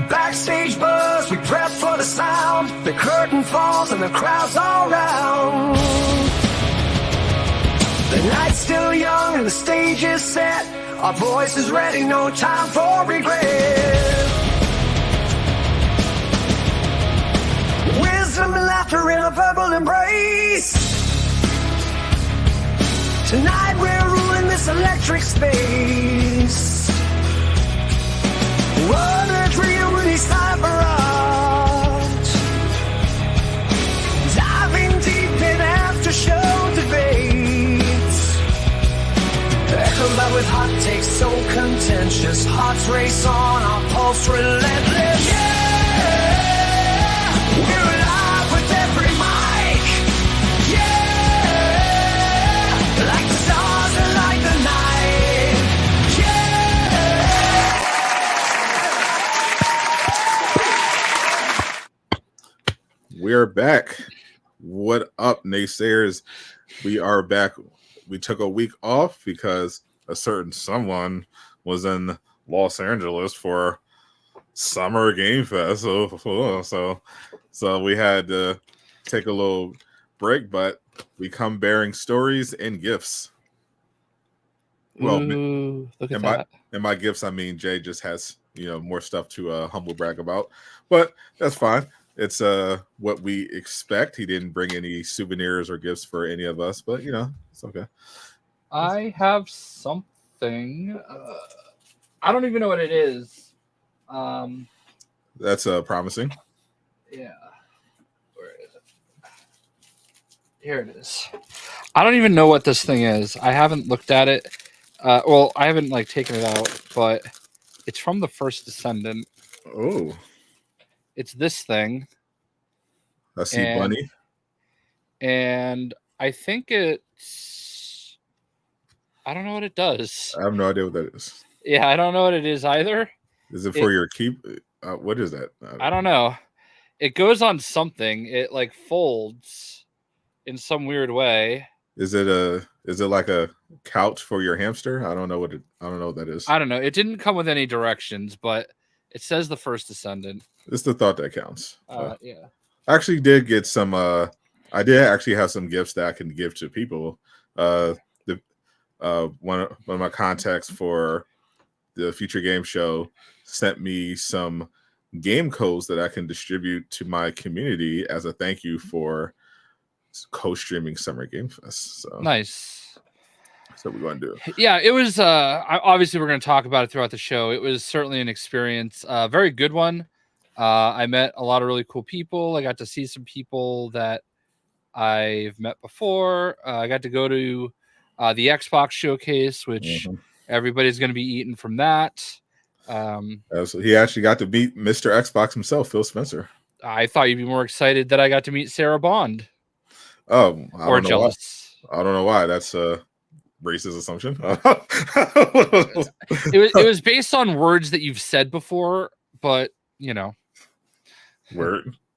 Backstage buzz, we prep for the sound. The curtain falls and the crowd's all round. The night's still young and the stage is set. Our voices ready, no time for regret. Wisdom and laughter in a verbal embrace. Tonight we're ruling this electric space. Wonder Trio release time for art. Diving deep in aftershow debates. Acolyte with hot takes so contentious. Hearts race on, our pulse relentless. Yeah, we're alive with every mic. Yeah, like the stars and like the night. Yeah. We're back. What up, naysayers? We are back. We took a week off because a certain someone was in Los Angeles for Summer Game Fest. So we had to take a little break, but we come bearing stories and gifts. Well, Ooh, look at that. In my gifts, I mean Jay just has more stuff to humble brag about, but that's fine. It's what we expect. He didn't bring any souvenirs or gifts for any of us, but it's okay. I have something. I don't even know what it is. That's promising. Yeah. Where is it? Here it is. I don't even know what this thing is. I haven't looked at it. Well, I haven't taken it out, but it's from the First Descendant. Oh. It's this thing. I see Bunny. And I think it's... I don't know what it does. I have no idea what that is. Yeah, I don't know what it is either. Is it for your keep? What is that? I don't know. It goes on something. It folds in some weird way. Is it like a couch for your hamster? I don't know what that is. I don't know. It didn't come with any directions, but it says the First Descendant. It's the thought that counts. Yeah. I actually did get some. I did actually have some gifts that I can give to people. One of my contacts for the Future Game Show sent me some game codes that I can distribute to my community as a thank you for co-streaming Summer Game Fest. So nice. So we're going to do it. Yeah, it was. Obviously, we're going to talk about it throughout the show. It was certainly an experience. Very good one. I met a lot of really cool people. I got to see some people that I've met before. I got to go to the Xbox showcase, which everybody's going to be eating from that. So he actually got to meet Mr. Xbox himself, Phil Spencer. I thought you'd be more excited that I got to meet Sarah Bond. Oh, or jealous. I don't know why. That's a racist assumption. It was based on words that you've said before, but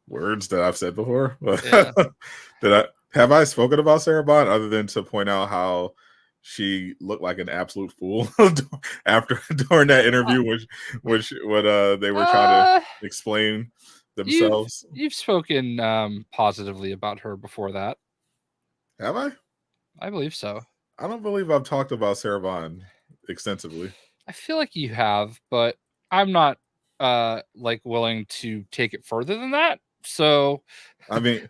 words that I've said before. Yeah. Have I spoken about Sarah Bond other than to point out how she looked like an absolute fool during that interview, which they were trying to explain themselves? You've spoken positively about her before that. Have I? I believe so. I don't believe I've talked about Sarah Bond extensively. I feel like you have, but I'm not willing to take it further than that. So I mean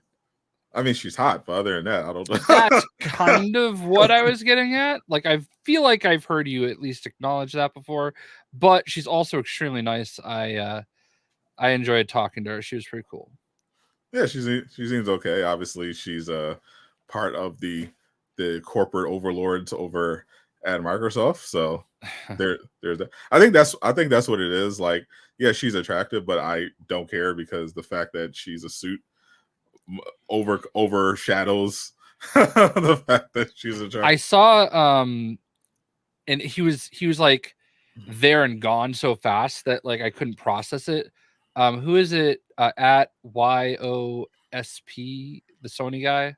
she's hot, but other than that, I don't know. That's kind of what I was getting at. I feel like I've heard you at least acknowledge that before, but she's also extremely nice. I enjoyed talking to her. She was pretty cool. Yeah, she seems okay. Obviously, she's part of the corporate overlords over at Microsoft. So there's that. I think that's what it is. Yeah, she's attractive, but I don't care because the fact that she's a suit overshadows the fact that she's attractive. I saw and he was there and gone so fast that I couldn't process it. Who is it at YOSP, the Sony guy?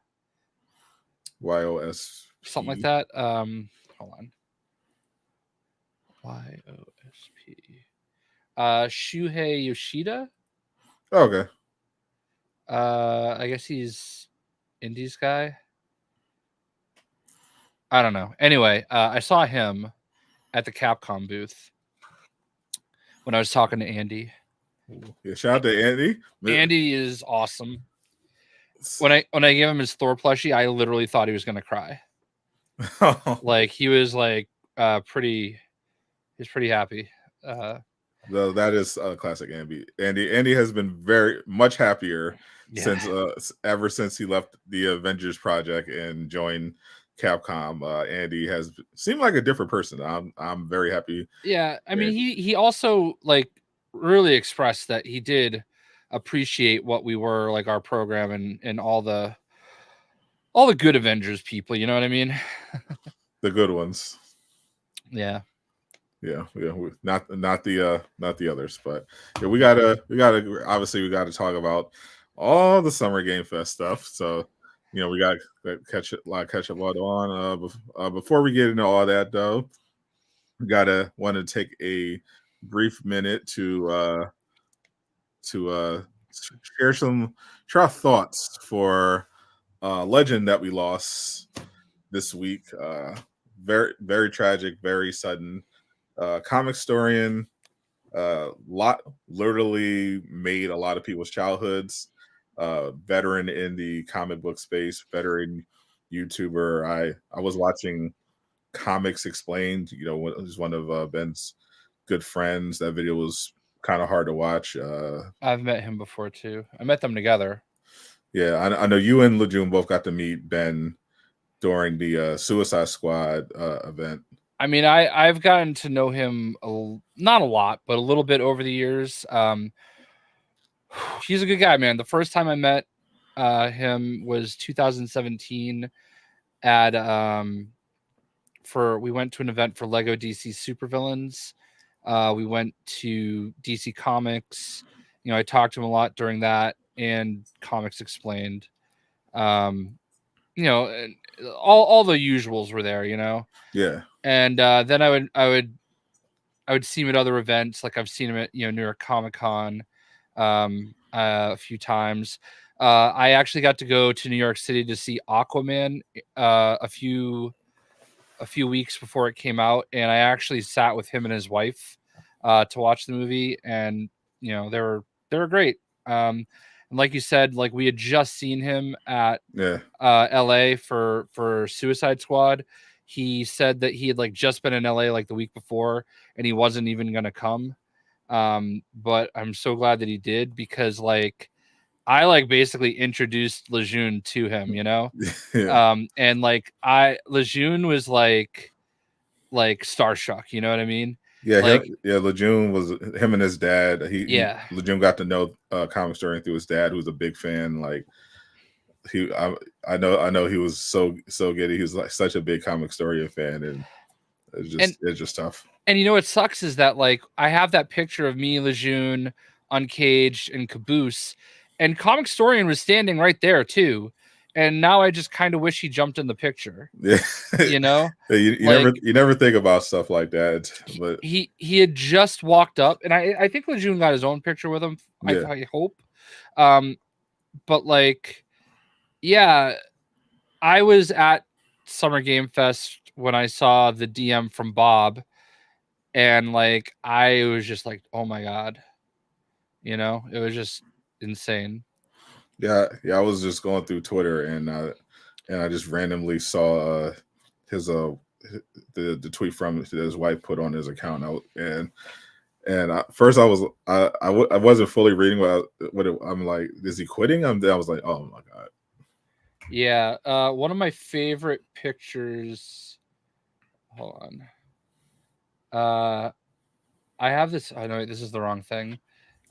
YOS something like that. Hold on. YOSP. Shuhei Yoshida. Okay. I guess he's Indies guy. I don't know. Anyway, I saw him at the Capcom booth when I was talking to Andy. Yeah, shout out to Andy. Andy is awesome. When I gave him his Thor plushie, I literally thought he was gonna cry. Like he was like pretty. He's pretty happy. That is classic Andy. Andy has been very much happier since ever since he left the Avengers project and joined Capcom. Andy has seemed like a different person. I'm very happy. Yeah, I mean he also like really expressed that he did appreciate what we were, like our program and all the good Avengers people, you know what I mean? The good ones. Yeah. Not the others, but yeah, we gotta obviously talk about all the Summer Game Fest stuff. So we got to catch up on. Before we get into all that though, we want to take a brief minute to share our thoughts for legend that we lost this week. Very, very tragic, very sudden. Comikstorian literally made a lot of people's childhoods. Veteran in the comic book space, veteran YouTuber. I was watching Comics Explained. It was one of Ben's good friends. That video was kind of hard to watch. I've met him before too. I met them together. Yeah, I know you and Lejeune both got to meet Ben during the Suicide Squad event. I mean, I've gotten to know him not a lot, but a little bit over the years. He's a good guy, man. The first time I met him was 2017 at we went to an event for Lego DC Supervillains. We went to DC Comics. I talked to him a lot during that and Comics Explained. And all the usuals were there, Yeah. And then I would see him at other events. Like I've seen him at New York Comic Con a few times. I actually got to go to New York City to see Aquaman a few weeks before it came out, and I actually sat with him and his wife to watch the movie, and they were great. And like you said, like we had just seen him at LA for Suicide Squad. He said that he had like just been in LA like the week before and he wasn't even going to come. But I'm so glad that he did, because like I like basically introduced Lejeune to him, Yeah. And like Lejeune was like starstruck, you know what I mean? Yeah, like, Lejeune was him and his dad. Lejeune got to know Comikstorian through his dad, who was a big fan. Like I know he was so good. He was like such a big Comikstorian fan, and it's just tough. And what sucks is that like I have that picture of me, Lejeune, Uncaged, and Caboose, and Comikstorian was standing right there too. And now I just kind of wish he jumped in the picture. Yeah. You never think about stuff like that. But he had just walked up, and I think Lejeune got his own picture with him. Yeah. I hope. But like, yeah, I was at Summer Game Fest when I saw the DM from Bob, and like I was just like, oh my god, it was just insane. Yeah, I was just going through Twitter and I just randomly saw his the tweet from his wife put on his account, and first I wasn't fully reading I'm like, is he quitting? I was like, oh my god. Yeah, one of my favorite pictures. Hold on. I have this. I know this is the wrong thing.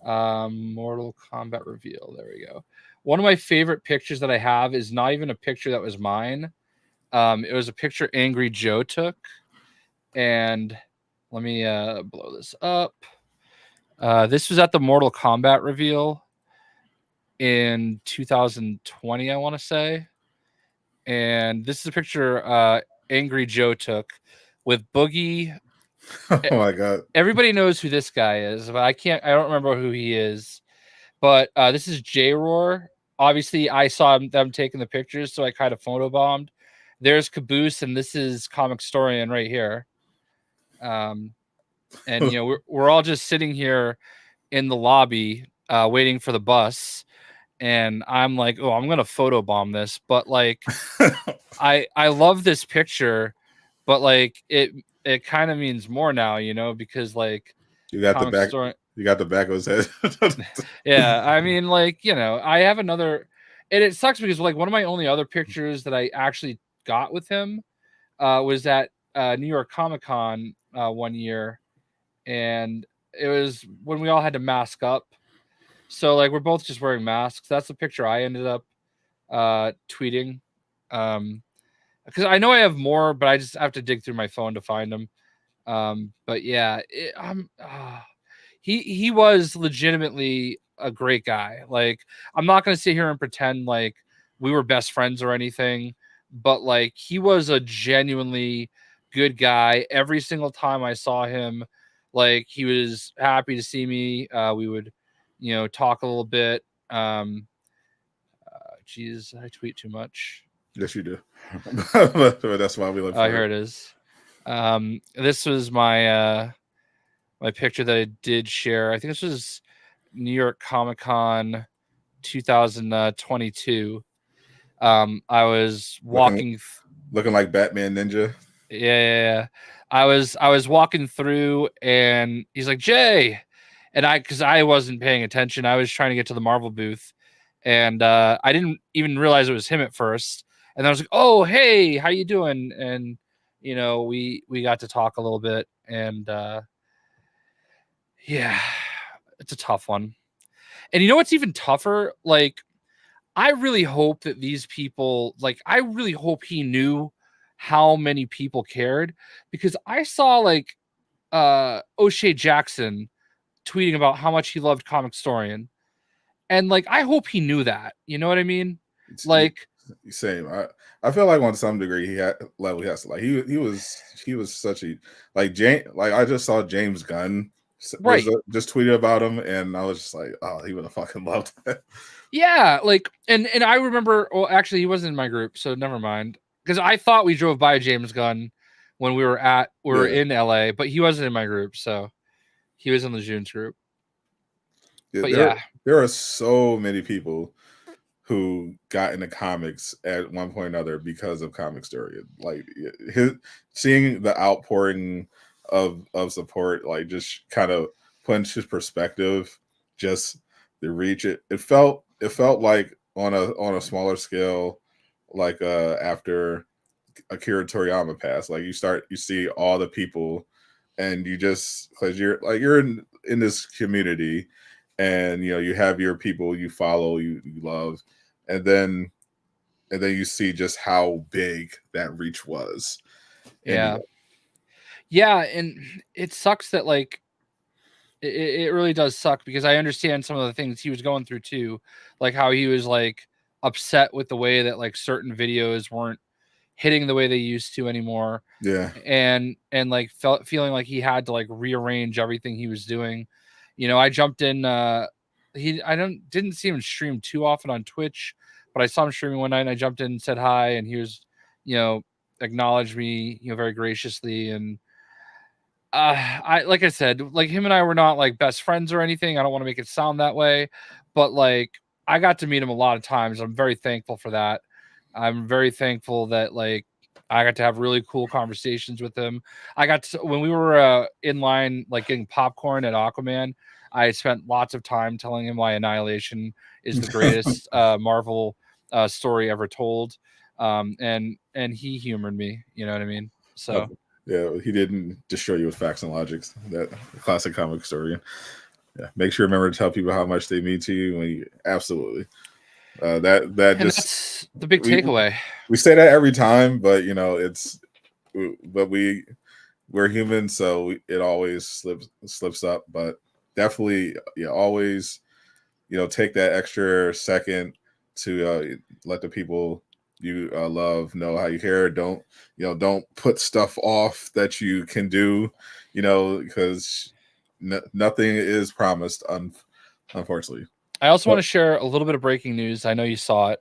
Mortal Kombat reveal. There we go. One of my favorite pictures that I have is not even a picture that was mine. It was a picture Angry Joe took, and let me blow this up. This was at the Mortal Kombat reveal in 2020, I want to say. And this is a picture Angry Joe took with Boogie, Oh my god. Everybody knows who this guy is, but I don't remember who he is. But this is J-Roar. Obviously, I saw them taking the pictures, so I kind of photobombed. There's Caboose, and this is Comicstorian right here. And we're all just sitting here in the lobby waiting for the bus, and I'm like, oh, I'm gonna photobomb this, but like I love this picture, but like it kind of means more now, because like you got the back of his head. Yeah, I mean, like, I have another, and it sucks because like one of my only other pictures that I actually got with him was at New York Comic Con one year, and it was when we all had to mask up. So like we're both just wearing masks. That's the picture I ended up tweeting. Because I know I have more, but I just have to dig through my phone to find them. But yeah, he was legitimately a great guy. Like, I'm not going to sit here and pretend like we were best friends or anything, but like he was a genuinely good guy. Every single time I saw him, like he was happy to see me. We would, talk a little bit. Geez, I tweet too much. Yes, you do. But that's why we live. Oh, here it is. This was my my picture that I did share. I think this was New York Comic Con 2022. I was walking looking like Batman Ninja. Yeah. I was walking through, and he's like, Jay, and because I wasn't paying attention, I was trying to get to the Marvel booth, and I didn't even realize it was him at first. And I was like, oh, hey, how you doing? And we got to talk a little bit, and yeah, it's a tough one. And what's even tougher? Like, I really hope that these people, like, I really hope he knew how many people cared, because I saw like O'Shea Jackson tweeting about how much he loved Comicstorian, and like I hope he knew that. You know what I mean? Like, same. I feel like on some degree he has to, like, he was such a, like, I just saw James Gunn just tweeted about him, and I was just like, oh, he would have fucking loved that. Yeah, like, and I remember, well, actually he wasn't in my group, so never mind, because I thought we drove by James Gunn when we were in LA, but he wasn't in my group, so he was in the June's group. Yeah, there are so many people who got into comics at one point or another because of Comicstorian. Like, seeing the outpouring of support, like, just kind of put into his perspective, just the reach. It felt like on a smaller scale, like after Akira Toriyama passed, like you see all the people, and you just, because you're in this community, and you have your people you follow, you love, and then you see just how big that reach was. Yeah. And it sucks that, like, it really does suck, because I understand some of the things he was going through too, like how he was like upset with the way that like certain videos weren't hitting the way they used to anymore. Yeah. And like feeling like he had to like rearrange everything he was doing. I jumped in, didn't see him stream too often on Twitch, but I saw him streaming one night, and I jumped in and said hi, and he was, acknowledged me, very graciously. And like I said, like, him and I were not like best friends or anything. I don't want to make it sound that way, but like I got to meet him a lot of times. I'm very thankful for that. I'm very thankful that like I got to have really cool conversations with him. When we were in line, like getting popcorn at Aquaman, I spent lots of time telling him why Annihilation is the greatest Marvel story ever told. And he humored me, you know what I mean? So yeah, he didn't destroy you with facts and logics. That classic Comicstorian. Yeah, make sure to remember to tell people how much they mean to you. Absolutely. That's the big takeaway. We say that every time, but we're human, so it always slips up. But definitely, always, take that extra second to let the people you love, know how you care. Don't put stuff off that you can do, because nothing is promised, unfortunately. I also want to share a little bit of breaking news. I know you saw it.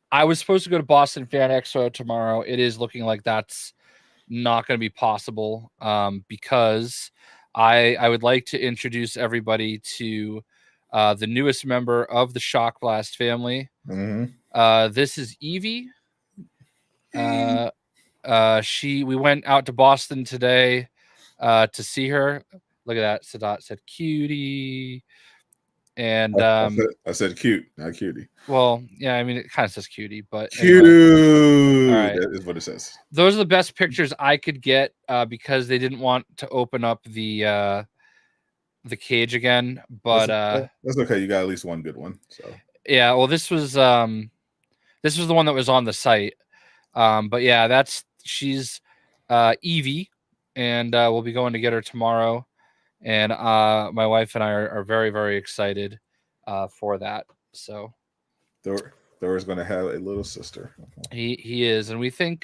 I was supposed to go to Boston Fan Expo tomorrow. It is looking like that's not going to be possible because I would like to introduce everybody to the newest member of the Shock Blast family. Mm-hmm. This is Evie. We went out to Boston today to see her. Look at that. Sadat said cutie. And I said cute, not cutie. Well, yeah, I mean it kind of says cutie, but cute. Anyway. All right. That is what it says. Those are the best pictures I could get because they didn't want to open up the cage again. But that's okay. You got at least one good one. So yeah, well, this was the one that was on the site. But yeah, she's Evie, and we'll be going to get her tomorrow. And my wife and I are very, very excited for that. So Thor's going to have a little sister. He is, and we think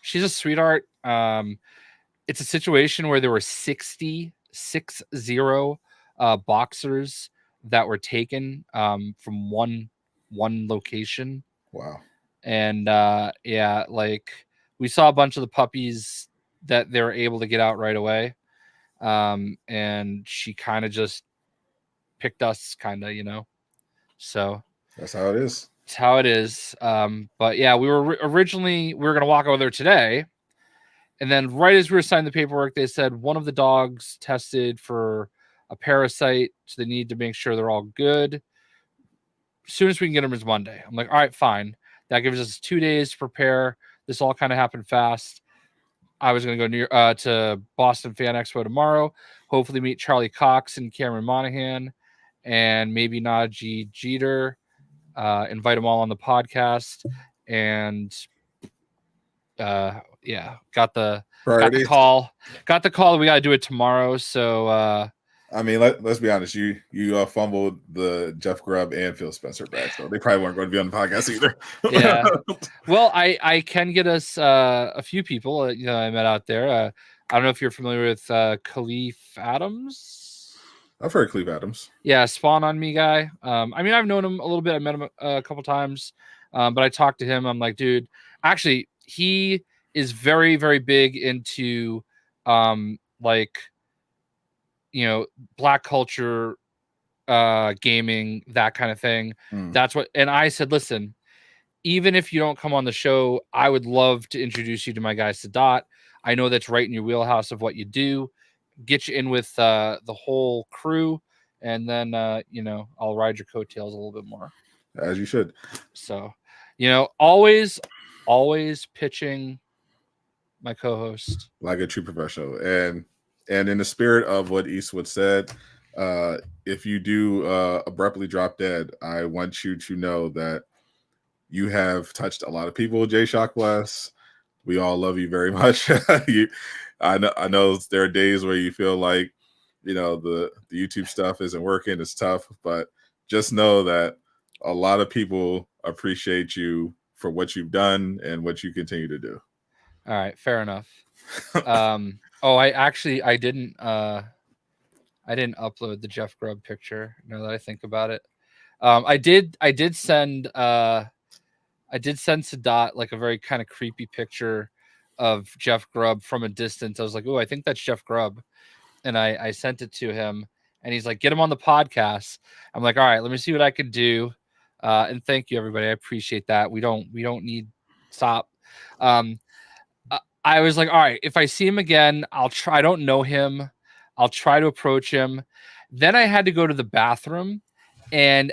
she's a sweetheart. It's a situation where there were 60 boxers that were taken from one location. Wow. And yeah, like we saw a bunch of the puppies that they were able to get out right away. And she kind of just picked us, so that's how it is. It's how it is. But yeah, we were originally going to walk over there today, and then right as we were signing the paperwork, they said one of the dogs tested for a parasite, so they need to make sure they're all good. As soon as we can get them is Monday. I'm like, all right, fine. That gives us 2 days to prepare. This all kind of happened fast. I was going to go to Boston Fan Expo tomorrow. Hopefully meet Charlie Cox and Cameron Monaghan and maybe Najee Jeter. Invite them all on the podcast. And yeah, got the call. Got the call that we got to do it tomorrow. So I mean, let's be honest. You fumbled the Jeff Grubb and Phil Spencer back, so they probably weren't going to be on the podcast either. Yeah. Well, I can get us a few people I met out there. I don't know if you're familiar with Khalif Adams. I've heard Khalif Adams. Yeah, Spawn on Me guy. I mean, I've known him a little bit. I met him a couple times, but I talked to him. I'm like, dude, actually, he is very, very big into Black culture, gaming, that kind of thing. That's what, and I said, listen, even if you don't come on the show, I would love to introduce you to my guy Sadat. I know that's right in your wheelhouse of what you do. Get you in with the whole crew, and then I'll ride your coattails a little bit more. As you should. So, always pitching my co-host like a true professional. And in the spirit of what Eastwood said, if you do abruptly drop dead, I want you to know that you have touched a lot of people, Jay Shockblast. We all love you very much. I know there are days where you feel like, the YouTube stuff isn't working. It's tough, but just know that a lot of people appreciate you for what you've done and what you continue to do. All right, fair enough. I didn't upload the Jeff Grubb picture. Now that I think about it, I did send Sadat like a very kind of creepy picture of Jeff Grubb from a distance. I was like, oh, I think that's Jeff Grubb, and I sent it to him, and he's like, get him on the podcast. I'm like, all right, let me see what I can do. And thank you, everybody. I appreciate that. We don't need stop. I was like, all right, if I see him again, I'll try. I don't know him. I'll try to approach him. Then I had to go to the bathroom, and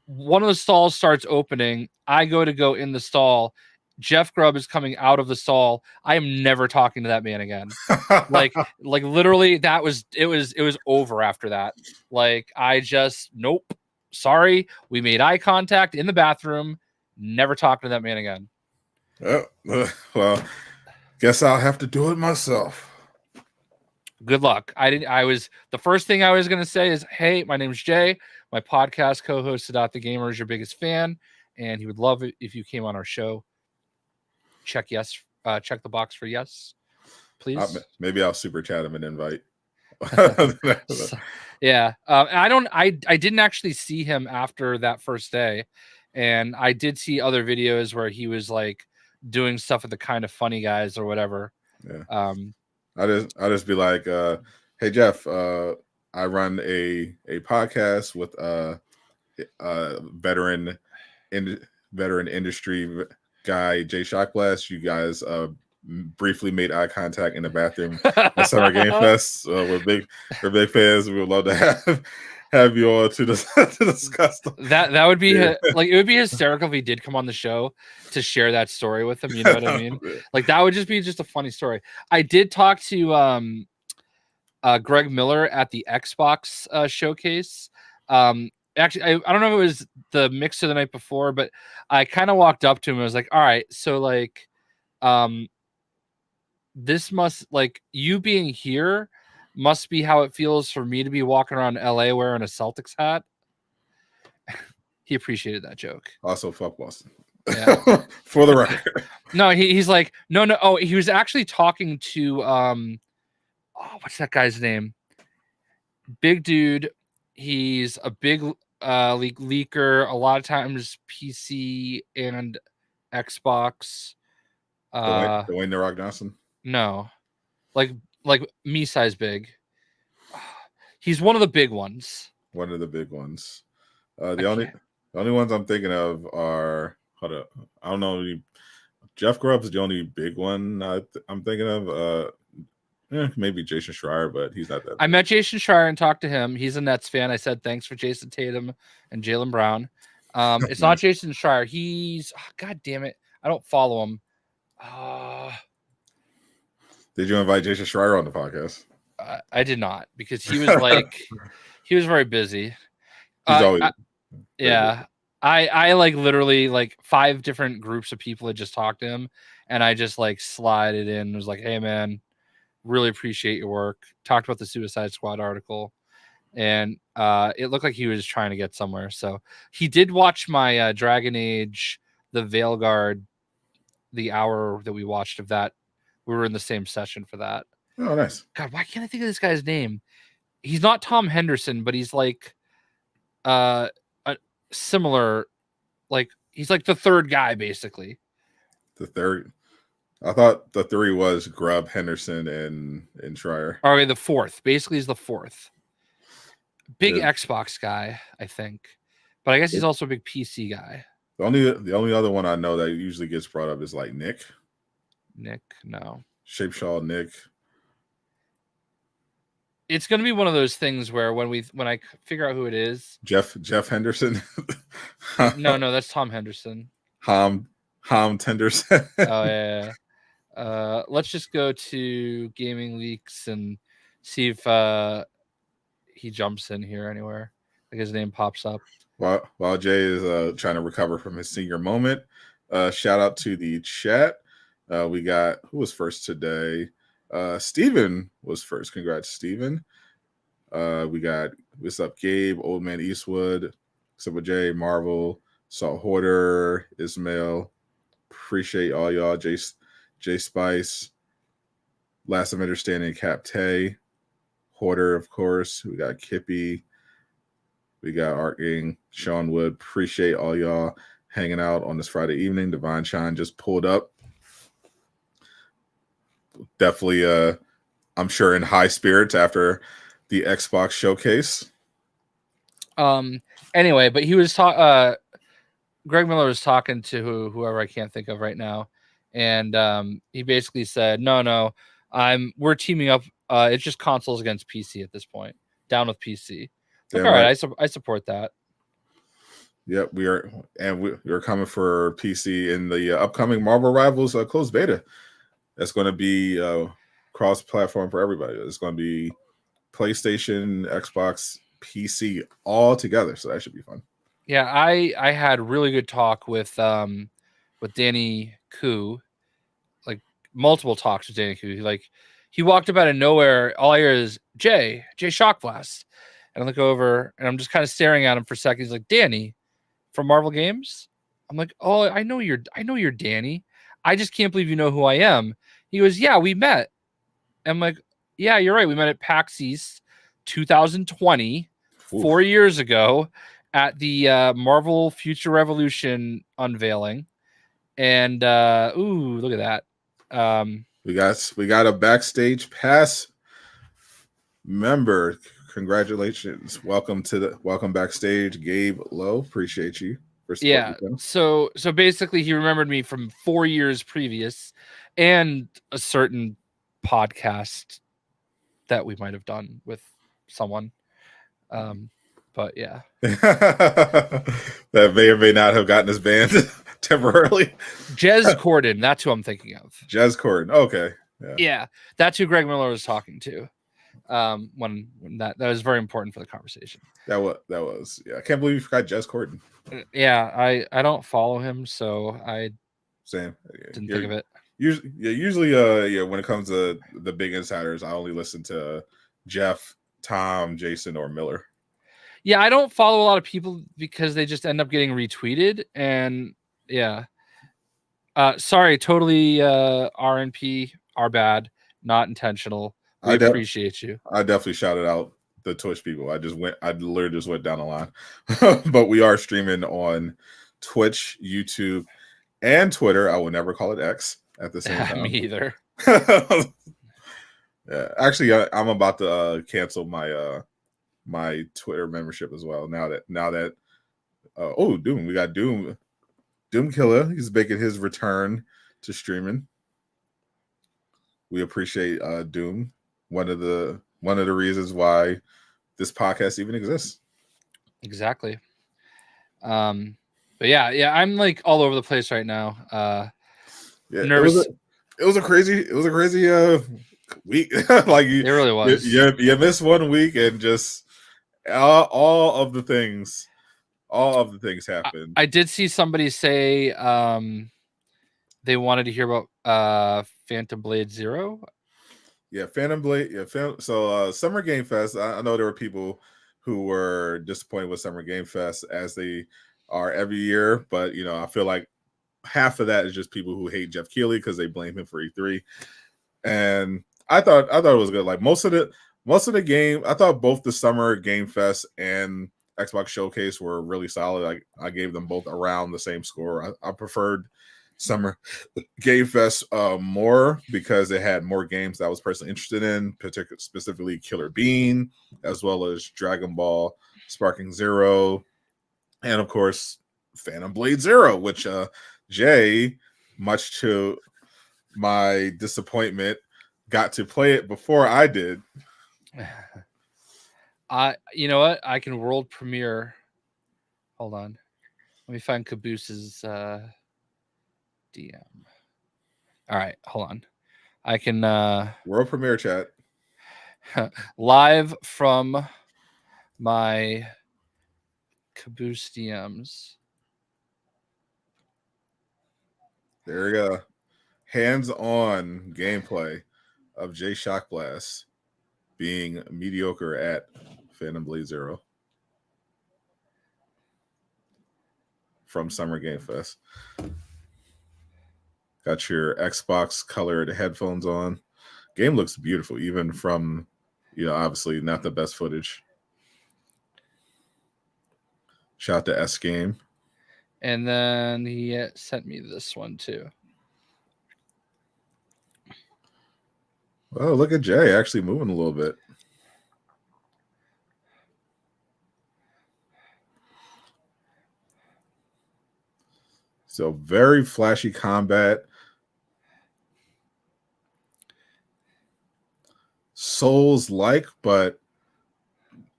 one of the stalls starts opening. I go in the stall. Jeff Grubb is coming out of the stall. I am never talking to that man again. like literally it was over after that. Like I just, nope. Sorry. We made eye contact in the bathroom. Never talking to that man again. Well, guess I'll have to do it myself. Good luck. The first thing I was going to say is, hey, my name's Jay. My podcast co-host Sadat the Gamer is your biggest fan. and he would love it if you came on our show. Check the box for yes, please. Maybe I'll super chat him an invite. Yeah. I didn't actually see him after that first day, and I did see other videos where he was like doing stuff with the Kind of Funny guys or whatever. Yeah. I just be like, hey Jeff, I run a podcast with veteran industry guy Jay Shockblast. You guys briefly made eye contact in the bathroom at Summer Game Fest. We're big fans. We would love to have you all to discuss that would be like, it would be hysterical if he did come on the show to share that story with him. You know what I mean? Like that would just be a funny story. I did talk to Greg Miller at the Xbox showcase. Actually, I don't know if it was the mixer the night before, but I kind of walked up to him and I was like, all right, so like this must, like, you being here must be how it feels for me to be walking around LA wearing a Celtics hat. He appreciated that joke. Also, fuck Boston. Yeah. For the record. No, he's like, no. Oh, he was actually talking to what's that guy's name? Big dude. He's a big leaker. A lot of times PC and Xbox. Dwayne The Rock Johnson. No, like me size big. He's one of the big ones. One of the big ones. The only ones I'm thinking of are, hold up, I don't know. Jeff Grubb's the only big one I'm thinking of. Maybe Jason Schreier, but he's not that. I met Jason Schreier and talked to him. He's a Nets fan. I said thanks for Jason Tatum and Jaylen Brown. It's not Jason Schreier. He's God damn it. I don't follow him. Did you invite Jason Schreier on the podcast? I did not, because he was like, he was very busy. He's always yeah. I like literally like 5 different groups of people had just talked to him, and I just like slided in and was like, hey man, really appreciate your work. Talked about the Suicide Squad article, and it looked like he was trying to get somewhere. So he did watch my Dragon Age, the Veilguard, the hour that we watched of that. We were in the same session for that. Oh, nice. God, why can't I think of this guy's name? He's not Tom Henderson, but he's like a similar, like he's like the third guy basically. The third. I thought the 3 was Grubb, Henderson, and Schreier. Okay, the 4th. Basically, he's the 4th. Big Xbox guy, I think, but I guess he's also a big PC guy. The only other one I know that usually gets brought up is like Nick. No. Shapeshaw Nick. It's going to be one of those things where when I figure out who it is, Jeff Henderson. no, that's Tom Henderson. Ham Tenderson. Oh yeah. Let's just go to Gaming Leaks and see if he jumps in here anywhere. Like his name pops up. While Jay is trying to recover from his senior moment, shout out to the chat. We got, who was first today? Steven was first. Congrats, Steven. We got, what's up, Gabe, Old Man Eastwood, Super J, Marvel, Salt Hoarder, Ismail. Appreciate all y'all. J Spice, Last of Understanding, Cap Tay, Hoarder, of course. We got Kippy. We got Art Gang, Sean Wood. Appreciate all y'all hanging out on this Friday evening. Divine Shine just pulled up. Definitely, I'm sure, in high spirits after the Xbox showcase. Anyway, but he was Greg Miller was talking to whoever I can't think of right now, and he basically said, "No, we're teaming up. It's just consoles against PC at this point. Down with PC." Like, all right, I support that. Yep, we're coming for PC in the upcoming Marvel Rivals closed beta. That's going to be cross-platform for everybody. It's going to be PlayStation, Xbox, PC all together, so that should be fun. Yeah, I had really good talk with Danny Koo, like multiple talks with Danny Koo. He walked up out of nowhere. All I hear is Jay Shockblast, and I look over and I'm just kind of staring at him for a second. He's like, Danny from Marvel Games. I'm like, oh, I know you're Danny. I just can't believe you know who I am. He goes, yeah, we met. I'm like, yeah, you're right. We met at PAX East 2020, Oof. 4 years ago, at the Marvel Future Revolution unveiling. And ooh, look at that. We got a backstage pass member. Congratulations. Welcome backstage, Gabe Lowe. Appreciate you for supporting Yeah. him. So basically he remembered me from 4 years previous and a certain podcast that we might have done with someone. But yeah. That may or may not have gotten us banned temporarily. Jez Corden, that's who I'm thinking of. Jez Corden. Okay. Yeah. That's who Greg Miller was talking to. When that was very important for the conversation. That was yeah. I can't believe you forgot Jez Corden. Yeah, I don't follow him, so I didn't think of it. Usually when it comes to the big insiders, I only listen to Jeff, Tom, Jason, or Miller. Yeah, I don't follow a lot of people because they just end up getting retweeted, and yeah. Sorry, totally RNP, our bad, not intentional. We appreciate you. I definitely shouted out the Twitch people. I literally just went down the line. But we are streaming on Twitch, YouTube, and Twitter. I will never call it X at the same time. Me either. Yeah, actually, I'm about to cancel my Twitter membership as well. Now that Doom, we got Doom Killer. He's making his return to streaming. We appreciate Doom. One of the reasons why this podcast even exists. Exactly. But yeah, I'm like all over the place right now. Nervous. It was a crazy week. Like it really was. You missed 1 week and just all of the things happened. I did see somebody say they wanted to hear about Phantom Blade Zero. Yeah, Phantom Blade. Yeah, so Summer Game Fest. I know there were people who were disappointed with Summer Game Fest as they are every year, but I feel like half of that is just people who hate Jeff Keighley because they blame him for E3. And I thought it was good. Like most of the game, I thought both the Summer Game Fest and Xbox Showcase were really solid. Like I gave them both around the same score. I preferred Summer Game Fest more because it had more games that I was personally interested in, specifically Killer Bean, as well as Dragon Ball Sparking Zero, and of course Phantom Blade Zero, which Jay, much to my disappointment, got to play it before I did. You know what? I can world premiere. Hold on. Let me find Caboose's DM. All right, hold on. I can world premiere chat live from my Caboose DMs. There we go. Hands-on gameplay of Jay Shockblast being mediocre at Phantom Blade Zero from Summer Game Fest. Got your Xbox colored headphones on. Game looks beautiful, even from, obviously not the best footage. Shout out to S Game. And then he sent me this one too. Oh, look at Jay actually moving a little bit. So very flashy combat. Souls-like, but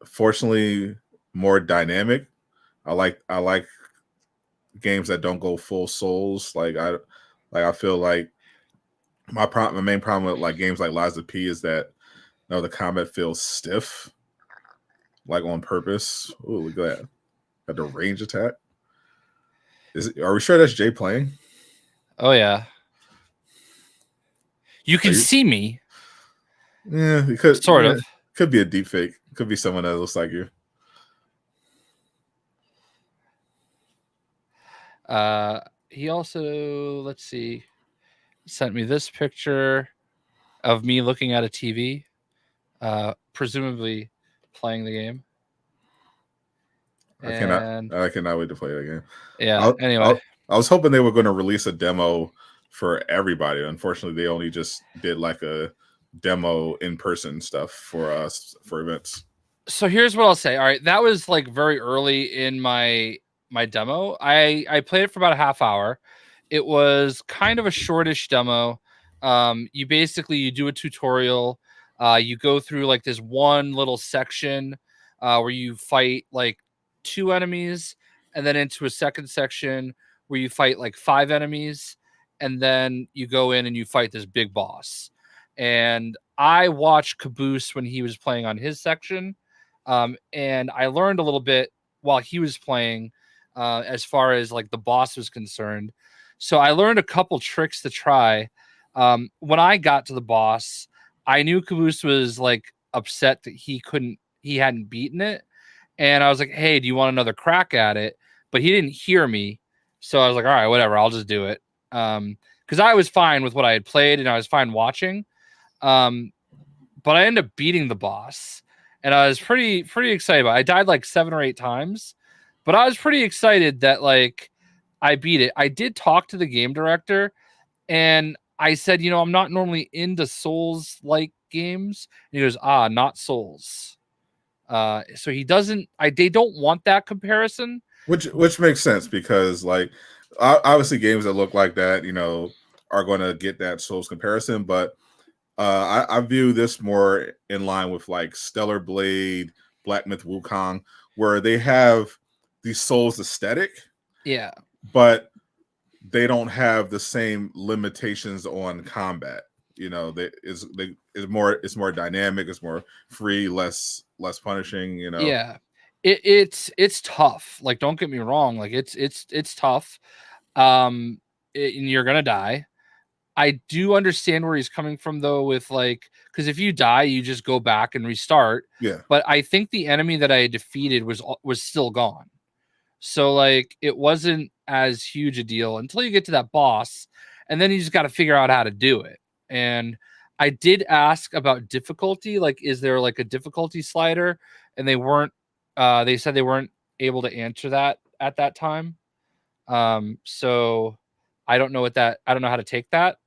fortunately more dynamic. I like games that don't go full Souls. I feel like my main problem with like games like Lies of P is that the combat feels stiff, like on purpose. Oh, look at that! Got the range attack. Are we sure that's Jay playing? Oh yeah. You can see me. Yeah, it could sort of. Could be a deep fake. Could be someone that looks like you. He also, let's see, sent me this picture of me looking at a TV, presumably playing the game. And I cannot wait to play that game. yeah, anyway. I was hoping they were going to release a demo for everybody. Unfortunately, they only just did like a demo in person stuff for us for events. So here's what I'll say. All right, that was like very early in my demo. I played it for about a half hour. It was kind of a shortish demo. You basically you do a tutorial. You go through like this one little section where you fight like 2 enemies, and then into a second section where you fight like 5 enemies, and then you go in and you fight this big boss. And I watched Caboose when he was playing on his section, and I learned a little bit while he was playing as far as like the boss was concerned. So I learned a couple tricks to try. When I got to the boss, I knew Caboose was like upset that he hadn't beaten it. And I was like, hey, do you want another crack at it? But he didn't hear me. So I was like, all right, whatever, I'll just do it. Because I was fine with what I had played and I was fine watching. But I ended up beating the boss. And I was pretty excited about it. I died like 7 or 8 times. But I was pretty excited that like I beat it. I did talk to the game director and I said, you know, I'm not normally into Souls-like games. And he goes, not Souls. So he doesn't. They don't want that comparison, which makes sense because like obviously games that look like that, you know, are going to get that Souls comparison. But I view this more in line with like Stellar Blade, Black Myth Wukong, where they have the Souls aesthetic, yeah, but they don't have the same limitations on combat. You know, it's more dynamic, it's more free, less punishing. You know, yeah, it's tough. Like, don't get me wrong, like it's tough. And you're gonna die. I do understand where he's coming from though, with like, because if you die, you just go back and restart. Yeah. But I think the enemy that I defeated was still gone. So like it wasn't as huge a deal until you get to that boss, and then you just got to figure out how to do it. And I did ask about difficulty, like, is there like a difficulty slider? And they weren't. They said they weren't able to answer that at that time. So I don't know what that. I don't know how to take that.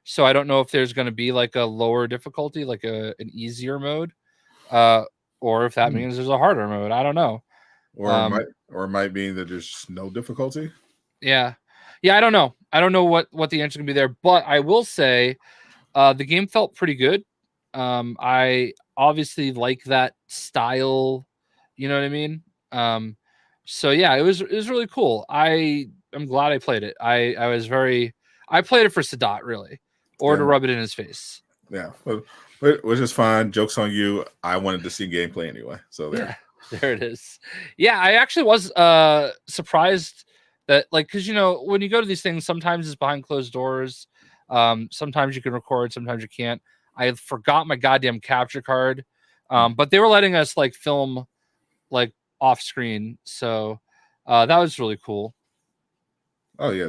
So I don't know if there's going to be like a lower difficulty, like an easier mode, or if that means there's a harder mode. I don't know. Or it might mean that there's just no difficulty. Yeah. I don't know. I don't know what the answer can be there, but I will say the game felt pretty good. I obviously like that style, you know what I mean? So yeah, it was really cool. I'm glad I played it. I played it for Sadat, really, or to rub it in his face. Yeah, which is fine. Joke's on you. I wanted to see gameplay anyway, so there. Yeah. There it is. Yeah, I actually was surprised that, like, because you know when you go to these things, sometimes it's behind closed doors. Sometimes you can record, sometimes you can't. I forgot my goddamn capture card, but they were letting us like film like off screen, so that was really cool. Oh yeah,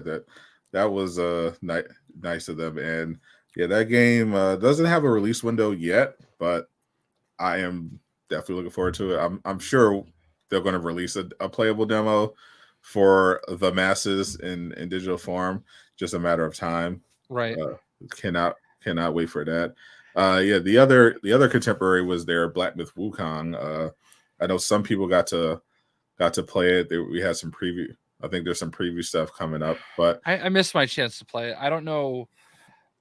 that was nice of them, and yeah, that game doesn't have a release window yet, but I am definitely looking forward to it. I'm sure they're going to release a playable demo for the masses in digital form. Just a matter of time. Right. Cannot wait for that. Yeah, the other contemporary was their Black Myth Wukong. I know some people got to play it. We had some preview. I think there's some preview stuff coming up, but I missed my chance to play it. I don't know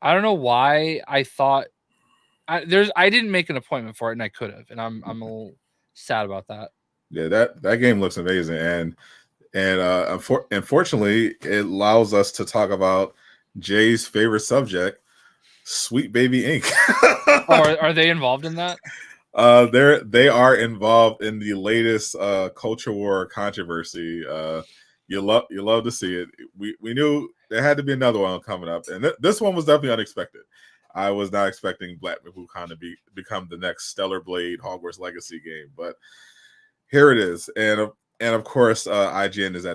why I thought I didn't make an appointment for it, and I could have, and I'm a little sad about that. Yeah, that game looks amazing, and unfortunately, it allows us to talk about Jay's favorite subject, Sweet Baby Inc. Are they involved in that? They are involved in the latest culture war controversy. You love to see it. We knew there had to be another one coming up, and this one was definitely unexpected. I was not expecting Black Myth Wukong to become the next Stellar Blade Hogwarts Legacy game, but here it is. And and of course, IGN is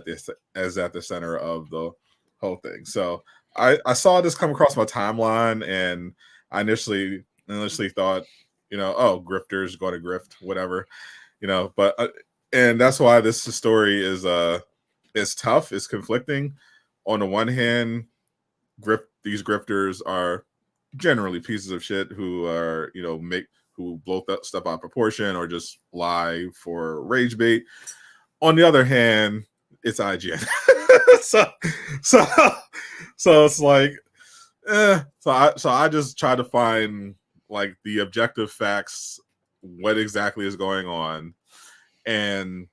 at the center of the whole thing. So I saw this come across my timeline, and I initially thought, oh, grifters going to grift, whatever, But and that's why this story is tough, it's conflicting. On the one hand, these grifters are generally pieces of shit who are who blow stuff out of proportion or just lie for rage bait. On the other hand, it's IGN. so it's like, so I just try to find like the objective facts, what exactly is going on, and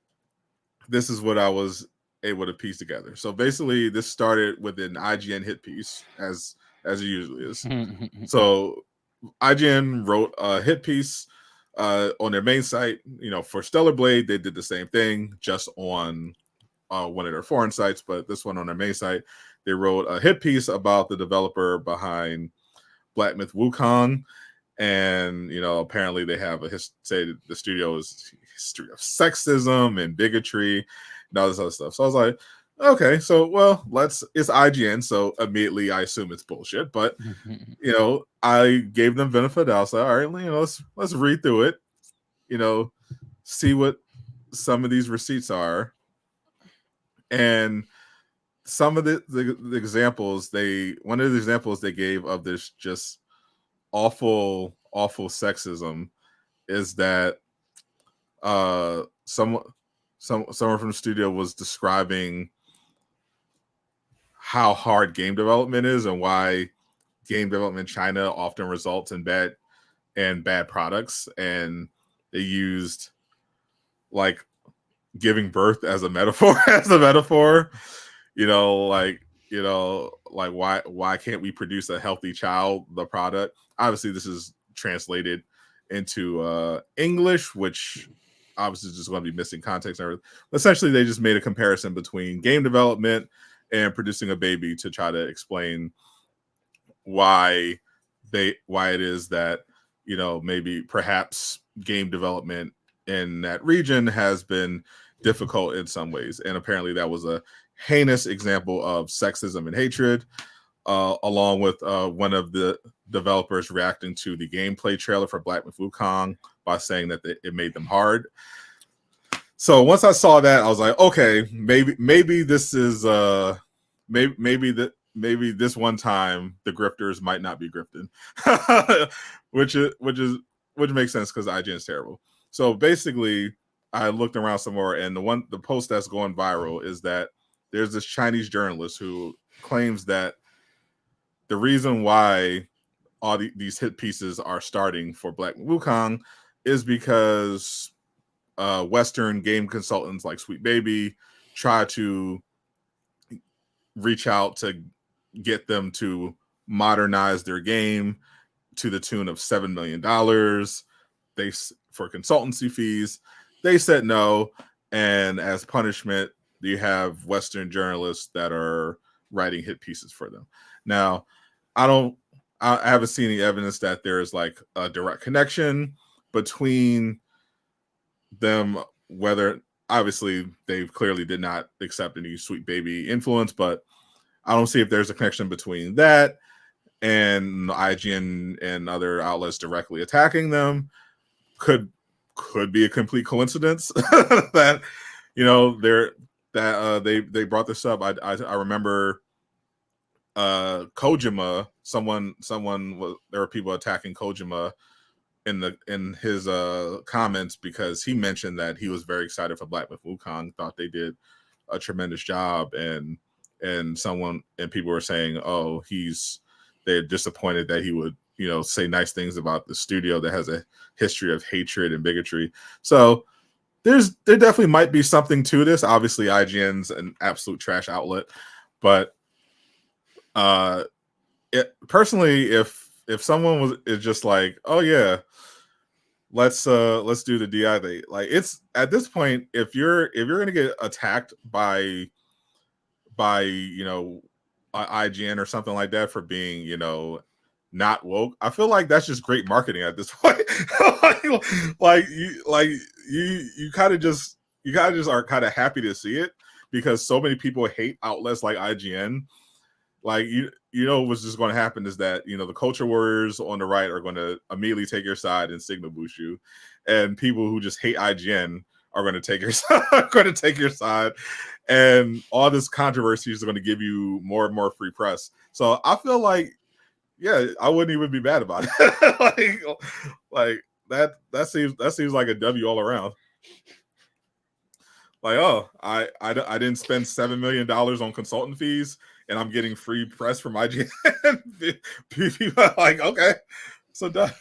this is what I was able to piece together. So basically, this started with an IGN hit piece, as it usually is. So IGN wrote a hit piece on their main site. For Stellar Blade, they did the same thing, just on one of their foreign sites, but this one on their main site, they wrote a hit piece about the developer behind Black Myth Wukong, and apparently they have say the studio's history of sexism and bigotry and all this other stuff. So I was like, okay, so well, it's IGN, so immediately I assume it's bullshit. But I gave them benefit of the doubt. I was like, all right, let's read through it, see what some of these receipts are. And some of the examples one of the examples they gave of this just awful sexism is that someone from the studio was describing how hard game development is and why game development in China often results in bad products, and they used like giving birth as a metaphor like why can't we produce a healthy child, the product. Obviously this is translated into English, which obviously is just going to be missing context and everything. Essentially they just made a comparison between game development and producing a baby to try to explain why it is that maybe perhaps game development in that region has been difficult in some ways. And apparently that was a heinous example of sexism and hatred, along with one of the developers reacting to the gameplay trailer for Black Myth Wukong by saying that it made them hard. So once I saw that, I was like, okay, maybe this is maybe this one time the grifters might not be grifting, which makes sense because IGN is terrible. So basically, I looked around some more, and the post that's going viral is that there's this Chinese journalist who claims that the reason why all these hit pieces are starting for Black Myth Wukong is because Western game consultants like Sweet Baby try to reach out to get them to modernize their game to the tune of $7 million for consultancy fees. They said no, and as punishment, you have Western journalists that are writing hit pieces for them. Now, I haven't seen any evidence that there is like a direct connection between them, whether obviously they clearly did not accept any Sweet Baby influence, but I don't see if there's a connection between that and IGN and other outlets directly attacking them. Could be a complete coincidence that they brought this up. I remember Kojima. There were people attacking Kojima in his comments because he mentioned that he was very excited for Black Myth Wukong, thought they did a tremendous job, and people were saying, oh, they're disappointed that he would say nice things about the studio that has a history of hatred and bigotry. So there definitely might be something to this. Obviously IGN's an absolute trash outlet, but personally, if someone is just like, oh yeah, let's do the DI thing, like, it's at this point, if you're gonna get attacked by IGN or something like that for being not woke, I feel like that's just great marketing at this point. like you kind of just you guys just are kind of happy to see it because so many people hate outlets like IGN. Like you know what's just going to happen is that the culture warriors on the right are going to immediately take your side and signal boost you, and people who just hate IGN are going to take your side, and all this controversy is going to give you more and more free press. So I feel like, yeah, I wouldn't even be mad about it. like that seems like a W all around. Like, oh, I didn't spend $7 million on consultant fees, and I'm getting free press from IGN. People are like, okay, so done.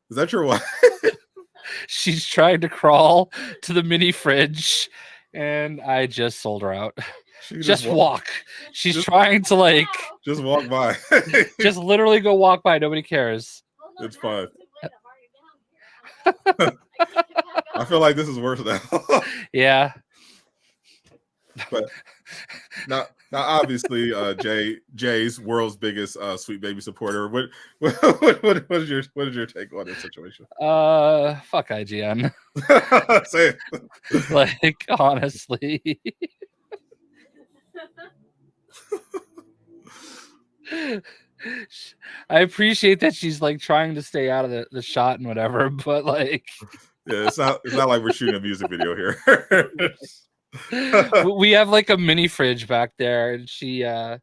Is that your wife? She's trying to crawl to the mini fridge, and I just sold her out. Just walk. She's trying to just walk by. Just literally go walk by. Nobody cares. It's fine. I feel like this is worse now. Yeah. But now obviously, Jay's world's biggest Sweet Baby supporter. What is your take on this situation? Fuck IGN. Say it. Honestly. I appreciate that she's trying to stay out of the shot and whatever, but yeah, it's not like we're shooting a music video here. We have a mini fridge back there, and she does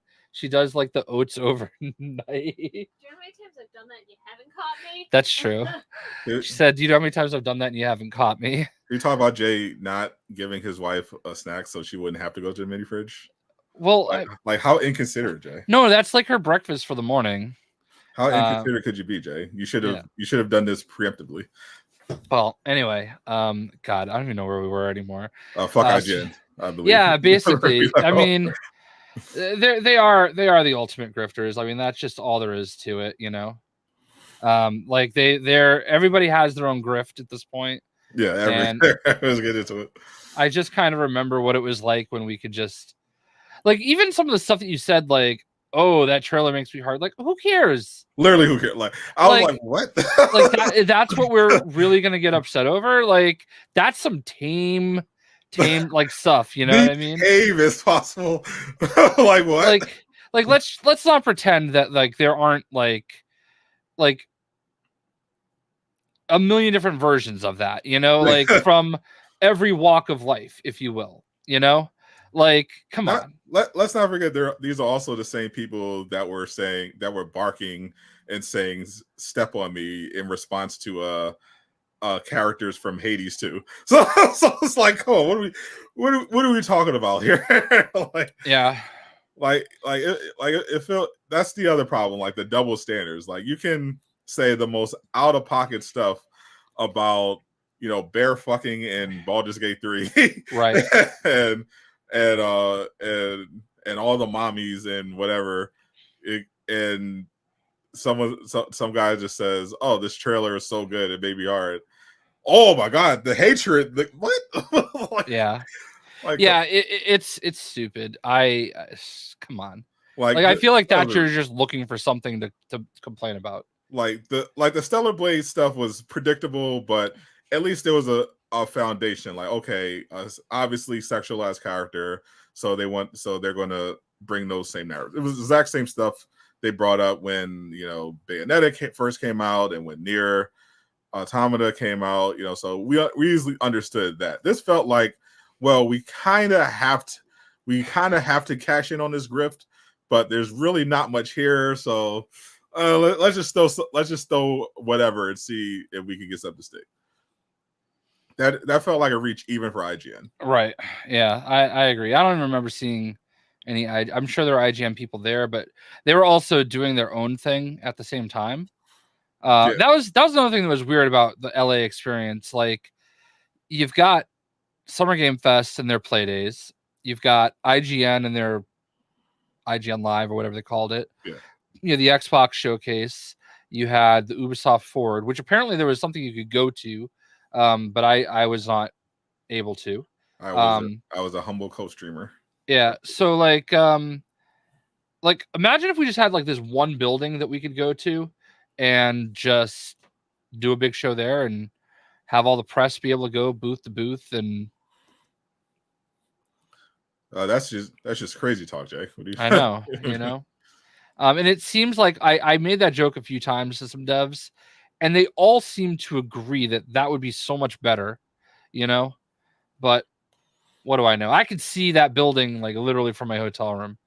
the oats overnight. Do you know how many times I've done that and you haven't caught me? That's true. She said, "Do you know how many times I've done that and you haven't caught me?" You talk about Jay not giving his wife a snack so she wouldn't have to go to the mini fridge. Well, how inconsiderate, Jay. No, that's her breakfast for the morning. How inconsiderate could you be, Jay? You should have done this preemptively. Well, anyway, God, I don't even know where we were anymore. Fuck IGN, I believe. Yeah, basically. I mean, they are the ultimate grifters. I mean, that's just all there is to it, everybody has their own grift at this point. Yeah, everyone's getting into it. I just kind of remember what it was like when we could just even some of the stuff that you said, oh, that trailer makes me hard. Who cares? Literally, who cares? I was like, what? That's what we're really gonna get upset over. That's some tame stuff. You know what I mean? Tame as possible. What? Let's not pretend that there aren't a million different versions of that. From every walk of life, if you will. Come on. Let's not forget these are also the same people that were barking and saying "step on me" in response to characters from Hades too. So it's come on, what are we talking about here? Yeah. It felt that's the other problem, the double standards. You can say the most out of pocket stuff about bear fucking in Baldur's Gate 3. Right. and all the mommies and whatever, and some guy just says, "Oh, this trailer is so good, it made me hard." Oh my god, the hatred! What? Yeah, it's stupid. Come on. I feel that you're just looking for something to complain about. The Stellar Blade stuff was predictable, but at least there was a foundation. Okay, obviously sexualized character, so they're going to bring those same narratives. It was the exact same stuff they brought up when Bayonetta first came out, and when Nier Automata came out. So we easily understood that. This felt we kind of have to cash in on this grift, but there's really not much here. So let's just throw whatever and see if we can get something to stick. That felt like a reach even for IGN. Right. Yeah, I agree. I don't even remember seeing any. I'm sure there are IGN people there, but they were also doing their own thing at the same time. That was another thing that was weird about the LA experience. You've got Summer Game Fest and their play days. You've got IGN and their IGN Live or whatever they called it. Yeah. The Xbox showcase. You had the Ubisoft Forward, which apparently there was something you could go to. But I was not able to. I was a humble co-streamer. Yeah. So imagine if we just had this one building that we could go to and just do a big show there and have all the press be able to go booth to booth, and that's just crazy talk, Jay. What do you? I know, you know. And it seems like I made that joke a few times to some devs, and they all seem to agree that that would be so much better, you know. But what do I know? I could see that building like literally from my hotel room.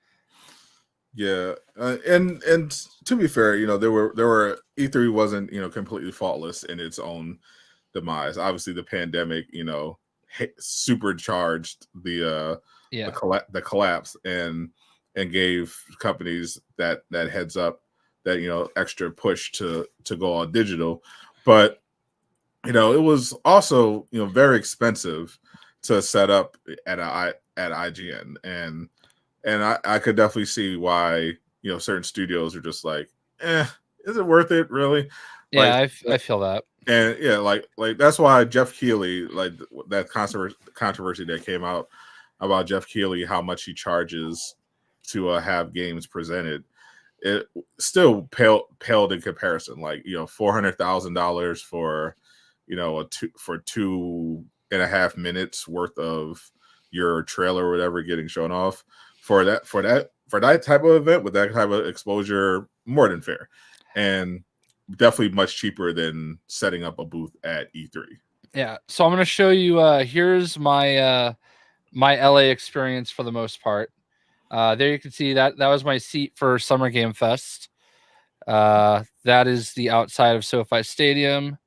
Yeah, and to be fair, you know, there were E3 wasn't, you know, completely faultless in its own demise. Obviously, the pandemic, you know, supercharged the collapse and gave companies that heads up, that, you know, extra push to go all digital. But, you know, it was also, you know, very expensive to set up at IGN, and I could definitely see why, you know, certain studios are just like, is it worth it really? Yeah, Like, I feel that. and yeah, like that's why Jeff Keighley, like that controversy that came out about Jeff Keighley, how much he charges to have games presented, it still paled in comparison. Like, you know, $400,000 for, you know, 2.5 minutes worth of your trailer or whatever getting shown off for that type of event with that type of exposure, more than fair, and definitely much cheaper than setting up a booth at E3. Yeah, so I'm gonna show you. Here's my my LA experience for the most part. There you can see that was my seat for Summer Game Fest. That is the outside of SoFi Stadium.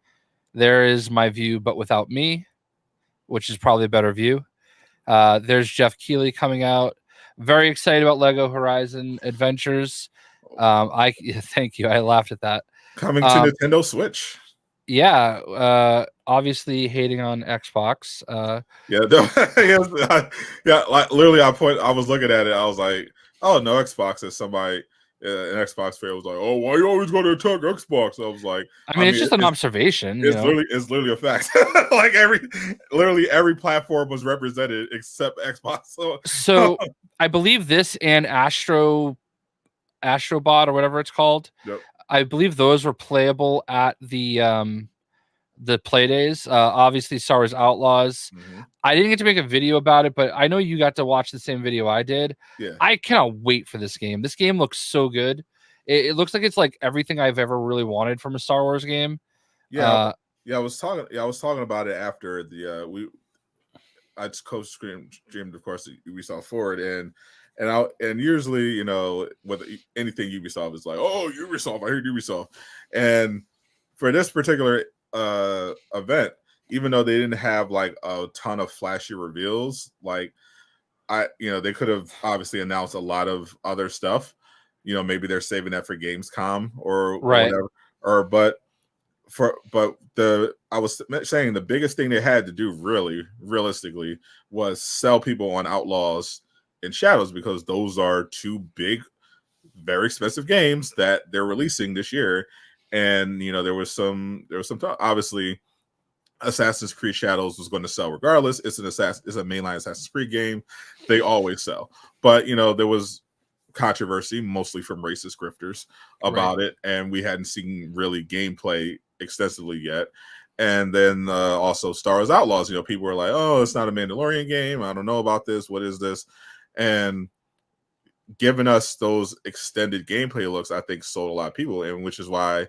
There is my view, but without me, which is probably a better view. There's Jeff Keighley coming out. Very excited about Lego Horizon Adventures. Thank you. I laughed at that. Coming to Nintendo Switch. Yeah, obviously hating on Xbox. Yeah, like literally, I was looking at it. I was like, oh no, Xbox. As somebody, an Xbox fan was like, oh, why you always going to attack Xbox? I was like, I mean, it's just an observation. It's literally a fact. Like literally every platform was represented except Xbox. So I believe this and Astrobot or whatever it's called. Yep. I believe those were playable at the play days. Obviously, Star Wars Outlaws. Mm-hmm. I didn't get to make a video about it, but I know you got to watch the same video I did. Yeah. I cannot wait for this game. This game looks so good. It looks like it's like everything I've ever really wanted from a Star Wars game. Yeah. I was talking about it after the I just co-streamed, of course, Ubisoft Forward, and usually, you know, with anything Ubisoft is like, oh, Ubisoft, I heard Ubisoft. And for this particular event, even though they didn't have like a ton of flashy reveals, like they could have obviously announced a lot of other stuff. You know, maybe they're saving that for Gamescom or whatever. I was saying the biggest thing they had to do really realistically was sell people on Outlaws and Shadows, because those are two big, very expensive games that they're releasing this year. And, you know, there was some thought. Obviously, Assassin's Creed Shadows was going to sell regardless. It's a mainline Assassin's Creed game. They always sell. But, you know, there was controversy, mostly from racist grifters, about it, and we hadn't seen really gameplay extensively yet. And then also Star Wars Outlaws, you know, people were like, oh, it's not a Mandalorian game. I don't know about this. What is this? And giving us those extended gameplay looks, I think, sold a lot of people, and which is why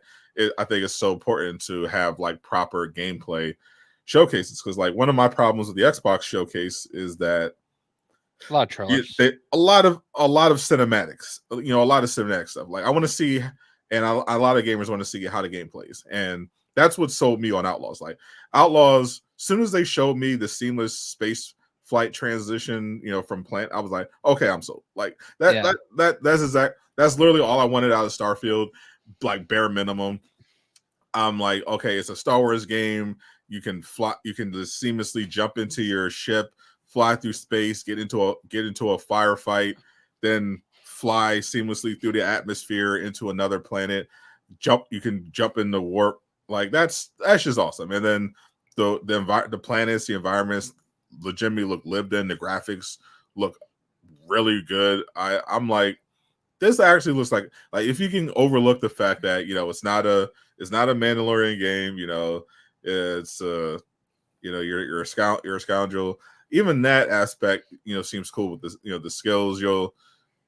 I think it's so important to have like proper gameplay showcases. Because like one of my problems with the Xbox showcase is that a lot of trailers, a lot of cinematics, you know, a lot of cinematic stuff. Like I want to see, and a lot of gamers want to see how the game plays, and that's what sold me on Outlaws. Like Outlaws, as soon as they showed me the seamless space flight transition, you know, from plant, I was like, okay, I'm sold. Like that's literally all I wanted out of Starfield, like bare minimum. I'm like, okay, it's a Star Wars game. You can fly, you can just seamlessly jump into your ship, fly through space, get into a firefight, then fly seamlessly through the atmosphere into another planet. You can jump in the warp. Like that's just awesome. And then the planets, the environments legitimately look lived in. The graphics look really good. I'm like, this actually looks like if you can overlook the fact that, you know, it's not a Mandalorian game, you know, It's you're a scoundrel. Even that aspect, seems cool with this. The skills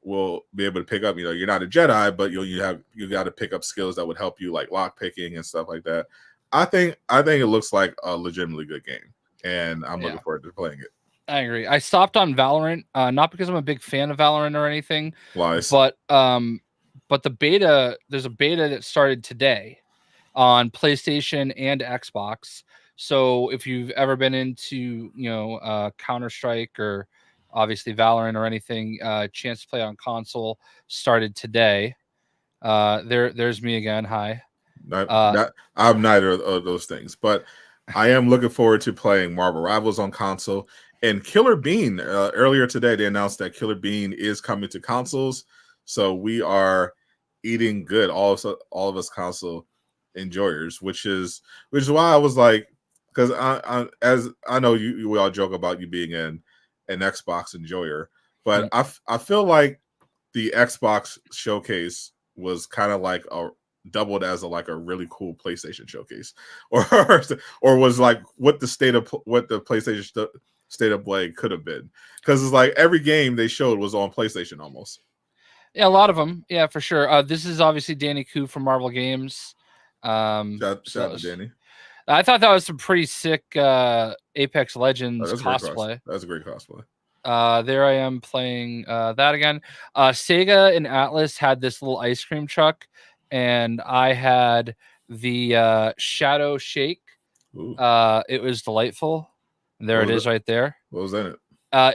will be able to pick up. You're not a Jedi, but you got to pick up skills that would help you, like lock picking and stuff like that. I think it looks like a legitimately good game, and I'm looking forward to playing it. I agree. I stopped on Valorant, not because I'm a big fan of Valorant or anything, Lies. but the beta, there's a beta that started today on PlayStation and Xbox. So if you've ever been into, Counter-Strike or obviously Valorant or anything, chance to play on console started today. There's me again. Hi. I'm neither of those things, but I am looking forward to playing Marvel Rivals on console. And Killer Bean, earlier today, they announced that Killer Bean is coming to consoles. So we are eating good, all of us console enjoyers, which is why I was like, because I know we all joke about you being an Xbox enjoyer, but I feel like the Xbox showcase was kind of like doubled as a really cool PlayStation showcase, or was like what the PlayStation state of play could have been, because it's like every game they showed was on PlayStation almost. Yeah, a lot of them. Yeah, for sure. This is obviously Danny Koo from Marvel Games. Shout out to Danny. I thought that was some pretty sick Apex Legends cosplay. That's a great cosplay. There I am playing that again. Sega and Atlas had this little ice cream truck, and I had the Shadow Shake. It was delightful. There it is right there. What was in it?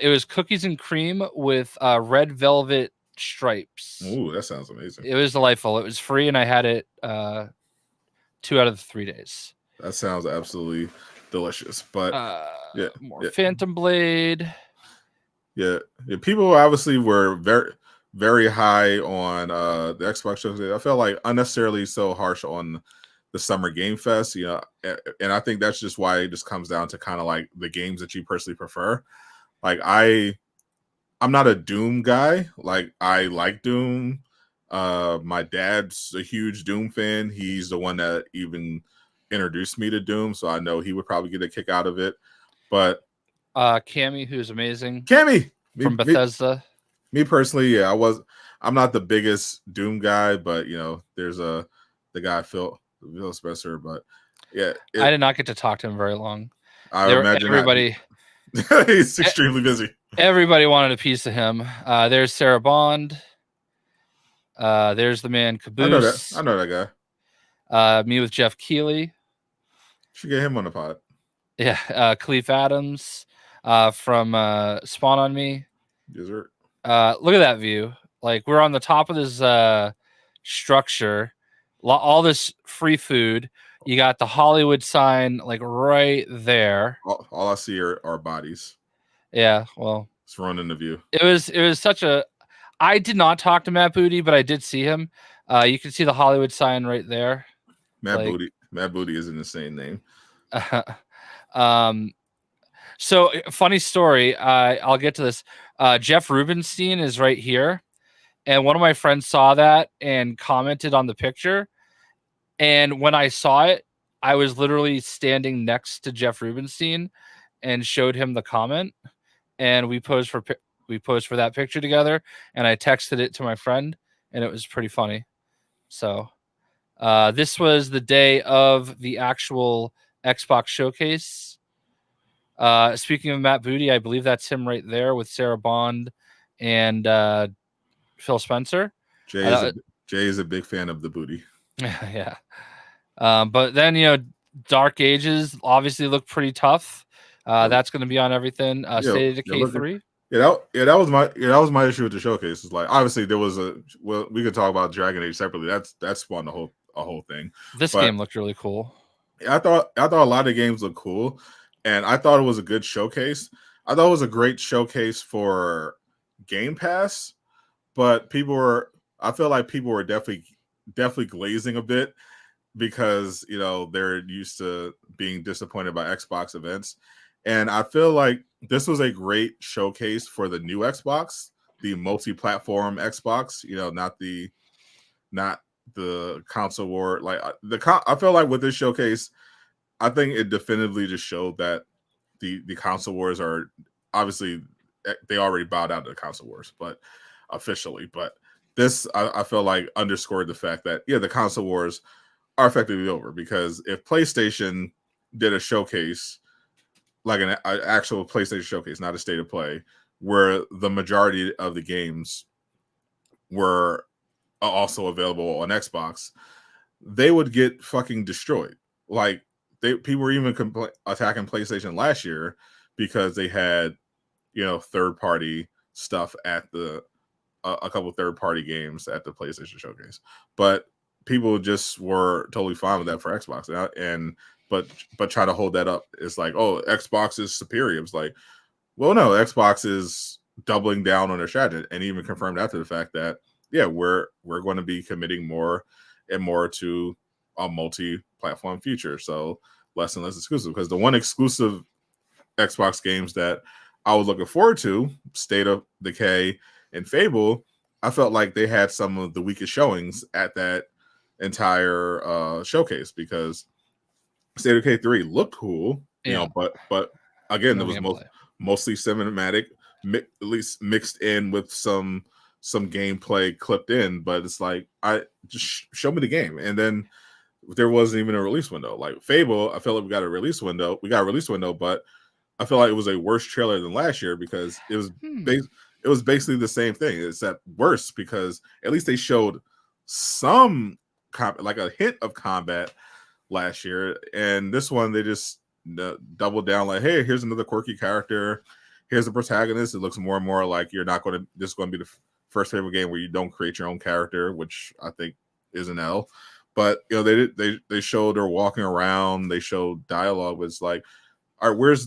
It was cookies and cream with red velvet stripes. Ooh, that sounds amazing. It was delightful. It was free, and I had it 2 out of the 3 days. That sounds absolutely delicious. But more Phantom Blade. Yeah, people obviously were very, very high on the Xbox shows. I felt like unnecessarily so harsh on the Summer Game Fest, and I think that's just why it just comes down to kind of like the games that you personally prefer. Like I'm not a Doom guy. Like I like Doom. My dad's a huge Doom fan. He's the one that even introduced me to Doom, so I know he would probably get a kick out of it. But Cammy, who's amazing. Cammy from Bethesda. Me personally, I'm not the biggest Doom guy, but there's the guy Phil Spencer. But yeah, I did not get to talk to him very long. I imagine everybody he's extremely busy. Everybody wanted a piece of him. There's Sarah Bond. There's the man Caboose. I know that guy. Me with Jeff Keighley. Should get him on the pod. Yeah, Cleef Adams from Spawn on Me. Dessert. Look at that view. Like we're on the top of this structure. All this free food. You got the Hollywood sign like right there. All I see are bodies. Yeah, well, it's ruining the view. It was such a. I did not talk to Matt Booty, but I did see him. You can see the Hollywood sign right there. Matt Booty is an insane name. So funny story. I'll get to this. Jeff Rubenstein is right here, and one of my friends saw that and commented on the picture. And when I saw it, I was literally standing next to Jeff Rubenstein and showed him the comment, and we posed for that picture together. And I texted it to my friend, and it was pretty funny. So this was the day of the actual Xbox showcase. Speaking of Matt Booty, I believe that's him right there with Sarah Bond and Phil Spencer. Jay is a big fan of the booty. Yeah. But then, Dark Ages obviously look pretty tough. That's going to be on everythking. State of Decay 3. That was my issue with the showcase. It's like obviously there was we could talk about Dragon Age separately. That spawned a whole thing. This game looked really cool. I thought a lot of games looked cool, and I thought it was a good showcase. I thought it was a great showcase for Game Pass, but I feel like people were definitely glazing a bit because they're used to being disappointed by Xbox events. And I feel like this was a great showcase for the new Xbox, the multi-platform Xbox, not the console war. Like I feel like with this showcase, I think it definitively just showed that the console wars are obviously they already bowed out to the console wars, but officially. But this I feel like underscored the fact that the console wars are effectively over, because if PlayStation did a showcase, like an actual PlayStation showcase, not a state of play, where the majority of the games were also available on Xbox, they would get fucking destroyed. Like people were even attacking PlayStation last year because they had, third party stuff at the a couple third party games at the PlayStation showcase, but people just were totally fine with that for Xbox, but try to hold that up. It's like, oh, Xbox is superior. It's like, well, no, Xbox is doubling down on their strategy, and even confirmed after the fact that we're going to be committing more and more to a multi-platform future. So less and less exclusive, because the one exclusive Xbox games that I was looking forward to, State of Decay and Fable, I felt like they had some of the weakest showings at that entire showcase, because State of Decay 3 looked cool, but again, it was mostly cinematic, at least mixed in with some gameplay clipped in. But it's like, I just show me the game. And then there wasn't even a release window. Like Fable, I feel like we got a release window, but I feel like it was a worse trailer than last year, because it was basically the same thing, except worse, because at least they showed some like a hint of combat last year, and this one they just doubled down, like, hey, here's another quirky character, here's the protagonist. It looks more and more like this is going to be the first Fable game where you don't create your own character, which I think is an L. But they showed her walking around, they showed dialogue, was like, all right,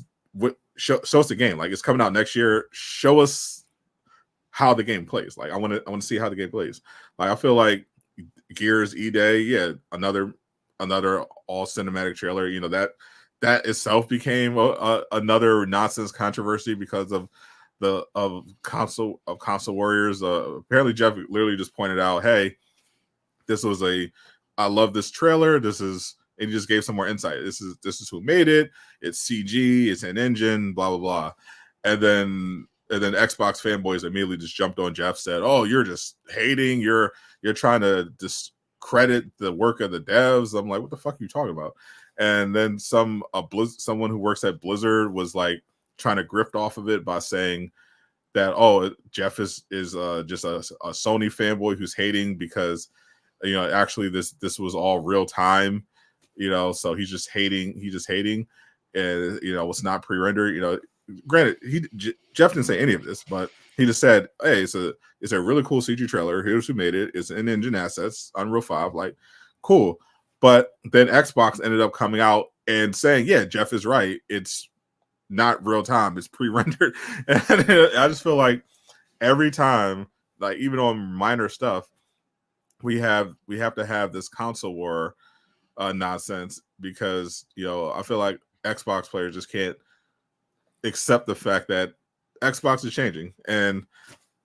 show us the game, like it's coming out next year, show us how the game plays. Like I want to see how the game plays. Like I feel like Gears E-Day, another all cinematic trailer, that itself became another nonsense controversy because of console warriors. Apparently Jeff literally just pointed out, hey, I love this trailer, and he just gave some more insight. This is who made it, it's CG, it's an engine, blah blah blah. And then Xbox fanboys immediately just jumped on Jeff, said, oh, you're just hating, you're trying to discredit the work of the devs. I'm like, what the fuck are you talking about? And then someone who works at Blizzard was like trying to grift off of it by saying that, oh, Jeff is just a Sony fanboy who's hating because actually this was all real time, so he's just hating, and it's not pre-rendered. Granted, Jeff didn't say any of this, but he just said, hey, it's a really cool CG trailer, here's who made it, it's in-engine assets, Unreal 5, like, cool. But then Xbox ended up coming out and saying, yeah, Jeff is right, it's not real time, it's pre-rendered. And I just feel like every time, like even on minor stuff, we have to have this console war nonsense, because I feel like Xbox players just can't accept the fact that Xbox is changing, and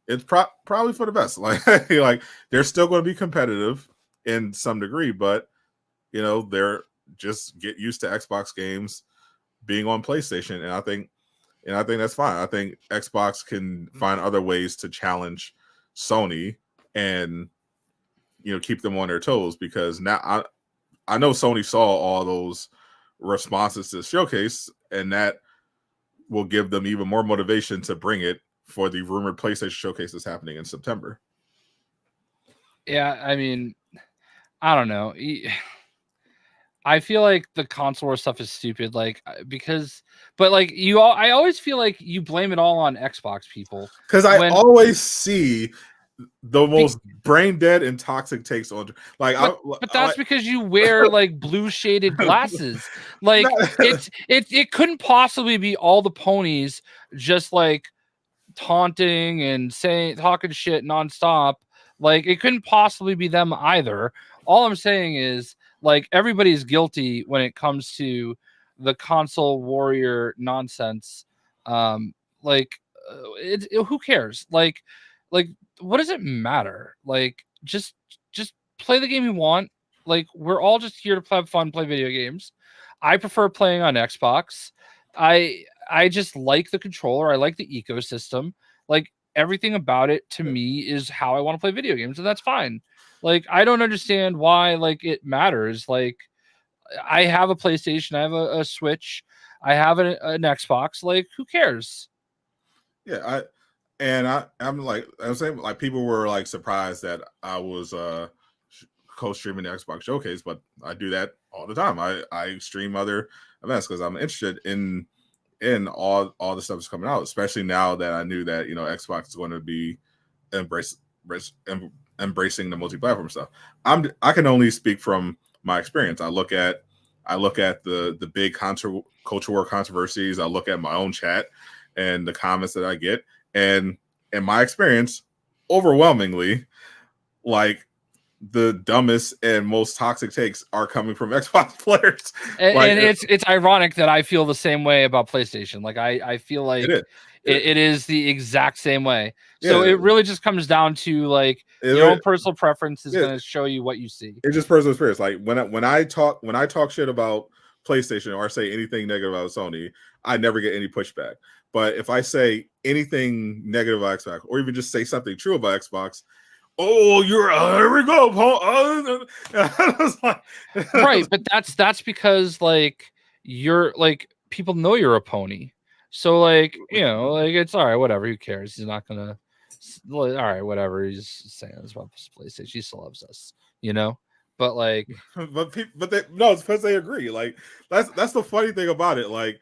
it's probably for the best. Like they're still going to be competitive in some degree, but they're just get used to Xbox games being on PlayStation, and I think that's fine. I think Xbox can find other ways to challenge Sony and keep them on their toes, because now I know Sony saw all those responses to the showcase, and that will give them even more motivation to bring it for the rumored PlayStation showcase that's happening in September. Yeah, I mean, I don't know. I feel like the console war stuff is stupid, like I always feel like you blame it all on Xbox people, because I always see the most brain dead and toxic takes on, like, but that's because you wear like blue shaded glasses. Like it couldn't possibly be all the ponies just like taunting and talking shit nonstop. Like it couldn't possibly be them either. All I'm saying is, like, everybody's guilty when it comes to the console warrior nonsense. Who cares? Like, what does it matter? Like, just play the game you want. Like, we're all just here to have fun, play video games. I prefer playing on Xbox. I just like the controller. I like the ecosystem. Like everything about it to me is how I want to play video games, and that's fine. Like I don't understand why like it matters. Like I have a PlayStation, I have a Switch, I have an Xbox. Like who cares? Yeah, I'm like I'm saying, like people were like surprised that I was co-streaming the Xbox Showcase, but I do that all the time. I stream other events because I'm interested in all the stuff that's coming out, especially now that I knew that Xbox is going to be embracing the multi-platform stuff. I can only speak from my experience. I look at the big culture war controversies. I look at my own chat and the comments that I get, and in my experience, overwhelmingly, like the dumbest and most toxic takes are coming from Xbox players. And it's ironic that I feel the same way about PlayStation. Like I feel like it is the exact same way. So it really just comes down to like your own personal preference is going to show you what you see. It's just personal experience. Like when I talk shit about PlayStation or say anything negative about Sony, I never get any pushback. But if I say anything negative about Xbox or even just say something true about Xbox, oh, you're here we go, Paul. Right, but that's because like you're like people know you're a pony, so like like it's all right, whatever. Who cares? He's not gonna. All right, whatever. He's saying this about PlayStation. He still loves us, But like, it's because they agree. Like that's the funny thing about it. Like,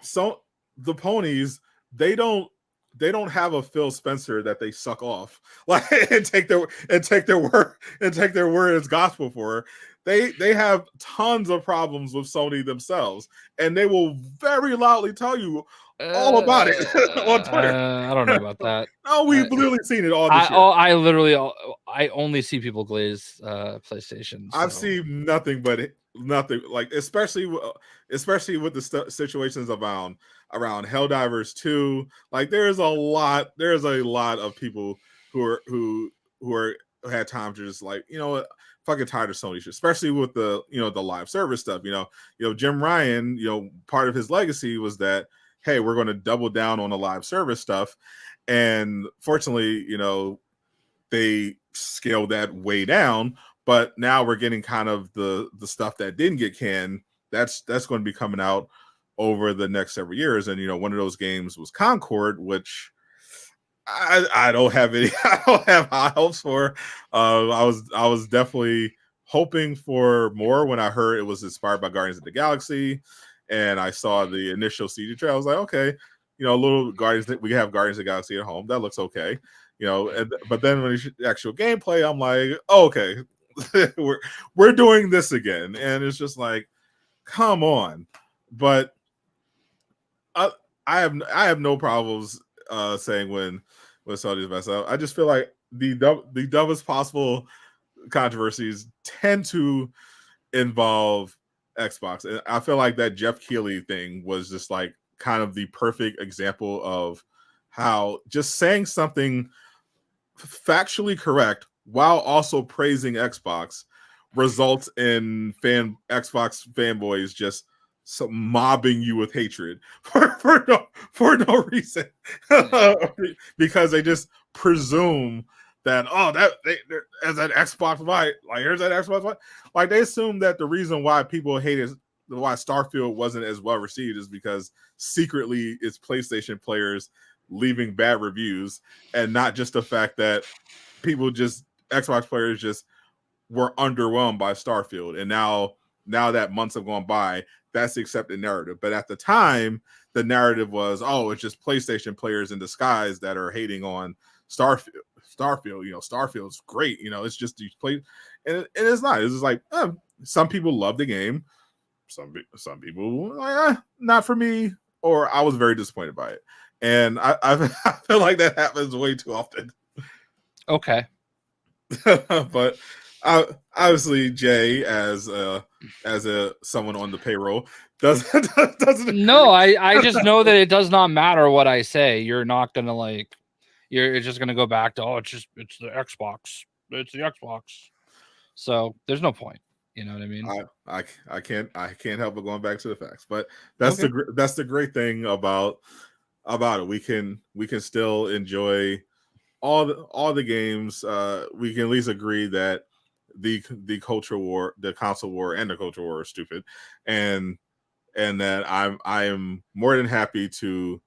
so the ponies they don't have a Phil Spencer that they suck off like and take their word as gospel for. They have tons of problems with Sony themselves, and they will very loudly tell you all about it on Twitter. I don't know about that. Oh, we've literally seen it all this year. I only see people glaze PlayStation. So. I've seen nothing like especially with the situations around Helldivers 2. Like there's a lot of people who had time to just like, fucking tired of Sony shit, especially with the the live service stuff. Jim Ryan, part of his legacy was that, hey, we're going to double down on the live service stuff, and fortunately, they scaled that way down. But now we're getting kind of the stuff that didn't get canned. That's going to be coming out over the next several years. And one of those games was Concord, which I don't have high hopes for. I was definitely hoping for more when I heard it was inspired by Guardians of the Galaxy, and I saw the initial CD trailer. I was like, okay, a little Guardians. We have Guardians of the Galaxy at home. That looks okay, but then when it's actual gameplay, I'm like, oh, okay, we're doing this again, and it's just like, come on. But I have no problems saying when Sony's mess up. I just feel like the dumbest possible controversies tend to involve Xbox, and I feel like that Jeff Keighley thing was just like kind of the perfect example of how just saying something factually correct while also praising Xbox results in Xbox fanboys just mobbing you with hatred for no reason because they just presume that as an Xbox Live, like here's that Xbox Live, like they assume that the reason why people hated why Starfield wasn't as well received is because secretly it's PlayStation players leaving bad reviews, and not just the fact that Xbox players just were underwhelmed by Starfield, and now that months have gone by, that's the accepted narrative. But at the time, the narrative was, it's just PlayStation players in disguise that are hating on Starfield. Starfield's great. It's just these play, and it's not. It's just like some people love the game, some people like not for me, or I was very disappointed by it, and I feel like that happens way too often. Okay, but obviously Jay as someone on the payroll doesn't. No, I just know that it does not matter what I say. You're not gonna like. You're just gonna go back to it's the Xbox. It's the Xbox. So there's no point. You know what I mean? I can't help but going back to the facts. But that's the great thing about it. We can still enjoy all the games. We can at least agree that the culture war, the console war, and the culture war are stupid, and that I am more than happy to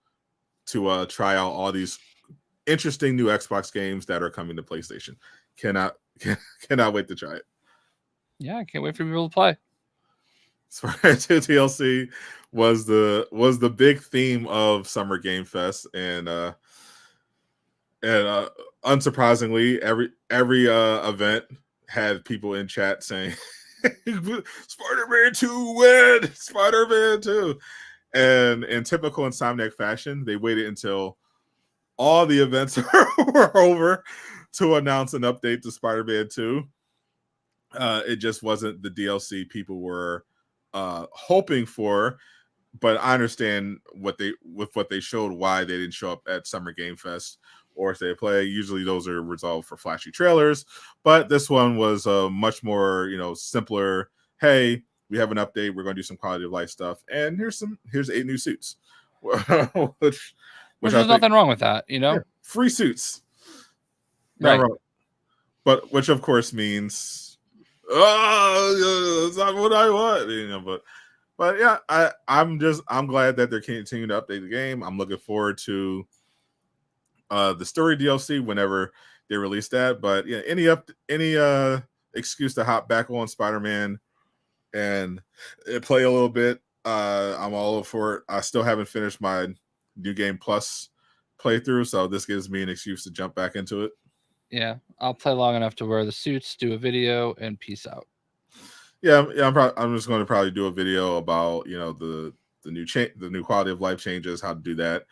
try out all these interesting new Xbox games that are coming to PlayStation. Cannot wait to try it. Yeah, I can't wait for people to play. Spider-Man 2 DLC was the big theme of Summer Game Fest, and unsurprisingly, every event had people in chat saying Spider-Man 2 win, Spider-Man 2. And in typical Insomniac fashion, they waited until all the events were over to announce an update to Spider-Man 2. It just wasn't the DLC people were hoping for, but I understand what they showed, why they didn't show up at Summer Game Fest or if they play. Usually those are resolved for flashy trailers, but this one was much more, simpler. Hey, we have an update. We're going to do some quality of life stuff, and here's 8 new suits, which there's nothing wrong with that, Yeah, free suits, right? But which of course means, it's not what I want, But yeah, I'm glad that they're continuing to update the game. I'm looking forward to the story DLC whenever they release that. But yeah, any excuse to hop back on Spider-Man and play a little bit, I'm all over for it. I still haven't finished my New Game Plus playthrough, so this gives me an excuse to jump back into it. Yeah, I'll play long enough to wear the suits, do a video, and peace out. Yeah. I'm just going to probably do a video about the new quality of life changes, how to do that,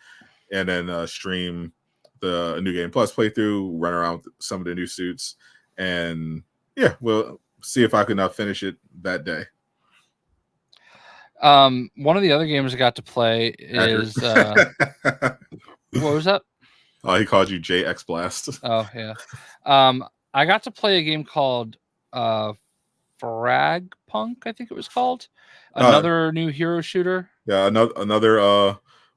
and then stream the New Game Plus playthrough, run around with some of the new suits, and yeah, we'll see if I can finish it that day. One of the other games I got to play is what was that? Oh, he called you JX Blast. Oh yeah. I got to play a game called Frag Punk, I think it was called. Another new hero shooter. Yeah, another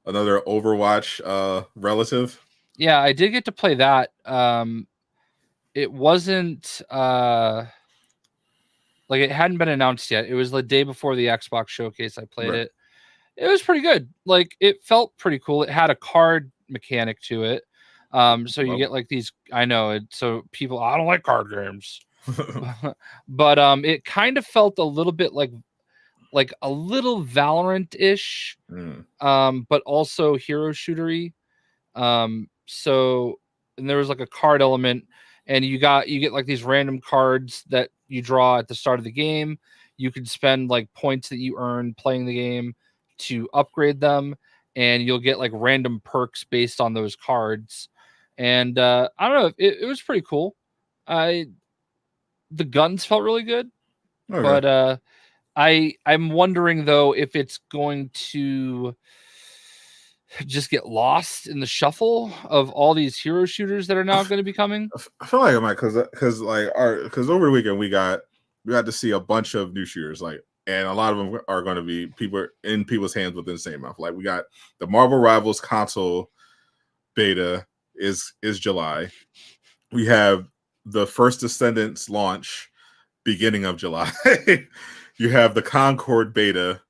Overwatch relative. Yeah, I did get to play that. It wasn't like it hadn't been announced yet. It was the day before the Xbox showcase. I played it. It was pretty good. Like it felt pretty cool. It had a card mechanic to it. So you get like these. I know it. So people, I don't like card games, but it kind of felt a little bit like a little Valorant-ish, but also hero shootery. So and there was like a card element, and you get like these random cards that you draw at the start of the game. You can spend like points that you earn playing the game to upgrade them, and you'll get like random perks based on those cards. And I don't know, it was pretty cool. The guns felt really good, but I'm wondering though if it's going to just get lost in the shuffle of all these hero shooters that are now going to be coming. I feel like it might, because over the weekend we got to see a bunch of new shooters, and a lot of them are going to be in people's hands within the same month. Like we got the Marvel Rivals console beta is July. We have the First Descendants launch beginning of July. You have the Concord beta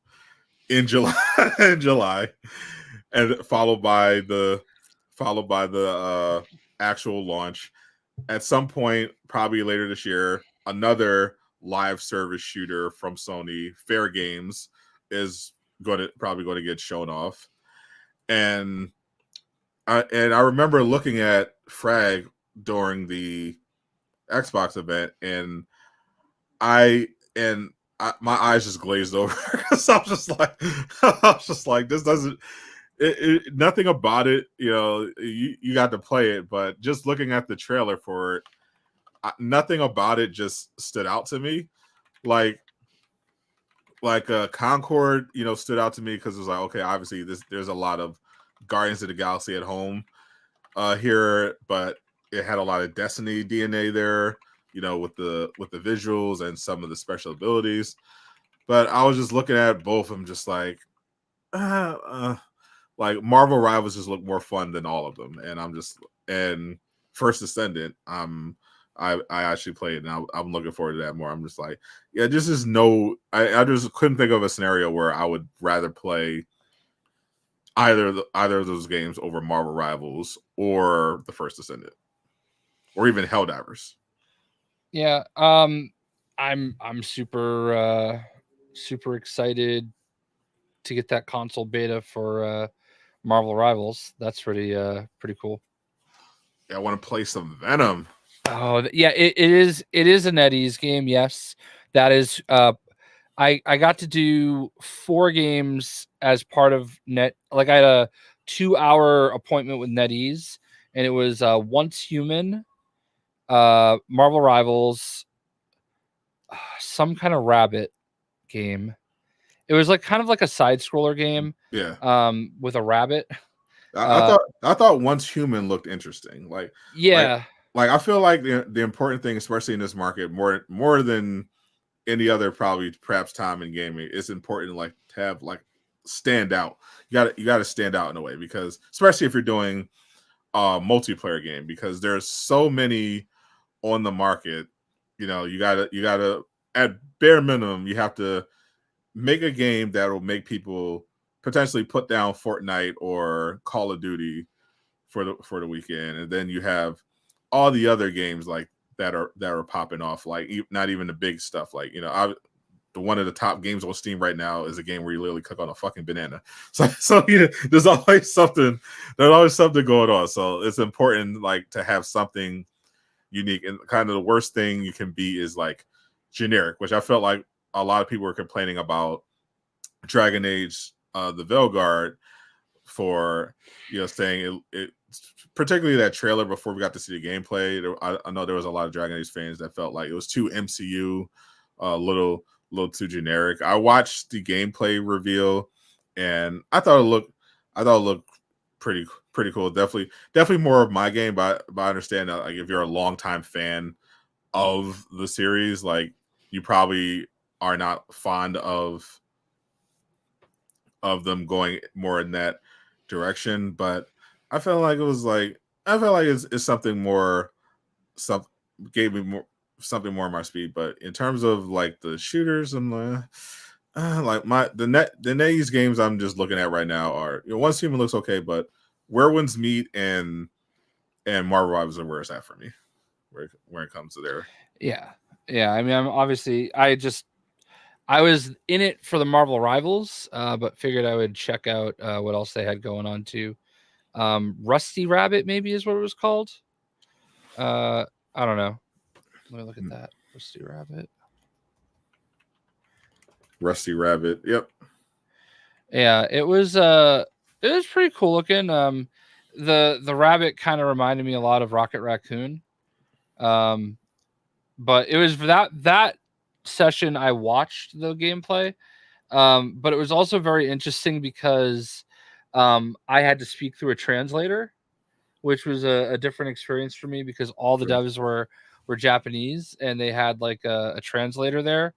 in July. And followed by the actual launch. At some point, probably later this year, another live service shooter from Sony, Fair Games, is probably going to get shown off. And I remember looking at Frag during the Xbox event, and my eyes just glazed over because I was just like, this doesn't. Nothing about it, you got to play it, but just looking at the trailer for it, nothing about it just stood out to me. Like Concord, stood out to me because it was like, okay, obviously there's a lot of Guardians of the Galaxy at home here, but it had a lot of Destiny DNA there. with the visuals and some of the special abilities. But I was just looking at both of them, just like Marvel Rivals just look more fun than all of them, and First Ascendant, I actually played, and I'm looking forward to that more. I'm just like, yeah, just is no, I just couldn't think of a scenario where I would rather play either of those games over Marvel Rivals or the First Ascendant, or even Helldivers. Yeah, I'm super super excited to get that console beta for Marvel Rivals. That's pretty cool. Yeah, I want to play some Venom. Oh yeah, it is a NetEase game. Yes, that is. I got to do 4 games as part of Net. Like I had a 2-hour appointment with NetEase, and it was Once Human, Marvel Rivals, some kind of rabbit game. It was like kind of like a side scroller game. Yeah. With a rabbit. I thought Once Human looked interesting. Yeah. Like I feel like the important thing, especially in this market, more than any other perhaps time in gaming, it's important to have stand out. You got to stand out in a way, because especially if you're doing a multiplayer game, because there's so many on the market. You gotta at bare minimum, you have to make a game that will make people potentially put down Fortnite or Call of Duty for the weekend, and then you have all the other games that are popping off, not even the big stuff. One of the top games on Steam right now is a game where you literally cook on a fucking banana. So there's always something going on. So it's important to have something unique, and kind of the worst thing you can be is generic, which I felt like a lot of people were complaining about Dragon Age, the Veilguard, for saying it particularly that trailer before we got to see the gameplay. I know there was a lot of Dragon Age fans that felt like it was too MCU, a little too generic. I watched the gameplay reveal, and I thought it looked pretty cool. Definitely more of my game, but I understand that if you're a longtime fan of the series, you probably are not fond of them going more in that direction. But I felt like it's something more, gave me more something more of my speed. But in terms of the shooters, I'm the NetEase games I'm just looking at right now are Once Human looks okay, but Where Winds Meet and Marvel Rivals are where it's at for me, where it comes to there. Yeah. I mean, I was in it for the Marvel Rivals, but figured I would check out what else they had going on too. Rusty Rabbit maybe is what it was called. I don't know. Let me look at that. Rusty Rabbit. Yep. Yeah, it was pretty cool looking. The rabbit kind of reminded me a lot of Rocket Raccoon. But it was for that session I watched the gameplay. But it was also very interesting because I had to speak through a translator, which was a different experience for me because all the devs were Japanese and they had a translator there.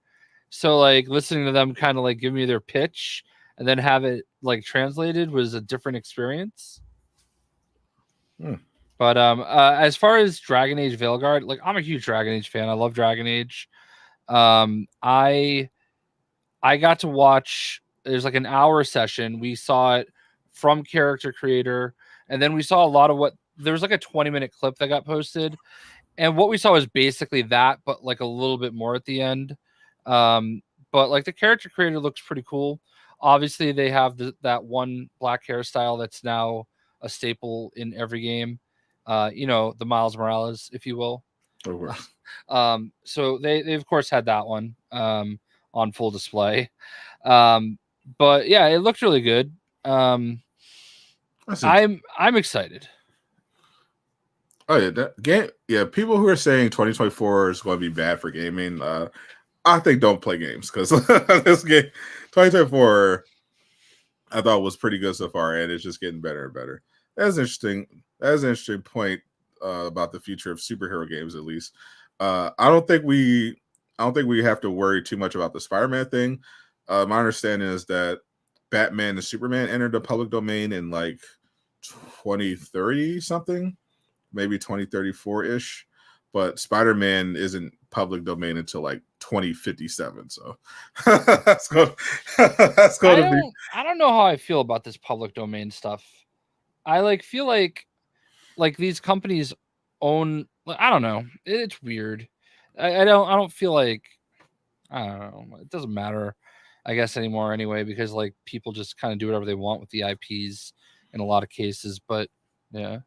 So listening to them kind of give me their pitch and then have it translated was a different experience. But as far as Dragon Age Veilguard, I'm a huge Dragon Age fan. I love Dragon Age. I got to watch, there's an hour session. We saw it from character creator, and then we saw a lot of there was a 20-minute clip that got posted, and what we saw was basically that, but a little bit more at the end. But the character creator looks pretty cool. Obviously, they have that one black hairstyle that's now a staple in every game. The Miles Morales, if you will. Of course. So they of course had that one on full display. But yeah, it looked really good. I'm excited. Oh yeah, that game. Yeah, people who are saying 2024 is going to be bad for gaming, I think don't play games, because this game 2024 I thought was pretty good so far, and it's just getting better and better. That's interesting. That's an interesting point about the future of superhero games, at least. I don't think we have to worry too much about the Spider-Man thing. My understanding is that Batman and Superman entered the public domain in like 2030 something, maybe 2034 ish. But Spider-Man isn't public domain until like 2057. So that's going to be. I don't know how I feel about this public domain stuff. I feel like these companies own. I don't know. It's weird. I don't feel like. I don't know. It doesn't matter, I guess, anymore anyway, because like people just kind of do whatever they want with the IPs in a lot of cases. But yeah.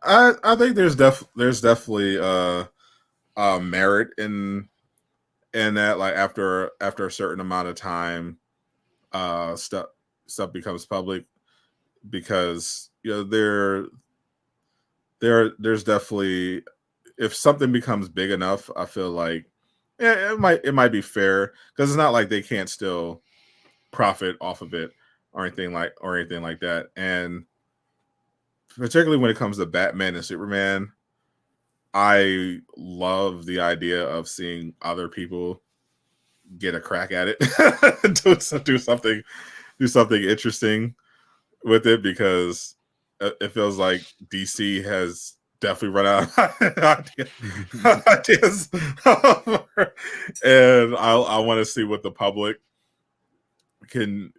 I think there's definitely merit in that, like after a certain amount of time stuff becomes public, because there's definitely, if something becomes big enough, I feel like it might be fair, because it's not like they can't still profit off of it or anything like that. And particularly when it comes to Batman and Superman, I love the idea of seeing other people get a crack at it, do something interesting with it, because it feels like DC has definitely run out of ideas, and I want to see what the public can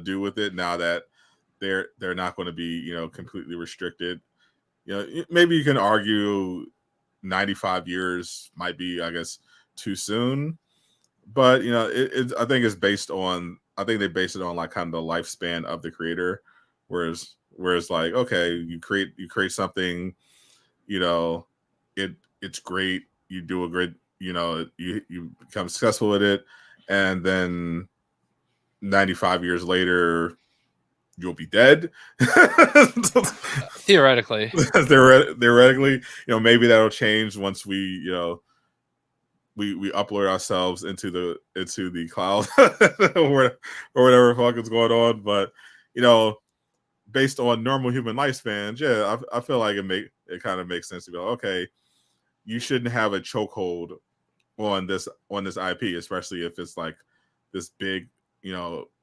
do with it now that they're not going to be completely restricted. Maybe you can argue 95 years might be, I guess, too soon, but I think it's based on, I think they base it on like kind of the lifespan of the creator, whereas like, okay, you create something, it's great, you do a great, you become successful with it, and then 95 years later you'll be dead. Theoretically. Theoretically, maybe that'll change once we we upload ourselves into the cloud or whatever fuck is going on. But based on normal human lifespans, yeah, I feel like it kind of makes sense to be like, okay, you shouldn't have a chokehold on this IP, especially if it's like this big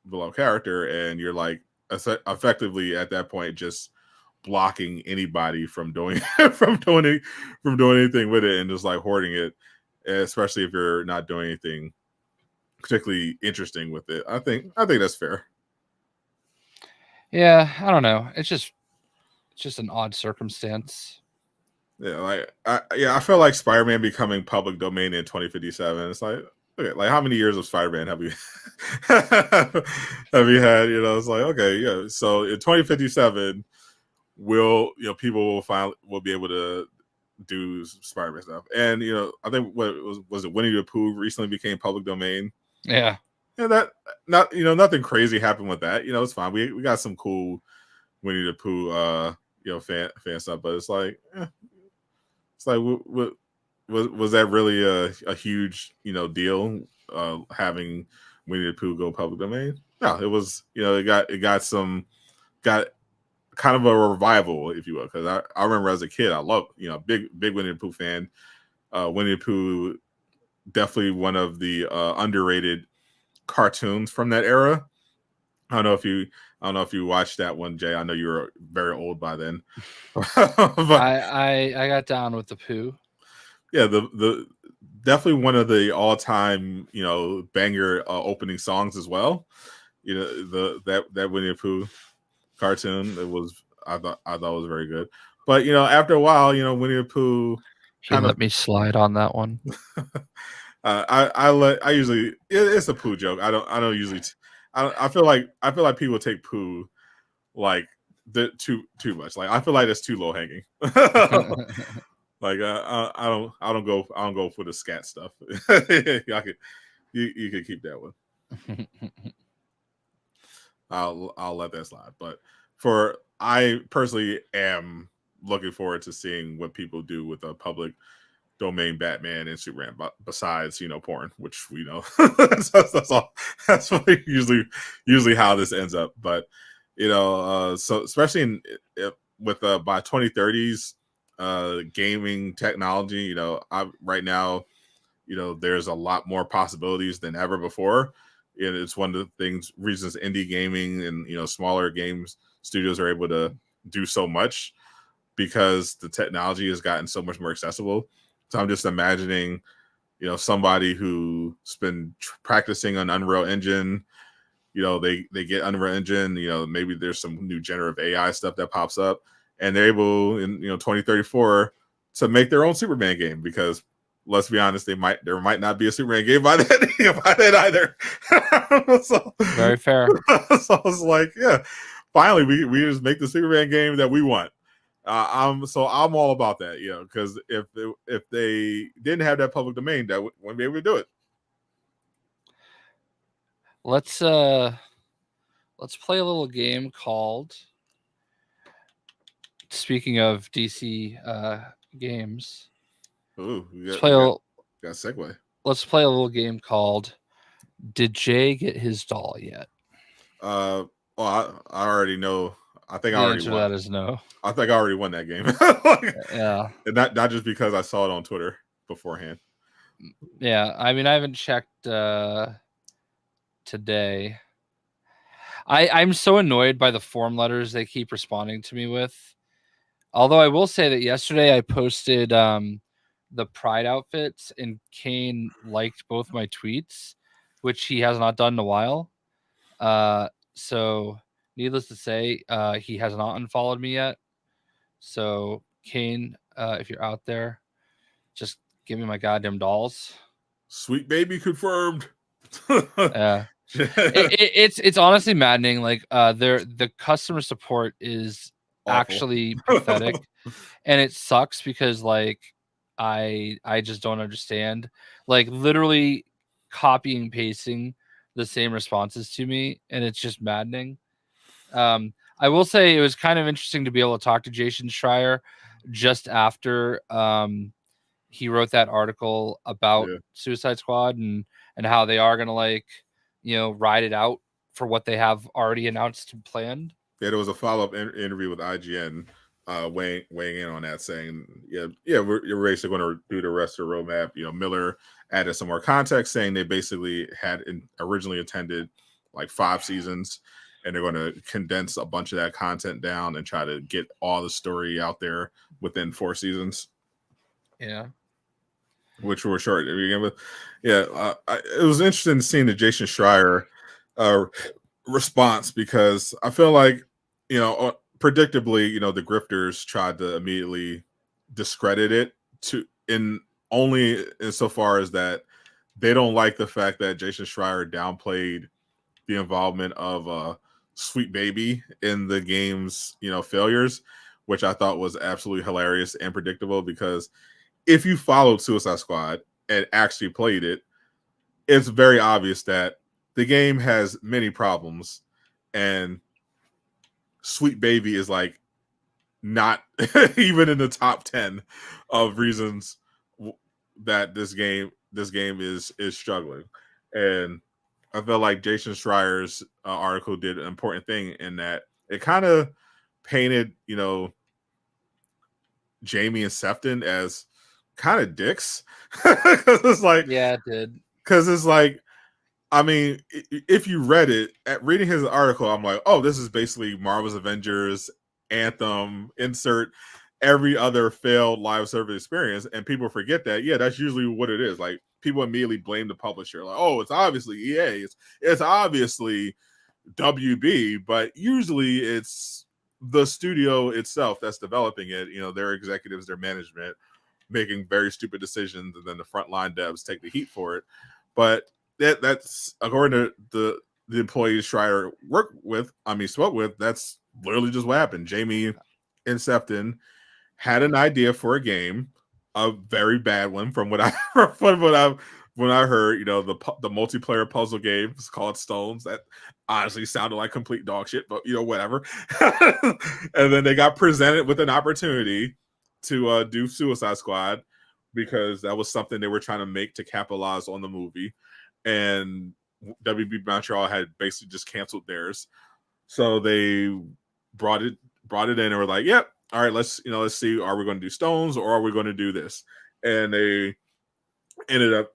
beloved character, and you're like effectively at that point just blocking anybody from doing anything with it, and just like hoarding it, especially if you're not doing anything particularly interesting with it. I think that's fair. Yeah, I don't know. It's just an odd circumstance. Yeah, like I feel like Spider-Man becoming public domain in 2057. It's like, okay, like how many years of Spider-Man have you had? It's like, okay, yeah. So in 2057, people will be able to do Spider-Man stuff. And I think what was it, Winnie the Pooh recently became public domain. Yeah. That nothing crazy happened with that. It's fine. We got some cool Winnie the Pooh fan stuff, but it's like was that really a huge deal having Winnie the Pooh go public domain? No, it was it got kind of a revival, if you will, because I remember as a kid, I loved big Winnie the Pooh fan. Winnie the Pooh, definitely one of the underrated cartoons from that era. I don't know if you watched that one, Jay. I know you were very old by then. But I got down with the Pooh. Yeah, the definitely one of the all-time banger opening songs as well. That Winnie the Pooh cartoon, I thought it was very good. But after a while, Winnie the Pooh let me slide on that one. I usually, it's a Pooh joke. I don't usually. I feel like people take Pooh like too much. Like I feel like it's too low hanging. Like I don't go for the scat stuff. You could keep that one. I'll let that slide. But I personally am looking forward to seeing what people do with a public domain Batman and Superman, besides porn, which we know. that's all. That's usually how this ends up. But so especially with by 2030s, gaming technology. Right now, there's a lot more possibilities than ever before. And it's one of the reasons indie gaming and smaller games studios are able to do so much, because the technology has gotten so much more accessible. So I'm just imagining, somebody who's been practicing on Unreal Engine, they get Unreal Engine, maybe there's some new generative AI stuff that pops up, and they're able in 2034 to make their own Superman game, because let's be honest, there might not be a Superman game by then either. So, Very fair. So I was like, yeah, finally we just make the Superman game that we want. I'm all about that, because if they didn't have that public domain, that wouldn't be able to do it. Let's play a little game called, speaking of DC games. Ooh, Got a segue. Let's play a little game called Did Jay Get His Doll Yet? Well, I already know. I think The I already answer won. to that is no. I think I already won that game. Yeah. And not just because I saw it on Twitter beforehand. Yeah, I mean, I haven't checked today. I'm so annoyed by the form letters they keep responding to me with. Although I will say that yesterday I posted the Pride outfits, and Kane liked both my tweets, which he has not done in a while. So needless to say, he has not unfollowed me yet. So Kane, if you're out there, just give me my goddamn dolls. Sweet baby confirmed. Yeah. It's honestly maddening. Like the customer support is awful. Actually pathetic, and it sucks because like I just don't understand. Like literally copying and pasting the same responses to me, and it's just maddening. I will say it was kind of interesting to be able to talk to Jason Schreier just after he wrote that article about Suicide Squad and how they are gonna ride it out for what they have already announced and planned. Yeah, there was a follow-up interview with IGN weighing in on that, saying, we're basically going to do the rest of the roadmap. Miller added some more context, saying they basically had originally intended like 5 seasons, and they're going to condense a bunch of that content down and try to get all the story out there within 4 seasons. Yeah. Which were short to begin with. Yeah, it was interesting seeing the Jason Schreier response, because I feel like, predictably, the grifters tried to immediately discredit it only insofar as that they don't like the fact that Jason Schreier downplayed the involvement of Sweet Baby in the game's, failures, which I thought was absolutely hilarious and predictable, because if you followed Suicide Squad and actually played it, it's very obvious that the game has many problems, and Sweet Baby is like not even in the top 10 of reasons that this game is struggling. And I feel like Jason Schreier's article did an important thing in that it kind of painted, Jamie and Sefton as kind of dicks. It's like, yeah, it did. Because it's like, I mean, if you read it, reading his article, I'm like, oh, this is basically Marvel's Avengers, Anthem, insert every other failed live service experience. And people forget that, that's usually what it is. Like, people immediately blame the publisher. Like, oh, it's obviously EA. It's obviously WB. But usually it's the studio itself that's developing it. Their executives, their management, making very stupid decisions, and then the frontline devs take the heat for it. But that's according to the employees Schreier spoke with. That's literally just what happened. Jamie and Sefton had an idea for a game, a very bad one from what I heard. The multiplayer puzzle game is called Stones. That honestly sounded like complete dog shit, but whatever. And then they got presented with an opportunity to do Suicide Squad, because that was something they were trying to make to capitalize on the movie. And WB Montreal had basically just canceled theirs. So they brought it in and were like, yep, all right, let's see, are we going to do stones or are we going to do this? And they ended up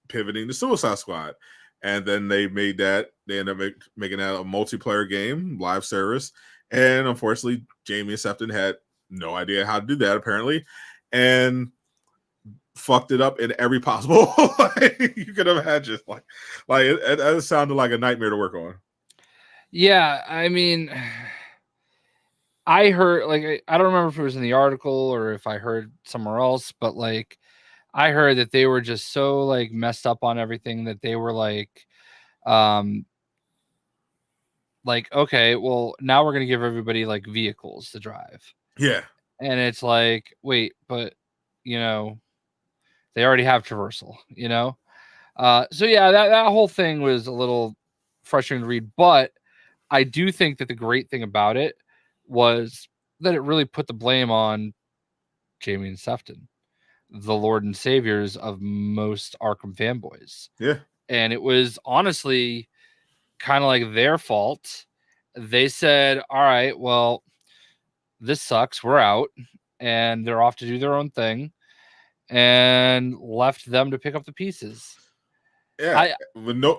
pivoting to Suicide Squad, and then they ended up making that a multiplayer game, live service. And unfortunately, Jamie and Sefton had no idea how to do that apparently, and fucked it up in every possible way you could imagine. Like it sounded like a nightmare to work on. Yeah, I mean, I heard, like, I don't remember if it was in the article or if I heard somewhere else, but like I heard that they were just so like messed up on everything that they were like okay, well now we're gonna give everybody like vehicles to drive. Yeah. And it's like, wait, but you know, they already have traversal, you know? So yeah, that whole thing was a little frustrating to read, but I do think that the great thing about it was that it really put the blame on Jamie and Sefton, the Lord and Saviors of most Arkham fanboys. Yeah. And it was honestly kind of like their fault. They said, all right, well, this sucks. We're out. And they're off to do their own thing, and left them to pick up the pieces. Yeah.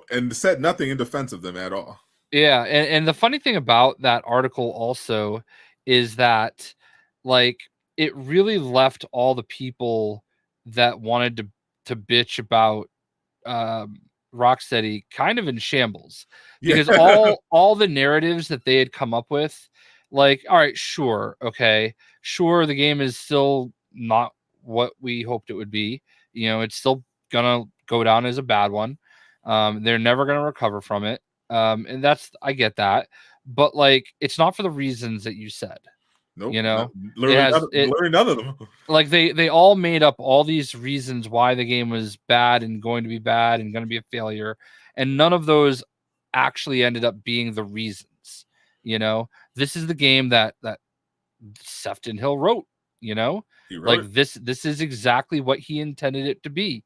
And said nothing in defense of them at all. Yeah. And the funny thing about that article also is that like it really left all the people that wanted to bitch about Rocksteady kind of in shambles, because all the narratives that they had come up with, like, all right, sure, okay, sure, the game is still not what we hoped it would be. You know, it's still gonna go down as a bad one. They're never gonna recover from it. And I get that, but like, it's not for the reasons that you said. Nope, you know, literally none of them. Like they all made up all these reasons why the game was bad and going to be bad and going to be a failure, and none of those actually ended up being the reasons. You know, this is the game that Sefton Hill wrote. You know, this is exactly what he intended it to be,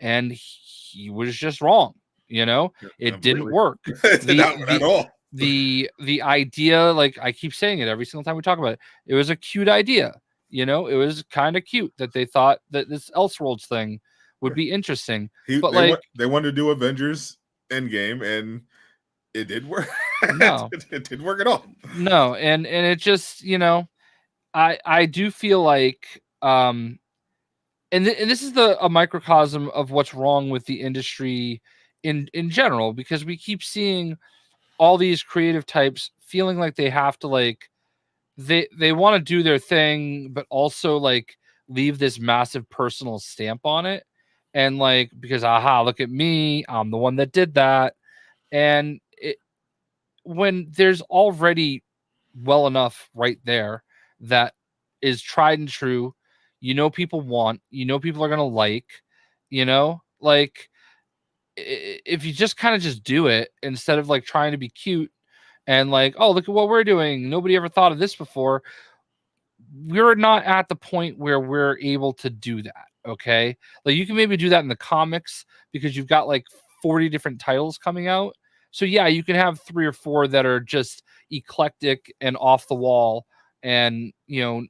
and he was just wrong. You know, it didn't work. Not at all. The idea, like I keep saying it every single time we talk about it, it was a cute idea. You know, it was kind of cute that they thought that this Elseworlds thing would be interesting. But they wanted to do Avengers Endgame, and it didn't work. No, it didn't work at all. No, and it just, you know, I do feel like and this is a microcosm of what's wrong with the industry in general, because we keep seeing all these creative types feeling like they have to like they want to do their thing, but also like leave this massive personal stamp on it, and like, because look at me, I'm the one that did that. And when there's already well enough right there that is tried and true, you know, people want, you know, people are gonna like, you know, like if you just kind of just do it instead of like trying to be cute and like, oh, look at what we're doing, nobody ever thought of this before. We're not at the point where we're able to do that. Okay, like you can maybe do that in the comics because you've got like 40 different titles coming out. So yeah, you can have 3 or 4 that are just eclectic and off the wall, and you know,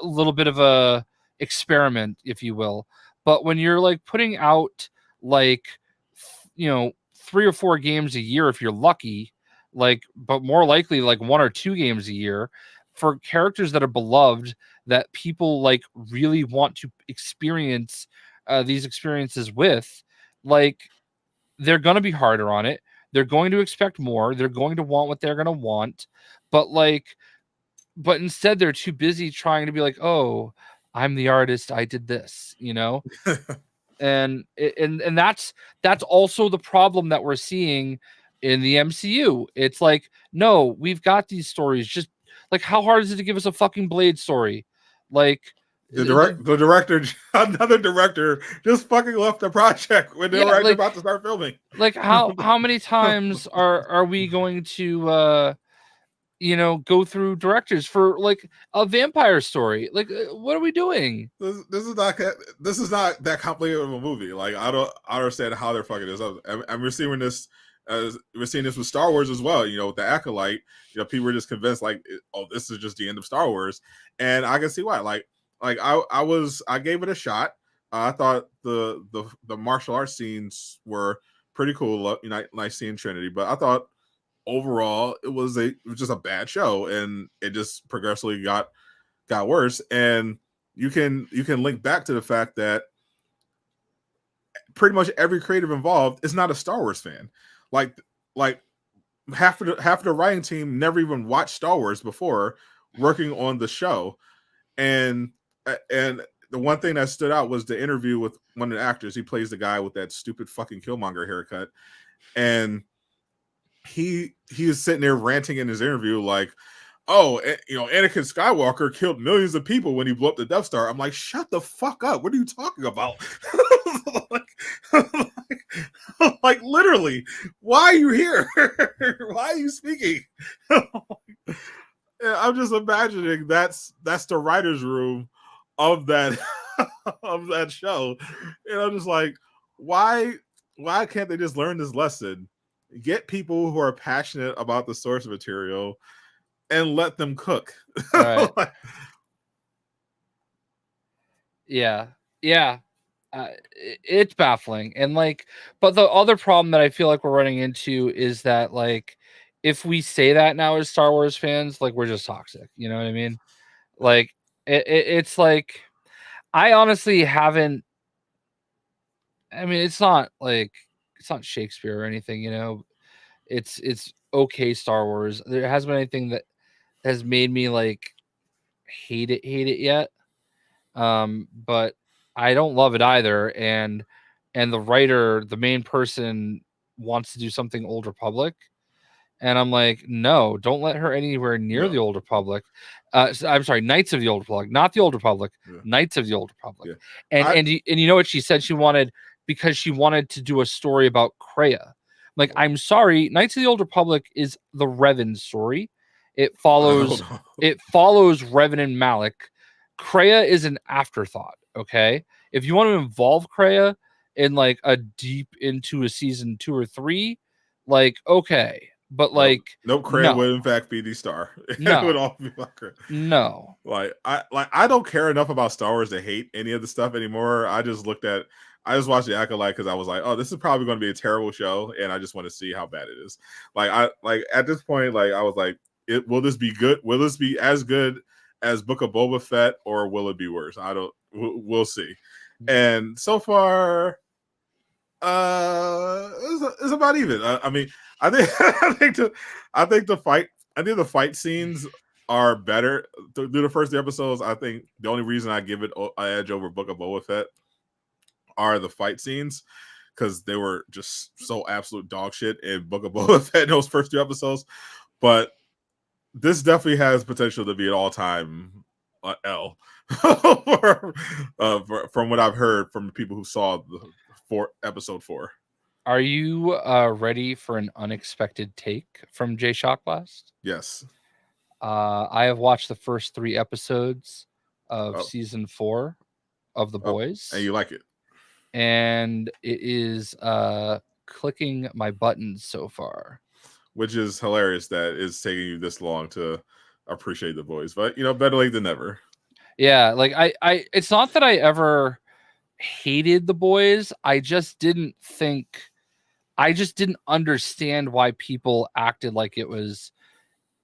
a little bit of a experiment, if you will. But when you're like putting out like, you know, 3 or 4 games a year, if you're lucky, like, but more likely like 1 or 2 games a year for characters that are beloved, that people like really want to experience these experiences with, like, they're going to be harder on it. They're going to expect more. They're going to want what they're going to want. But instead they're too busy trying to be like, oh, I'm the artist, I did this, you know? and that's also the problem that we're seeing in the MCU. It's like, no, we've got these stories. Just like, how hard is it to give us a fucking Blade story? Like, another director just fucking left the project when they were about to start filming. Like, how many times are we going to you know, go through directors for like a vampire story? Like, what are we doing? This is not that complicated of a movie. Like, I don't understand how they're fucking this up. I'm receiving this we're seeing this with Star Wars as well. You know, with the Acolyte, you know, people were just convinced like, oh, this is just the end of Star Wars, and I can see why. Like I gave it a shot. I thought the martial arts scenes were pretty cool. You know, nice seeing Trinity, but I thought overall it was just a bad show, and it just progressively got worse. And you can link back to the fact that pretty much every creative involved is not a Star Wars fan. Like half of the writing team never even watched Star Wars before working on the show. And the one thing that stood out was the interview with one of the actors. He plays the guy with that stupid fucking Killmonger haircut, and he is sitting there ranting in his interview like, oh, you know, Anakin Skywalker killed millions of people when he blew up the Death Star. I'm like, shut the fuck up. What are you talking about? like literally, why are you here? Why are you speaking? I'm just imagining that's the writer's room of that of that show. And I'm just like, why can't they just learn this lesson? Get people who are passionate about the source material and let them cook. Right. Yeah. It's baffling. And like, but the other problem that I feel like we're running into is that like, if we say that now as Star Wars fans, like we're just toxic. You know what I mean? Like it's like, I honestly haven't. I mean, it's not Shakespeare or anything. You know, it's okay Star Wars. There hasn't been anything that has made me like hate it yet. But I don't love it either. And the writer, the main person, wants to do something Old Republic. And I'm like, no, don't let her anywhere near the Old Republic. I'm sorry, Knights of the Old Republic, not the Old Republic, Knights of the Old Republic. Yeah. And you know what she said? She wanted, because she wanted to do a story about Kreia. Like, I'm sorry, Knights of the Old Republic is the Revan story. It follows Revan and Malik. Kreia is an afterthought. Okay, if you want to involve Kreia in like a deep into a season 2 or 3, like okay. But like, Kreia would in fact be the star. No, it would all be like Kreia. No, I don't care enough about Star Wars to hate any of the stuff anymore. I just watched the Acolyte because I was like, oh, this is probably going to be a terrible show, and I just want to see how bad it is. Like at this point, like I was like, will this be good? Will this be as good as Book of Boba Fett, or will it be worse? We'll see. And so far, it's about even. I mean, I think the fight scenes are better through the first 3 episodes. I think the only reason I give it an edge over Book of Boba Fett are the fight scenes, because they were just so absolute dog shit in Book of Boba Fett in those first 2 episodes. But this definitely has potential to be an all-time L from what I've heard from the people who saw episode 4. Are you ready for an unexpected take from Jay Shockblast? Yes. I have watched the first 3 episodes of season 4 of The Boys. And you like it? And it is clicking my buttons so far. Which is hilarious that it's taking you this long to appreciate The Boys. But, you know, better late than never. Yeah, like I it's not that I ever hated The Boys. I just didn't understand why people acted like it was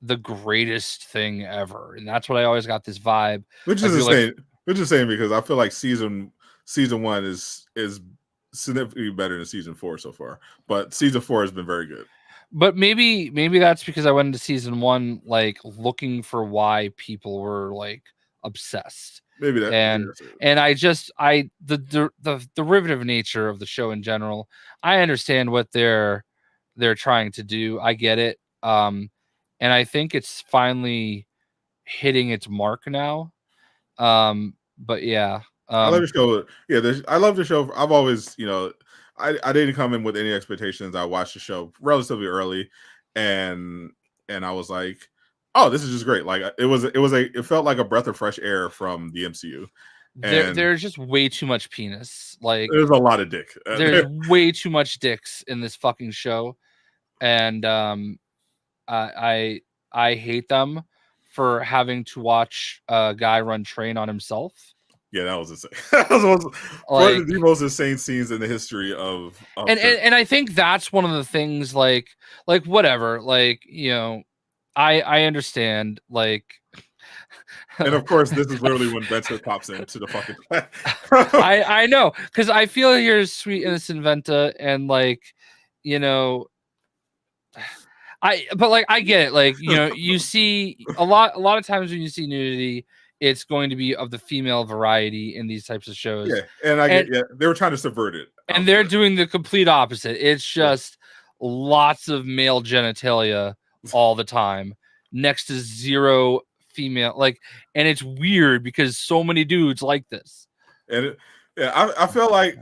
the greatest thing ever. And that's what I always got this vibe. Which is insane because I feel like season 1 is significantly better than season 4 so far. But season 4 has been very good. But maybe that's because I went into season 1 like looking for why people were like obsessed. Maybe that, and the derivative nature of the show in general, I understand what they're trying to do. I get it. And I think it's finally hitting its mark now. But yeah. I love the show. Yeah, I love the show. I've always, you know, I didn't come in with any expectations. I watched the show relatively early, and I was like, oh, this is just great. Like it felt like a breath of fresh air from the MCU. There's just way too much penis. Like there's a lot of dick. There's way too much dicks in this fucking show. and I hate them for having to watch a guy run train on himself. Yeah, that was insane. That was one of the most insane scenes in the history of and I think that's one of the things, like whatever, like, you know, I understand, like, and of course this is literally when Venta pops into the fucking I know, because I feel here's sweet innocent Venta, and like, you know, but like I get it, like, you know, you see a lot of times when you see nudity, it's going to be of the female variety in these types of shows. Yeah, and they were trying to subvert it, and they're doing the complete opposite. It's just lots of male genitalia all the time, next to zero female. Like, and it's weird because so many dudes like this. And I feel like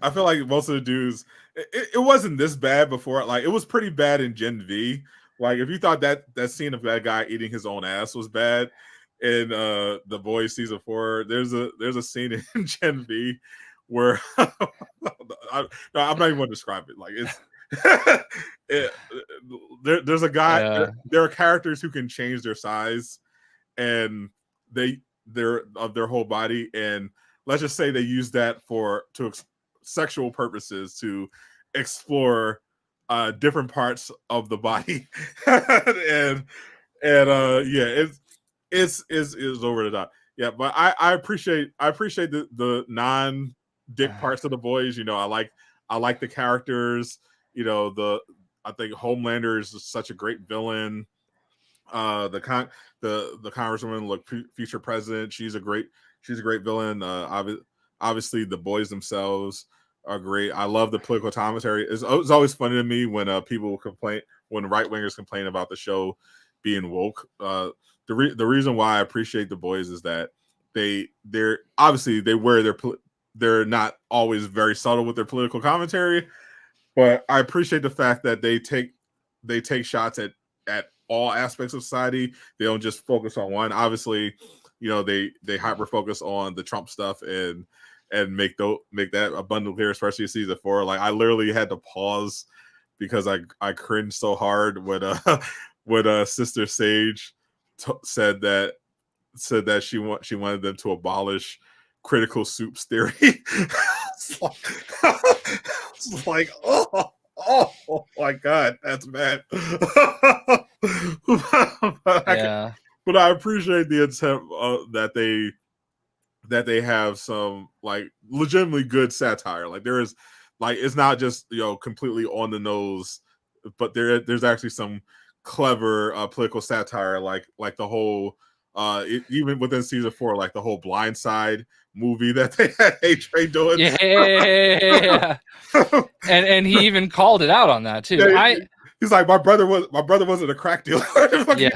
most of the dudes, it wasn't this bad before. Like, it was pretty bad in Gen V. Like, if you thought that scene of that guy eating his own ass was bad in The Boys season 4, there's a scene in Gen V where I'm not even going to describe it. Like, it's there's a guy. Yeah. There are characters who can change their size and their whole body, and let's just say they use that to sexual purposes, to explore different parts of the body, and yeah, it's over the top. Yeah, but I appreciate the non-dick parts of The Boys. You know, I like the characters. You know, I think Homelander is such a great villain. The Congresswoman, look, future president, she's a great villain. Obviously the boys themselves are great. I love the political commentary. It's always funny to me when people complain, when right wingers complain about the show being woke. The reason why I appreciate the boys is that they're obviously they're not always very subtle with their political commentary, but I appreciate the fact that they take shots at all aspects of society. They don't just focus on one. Obviously, you know, they hyper focus on the Trump stuff and make that abundantly clear, especially in season 4. Like, I literally had to pause because I cringed so hard when Sister Sage said that she wanted them to abolish critical soups theory. It's like, oh my god, that's bad. But I appreciate the attempt that they have some, like, legitimately good satire. Like, there is, like, it's not just, you know, completely on the nose, but there's actually some clever political satire, like the whole even within season 4, like the whole Blind Side movie that they had A-Train doing. Yeah. and he even called it out on that too. Yeah, he's like, my brother wasn't a crack dealer. Yeah.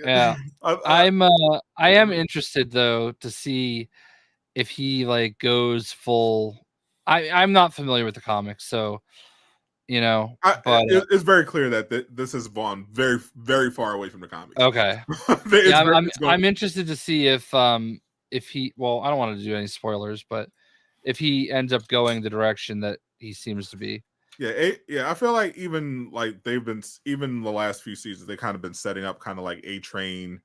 Yeah. I am interested though to see if he like goes full. I'm not familiar with the comics, so you know, but it's very clear that this has gone very, very far away from the comics. Okay. I'm interested to see if he, well, I don't want to do any spoilers, but if he ends up going the direction that he seems to be. Yeah, I feel like even the last few seasons, they kind of been setting up kind of like A-Train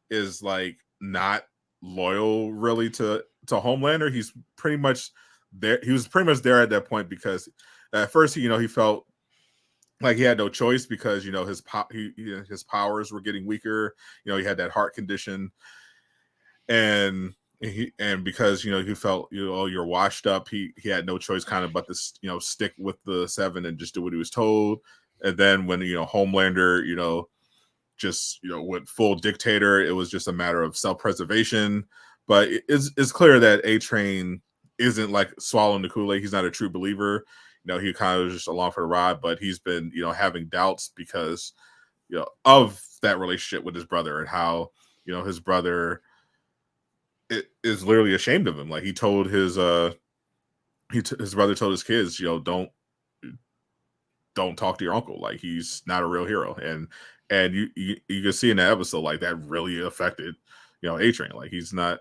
is like not loyal really to Homelander. He's pretty much there. He was pretty much there at that point because at first, you know, he felt like he had no choice because, you know, his powers were getting weaker. You know, he had that heart condition, and because, you know, he felt, you know, you're washed up. He had no choice kind of but to, you know, stick with the 7 and just do what he was told. And then when, you know, Homelander, you know, just, you know, went full dictator, it was just a matter of self-preservation. But it's clear that A-Train isn't like swallowing the Kool-Aid. He's not a true believer. You know, he kind of was just along for the ride, but he's been, you know, having doubts because, you know, of that relationship with his brother and how, you know, his brother is literally ashamed of him. Like, he told his brother told his kids, you know, don't talk to your uncle. Like, he's not a real hero. And you can see in that episode, like, that really affected, you know, A-Train. Like, he's not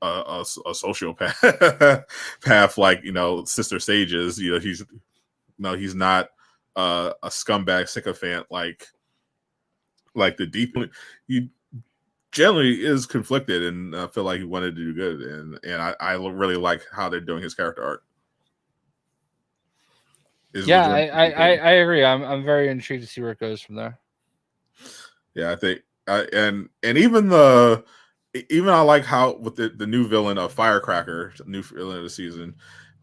a sociopath path like, you know, Sister Sage is. You know, no, he's not a scumbag sycophant like the Deep. He generally is conflicted, and I feel like he wanted to do good, and I really like how they're doing his character arc. Yeah, I agree. I'm very intrigued to see where it goes from there. Yeah, I think and even I like how with the new villain of Firecracker, new villain of the season.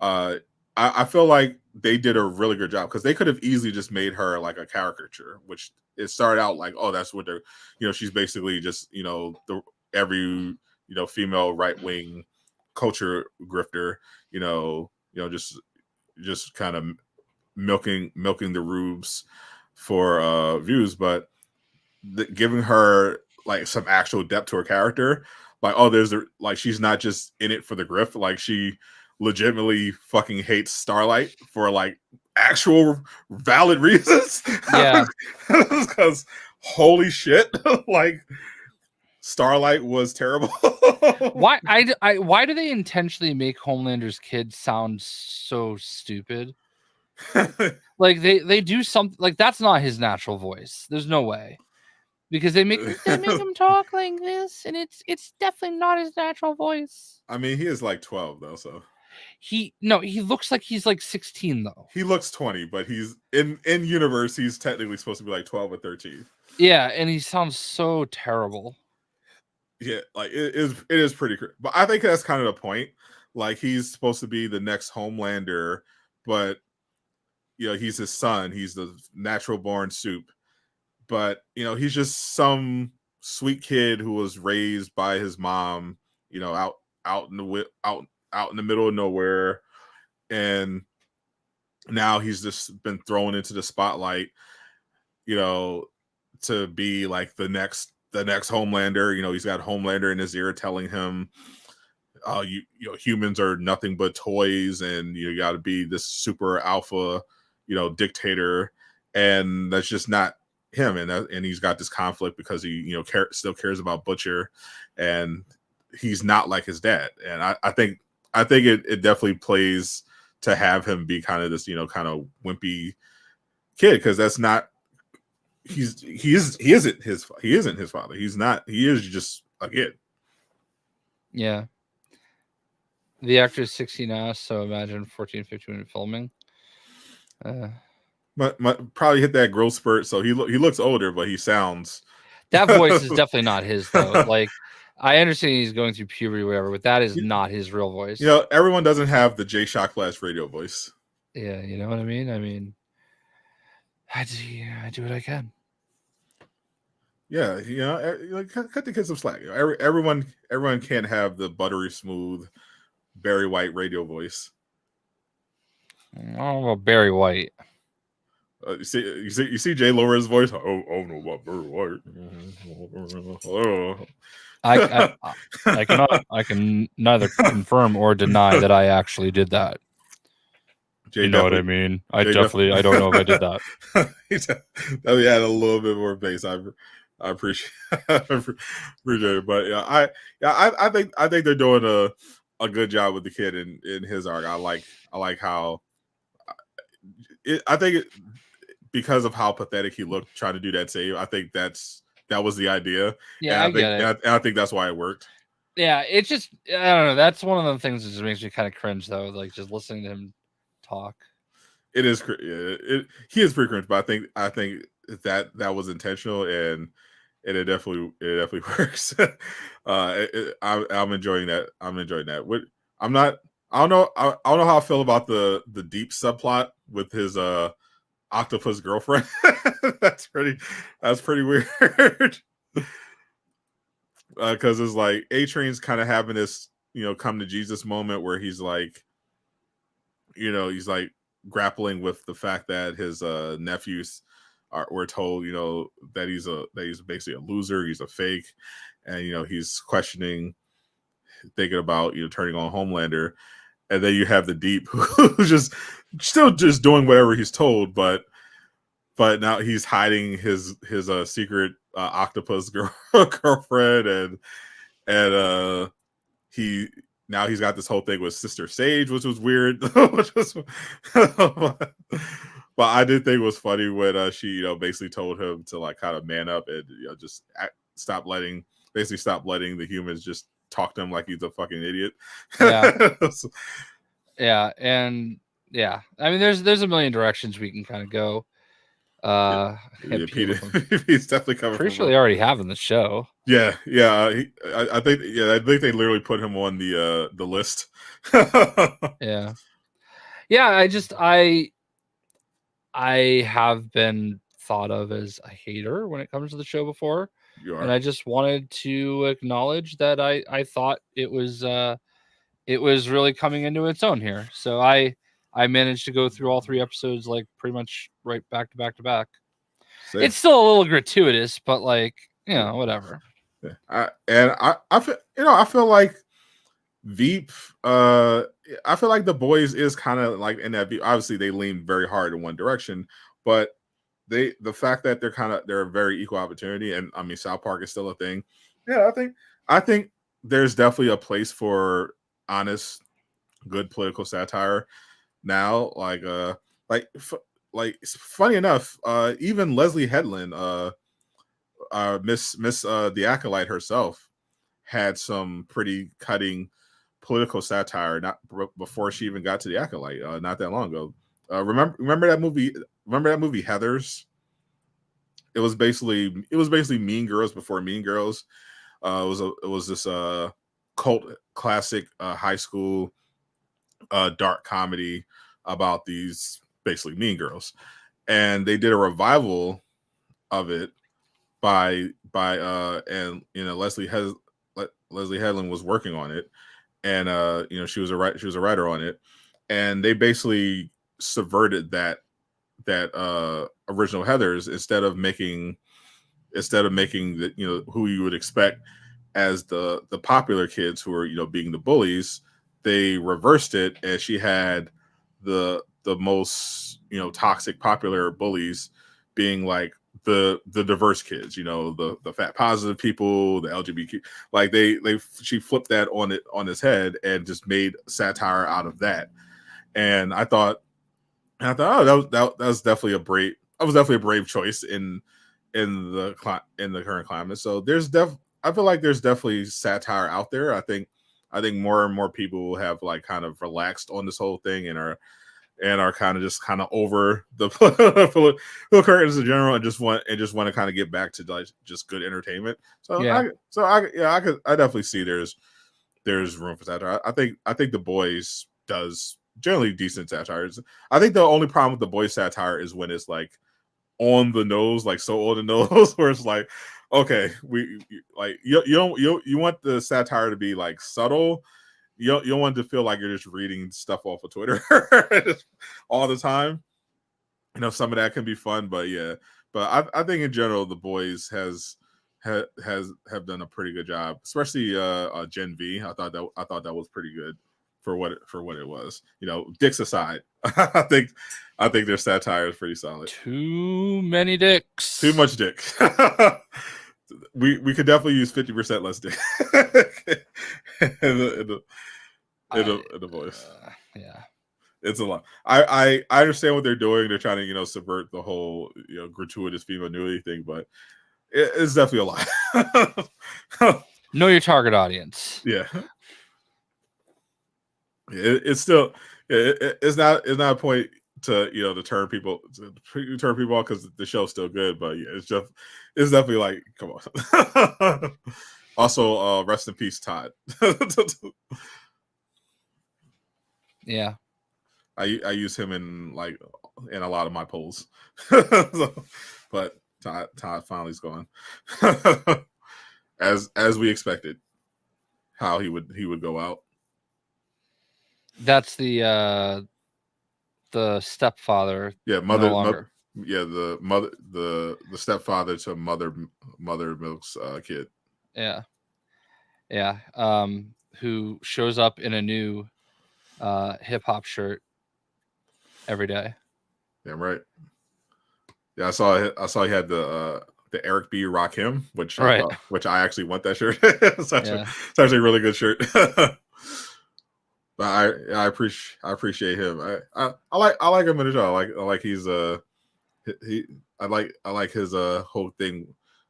I feel like they did a really good job because they could have easily just made her like a caricature, which it started out like, oh, that's what they're, she's basically just, every, female right wing culture grifter, just kind of milking the rubes for views, but giving her like some actual depth to her character, like, oh, she's not just in it for the grift, like she legitimately fucking hates Starlight for like actual valid reasons. Yeah. Because holy shit, like Starlight was terrible. Why do they intentionally make Homelander's kid sound so stupid? Like they do something like that's not his natural voice. There's no way. Because they make him talk like this, and it's definitely not his natural voice. I mean, he is like 12 though, so he looks like he's like 16 though. He looks 20, but he's in universe. He's technically supposed to be like 12 or 13. Yeah, and he sounds so terrible. Yeah, like it is pretty. But I think that's kind of the point. Like he's supposed to be the next Homelander, but he's his son. He's the natural born soup. But he's just some sweet kid who was raised by his mom, out in the middle of nowhere, and now he's just been thrown into the spotlight, to be like the next Homelander. He's got Homelander in his ear telling him, humans are nothing but toys, and you got to be this super alpha, dictator, and that's just not him, and he's got this conflict because he still cares about Butcher, and he's not like his dad. And I think it definitely plays to have him be kind of this kind of wimpy kid, because that's not he isn't his father. He is just a kid. Yeah, the actor is 16 now, so imagine 14, 15 when filming. But probably hit that growth spurt, so he looks older, but he sounds. That voice is definitely not his though. Like, I understand he's going through puberty or whatever, but that is not his real voice. Everyone doesn't have the J Shock Flash radio voice. Yeah, you know what I mean. I do what I can. Yeah, cut the kids some slack. Everyone can't have the buttery smooth Barry White radio voice. Oh, well, Barry White. You see Jay Laura's voice. Oh no, about Barry White. I can neither confirm or deny that I actually did that. You know what I mean? I don't know if I did that. That we had a little bit more bass. I appreciate it, but I think they're doing a good job with the kid in his arc. I like how I think because of how pathetic he looked trying to do that save. I think that was the idea. Yeah, I think that's why it worked. Yeah, it's just I don't know. That's one of the things that just makes me kind of cringe though, like just listening to him talk. It is. He is pretty cringe, but I think that was intentional, and it definitely works. I'm enjoying that. I don't know how I feel about the deep subplot with his octopus girlfriend. that's pretty weird. Because it's like A-Train's kind of having this come to Jesus moment where he's like, he's like grappling with the fact that his nephews we're told that he's basically a loser, he's a fake, and he's questioning, thinking about turning on Homelander. And then you have the Deep who's still doing whatever he's told, but now he's hiding his secret octopus girlfriend, and he now he's got this whole thing with Sister Sage, which was weird. But I did think it was funny when she, basically told him to like kind of man up and just stop letting the humans just talk to him like he's a fucking idiot. Yeah. Yeah, and yeah, I mean, there's a million directions we can kind of go. He's definitely coming. Pretty sure they already have in the show. Yeah. I think they literally put him on the list. Yeah. I have been thought of as a hater when it comes to the show before, and I just wanted to acknowledge that I thought it was really coming into its own here. So I managed to go through all 3 episodes like pretty much right back to back to back. Same. It's still a little gratuitous, but like, whatever. Yeah. I feel like Veep. I feel like The Boys is kind of like in that. Obviously, they lean very hard in one direction, but the fact that they're a very equal opportunity, and I mean, South Park is still a thing. Yeah, I think there's definitely a place for honest, good political satire now. Like funny enough, even Leslie Headland, Miss the Acolyte herself, had some pretty cutting political satire before she even got to the Acolyte, not that long ago. Remember that movie? Remember that movie Heathers? It was basically Mean Girls before Mean Girls. It was this cult classic high school dark comedy about these basically Mean Girls, and they did a revival of it by Leslie Headland was working on it, and she was a writer on it, and they basically subverted that original Heathers. Instead of making the who you would expect as the popular kids who are being the bullies, they reversed it, and she had the most toxic popular bullies being like the diverse kids, the fat positive people, the LGBT, like she flipped that on his head and just made satire out of that. And I thought, oh, that was definitely a brave choice in the current climate. So I feel like there's definitely satire out there. I think more and more people have like kind of relaxed on this whole thing and are kind of over the political curtains in general and just want to kind of get back to like just good entertainment. So yeah. I definitely see there's room for satire. I think The Boys does generally decent satire. I think the only problem with The Boys satire is when it's like on the nose, like so on the nose, where it's like, okay, you want the satire to be like subtle. You don't want to feel like you're just reading stuff off of Twitter all the time. Some of that can be fun, but yeah. But I think in general, The Boys have done a pretty good job, especially Gen V. I thought that was pretty good for what it was. Dicks aside, I think their satire is pretty solid. Too many dicks. Too much dick. We could definitely use 50% less dick in the voice. Yeah, it's a lot. I understand what they're doing. They're trying to subvert the whole gratuitous female nudity thing, but it's definitely a lot. Know your target audience. Yeah. It's still it's not a point to to turn people off because the show's still good, but yeah, it's definitely like, come on. Also, rest in peace, Todd. Yeah, I use him in a lot of my polls. But Todd finally's gone. as we expected, how he would go out. That's the stepfather. Yeah, the stepfather to Mother Milk's kid. Yeah. Who shows up in a new hip hop shirt every day. Yeah, right. Yeah, I saw he had the Eric B. Rakim, which I actually want that shirt. It's actually a really good shirt. But I appreciate him. I like him in the show. I like he's I like his whole thing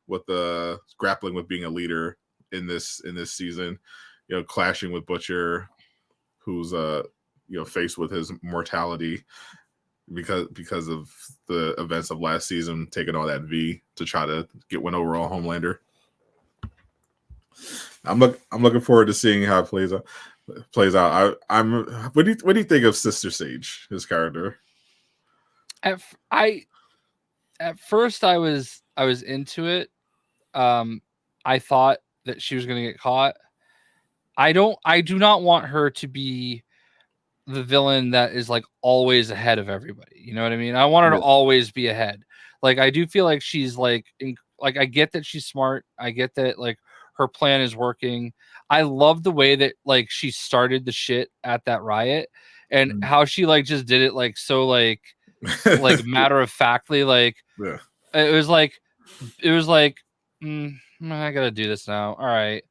with the grappling with being a leader in this season. You know, clashing with Butcher, who's faced with his mortality because of the events of last season, taking all that V to try to get one over on Homelander. I'm looking forward to seeing how it plays out. What do you think of Sister Sage, his character? At first I was into it. I thought that she was going to get caught. I do not want her to be the villain that is like always ahead of everybody. You know what I mean? I want her to always be ahead. Like, I do feel like she's like I get that she's smart. I get that like her plan is working. I love the way that like she started the shit at that riot and how she like just did it like so like matter of factly. Like it was like I gotta do this now. All right,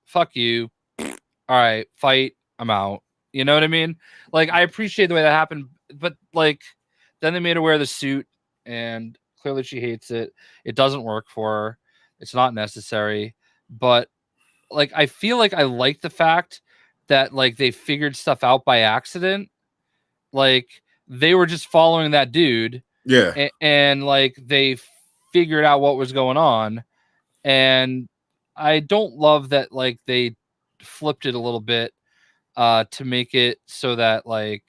fuck you. All right, fight. I'm out. You know what I mean? Like, I appreciate the way that happened, but like then they made her wear the suit and clearly she hates it. It doesn't work for her. It's not necessary. But like, I feel like I like the fact that like they figured stuff out by accident. Like, they were just following that dude. Yeah. And like they figured out what was going on. And I don't love that like they flipped it a little bit to make it so that like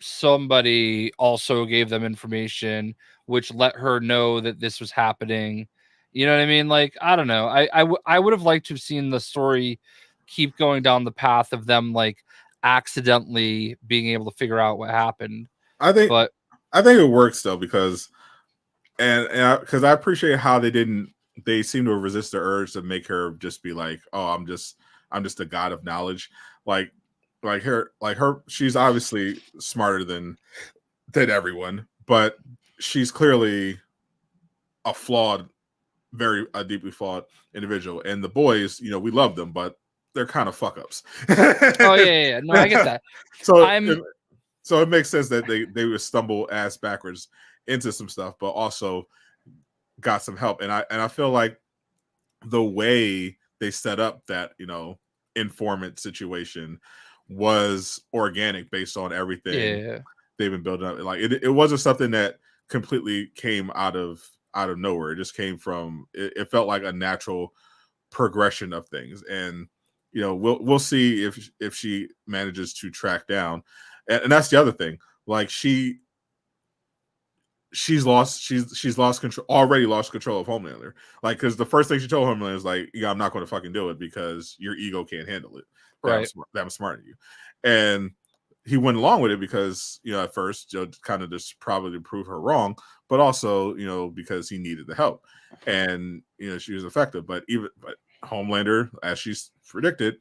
somebody also gave them information which let her know that this was happening. You know what I mean? Like, I don't know. I would have liked to have seen the story keep going down the path of them like accidentally being able to figure out what happened. I think it works though because because I appreciate how they seem to resist the urge to make her just be like, oh, I'm just a god of knowledge. Like her, she's obviously smarter than everyone, but she's clearly a deeply flawed individual. And the boys, we love them, but they're kind of fuck ups. Oh yeah. No, I get that. So it makes sense that they would stumble ass backwards into some stuff, but also got some help. And I feel like the way they set up that, informant situation was organic based on everything they've been building up. Like it wasn't something that completely came out of nowhere. It just came from it felt like a natural progression of things. And we'll see if she manages to track down. And that's the other thing. Like she's lost control of Homelander. Like, because the first thing she told Homelander is like, I'm not going to fucking do it because your ego can't handle it. Right. I'm smart than you. And he went along with it because, at first, kind of just probably to prove her wrong, but also, because he needed the help. And, she was effective. But Homelander, as she's predicted,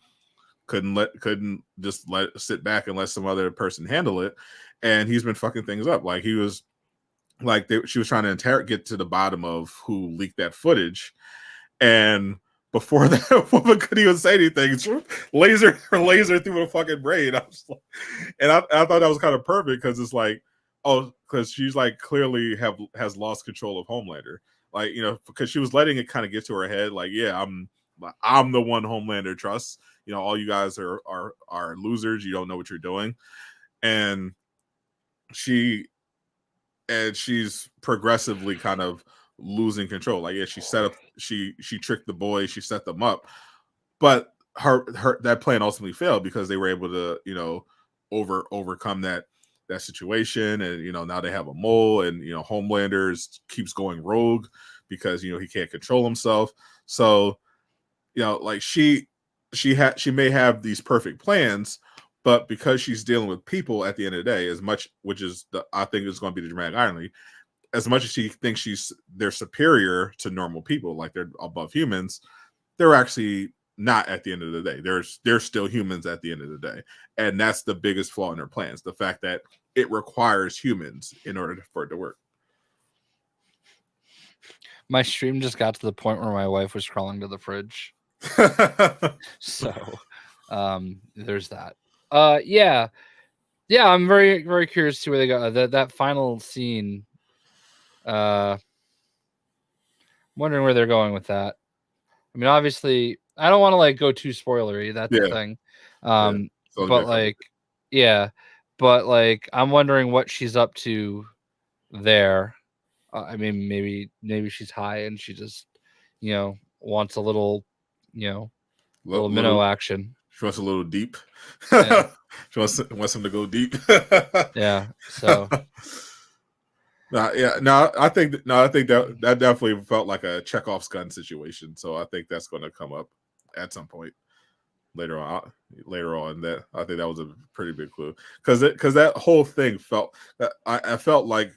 couldn't just sit back and let some other person handle it. And he's been fucking things up. Like, he was she was trying to get to the bottom of who leaked that footage, and before that woman could even say anything, laser through the fucking brain. I thought that was kind of perfect because it's like, because she's like clearly has lost control of Homelander, like because she was letting it kind of get to her head, like, yeah, I'm the one Homelander trusts. All you guys are losers. You don't know what you're doing, and she's progressively kind of losing control. Like, yeah, she tricked the boys, she set them up, but her that plan ultimately failed because they were able to overcome that situation. And now they have a mole, and Homelander keeps going rogue because he can't control himself. So like she may have these perfect plans, but because she's dealing with people at the end of the day, I think is going to be the dramatic irony, as much as she thinks they're superior to normal people, like they're above humans, they're actually not at the end of the day. They're still humans at the end of the day. And that's the biggest flaw in her plans. The fact that it requires humans in order for it to work. My stream just got to the point where my wife was crawling to the fridge. So There's that. Yeah. I'm very, very curious to see where they go. That final scene. I'm wondering where they're going with that. I mean, obviously, I don't want to like go too spoilery. That's the thing. But like, but like, I'm wondering what she's up to there. I mean, maybe she's high and she just, wants a little, little minnow action. She wants a little deep. Yeah. She wants him to go deep. Yeah. So. I think that definitely felt like a Chekhov's gun situation. So I think that's going to come up at some point later on. That I think that was a pretty big clue because that whole thing felt. I felt like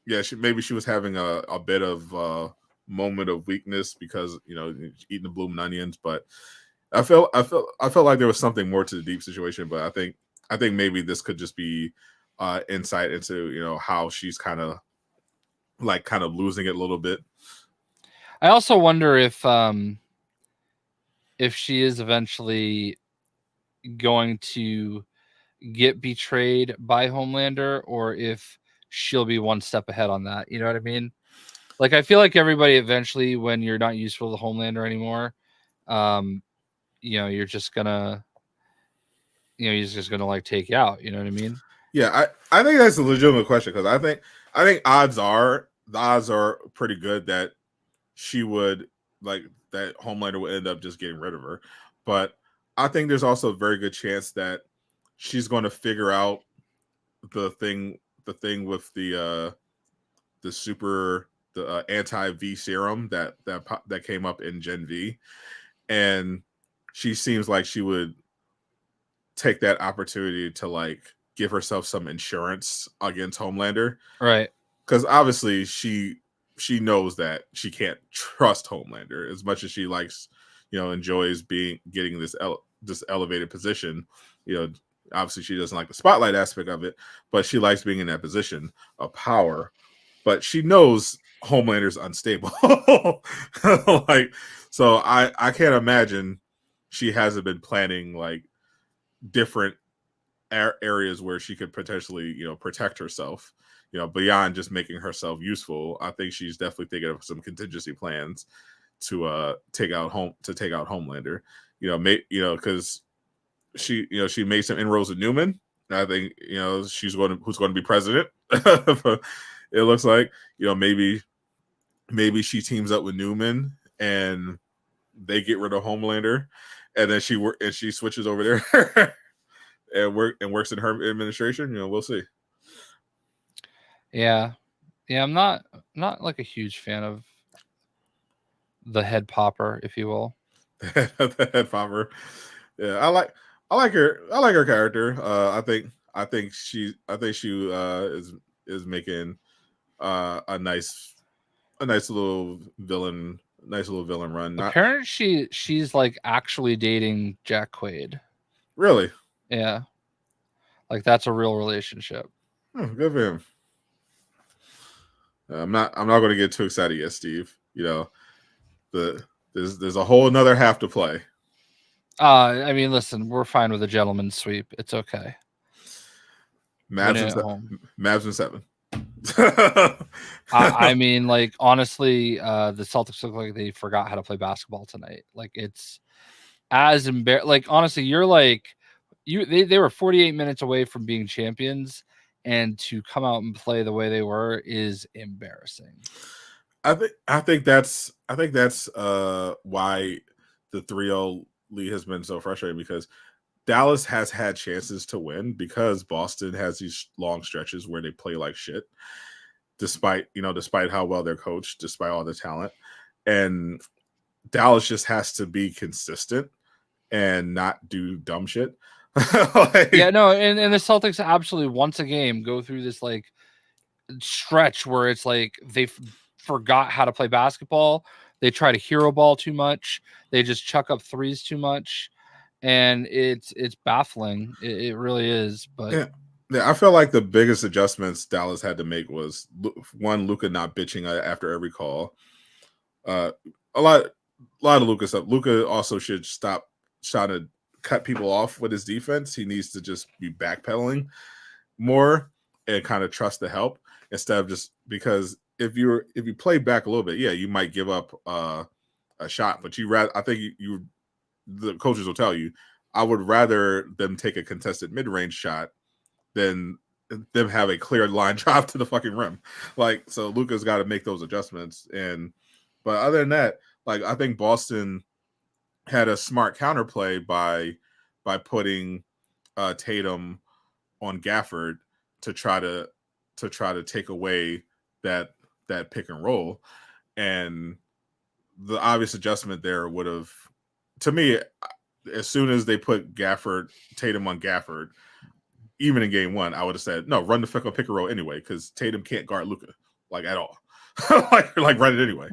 maybe she was having a bit of moment of weakness because eating the blooming onions, but I felt like there was something more to the deep situation. But I think maybe this could just be insight into how she's kind of losing it a little bit. I also wonder if she is eventually going to get betrayed by Homelander, or if she'll be one step ahead on that. You know what I mean? Like, I feel like everybody eventually, when you're not useful to Homelander anymore, you're just gonna, he's just gonna like take you out. You know what I mean? Yeah, I think that's a legitimate question because I think odds are pretty good that she would that Homelander would end up just getting rid of her. But I think there's also a very good chance that she's going to figure out the thing with the anti-V serum that came up in Gen V, and she seems like she would take that opportunity to give herself some insurance against Homelander, right? Because obviously she knows that she can't trust Homelander as much as she likes, enjoys getting this elevated position. Obviously she doesn't like the spotlight aspect of it, but she likes being in that position of power. But she knows Homelander's unstable. So I can't imagine she hasn't been planning different areas where she could potentially, protect herself, beyond just making herself useful. I think she's definitely thinking of some contingency plans to take out Homelander. Because she made some inroads with Newman. I think who's going to be president. It looks like maybe she teams up with Newman and they get rid of Homelander, and then she switches over there and works in her administration. We'll see. Yeah, I'm not like a huge fan of the head popper, if you will. The head popper. Yeah, I like her. I like her character. I think she is making a nice little villain run. Apparently she's like actually dating Jack Quaid. Really? Yeah. Like that's a real relationship. Good for him. I'm not going to get too excited yet, Steve. There's a whole another half to play. I mean, listen, we're fine with a gentleman's sweep. It's okay. Mavs and 7. I mean, honestly, the Celtics look like they forgot how to play basketball tonight. It's as embarrassing. Honestly, you're they were 48 minutes away from being champions, and to come out and play the way they were is embarrassing. I think that's why the 3-0 lead has been so frustrating, because Dallas has had chances to win because Boston has these long stretches where they play like shit, despite how well they're coached, despite all the talent, and Dallas just has to be consistent and not do dumb shit. Yeah, no, and the Celtics absolutely once a game go through this stretch where it's they forgot how to play basketball. They try to hero ball too much. They just chuck up threes too much, and it's baffling. It really is. But yeah, I feel like the biggest adjustments Dallas had to make was one, Luka not bitching after every call. A lot of Luka stuff. Luka also should stop trying to cut people off with his defense. He needs to just be backpedaling more and kind of trust the help instead of just because if you play back a little bit, yeah, you might give up a shot, but I think the coaches will tell you, I would rather them take a contested mid-range shot than them have a clear line drive to the fucking rim. Like, so Luka's got to make those adjustments. But other than that, like, I think Boston had a smart counterplay by putting Tatum on Gafford to try to take away that pick and roll. And the obvious adjustment there would have, to me, as soon as they put Tatum on Gafford, even in game one, I would have said, no, run the fucking pick and roll anyway, because Tatum can't guard Luka, like, at all. like run it anyway.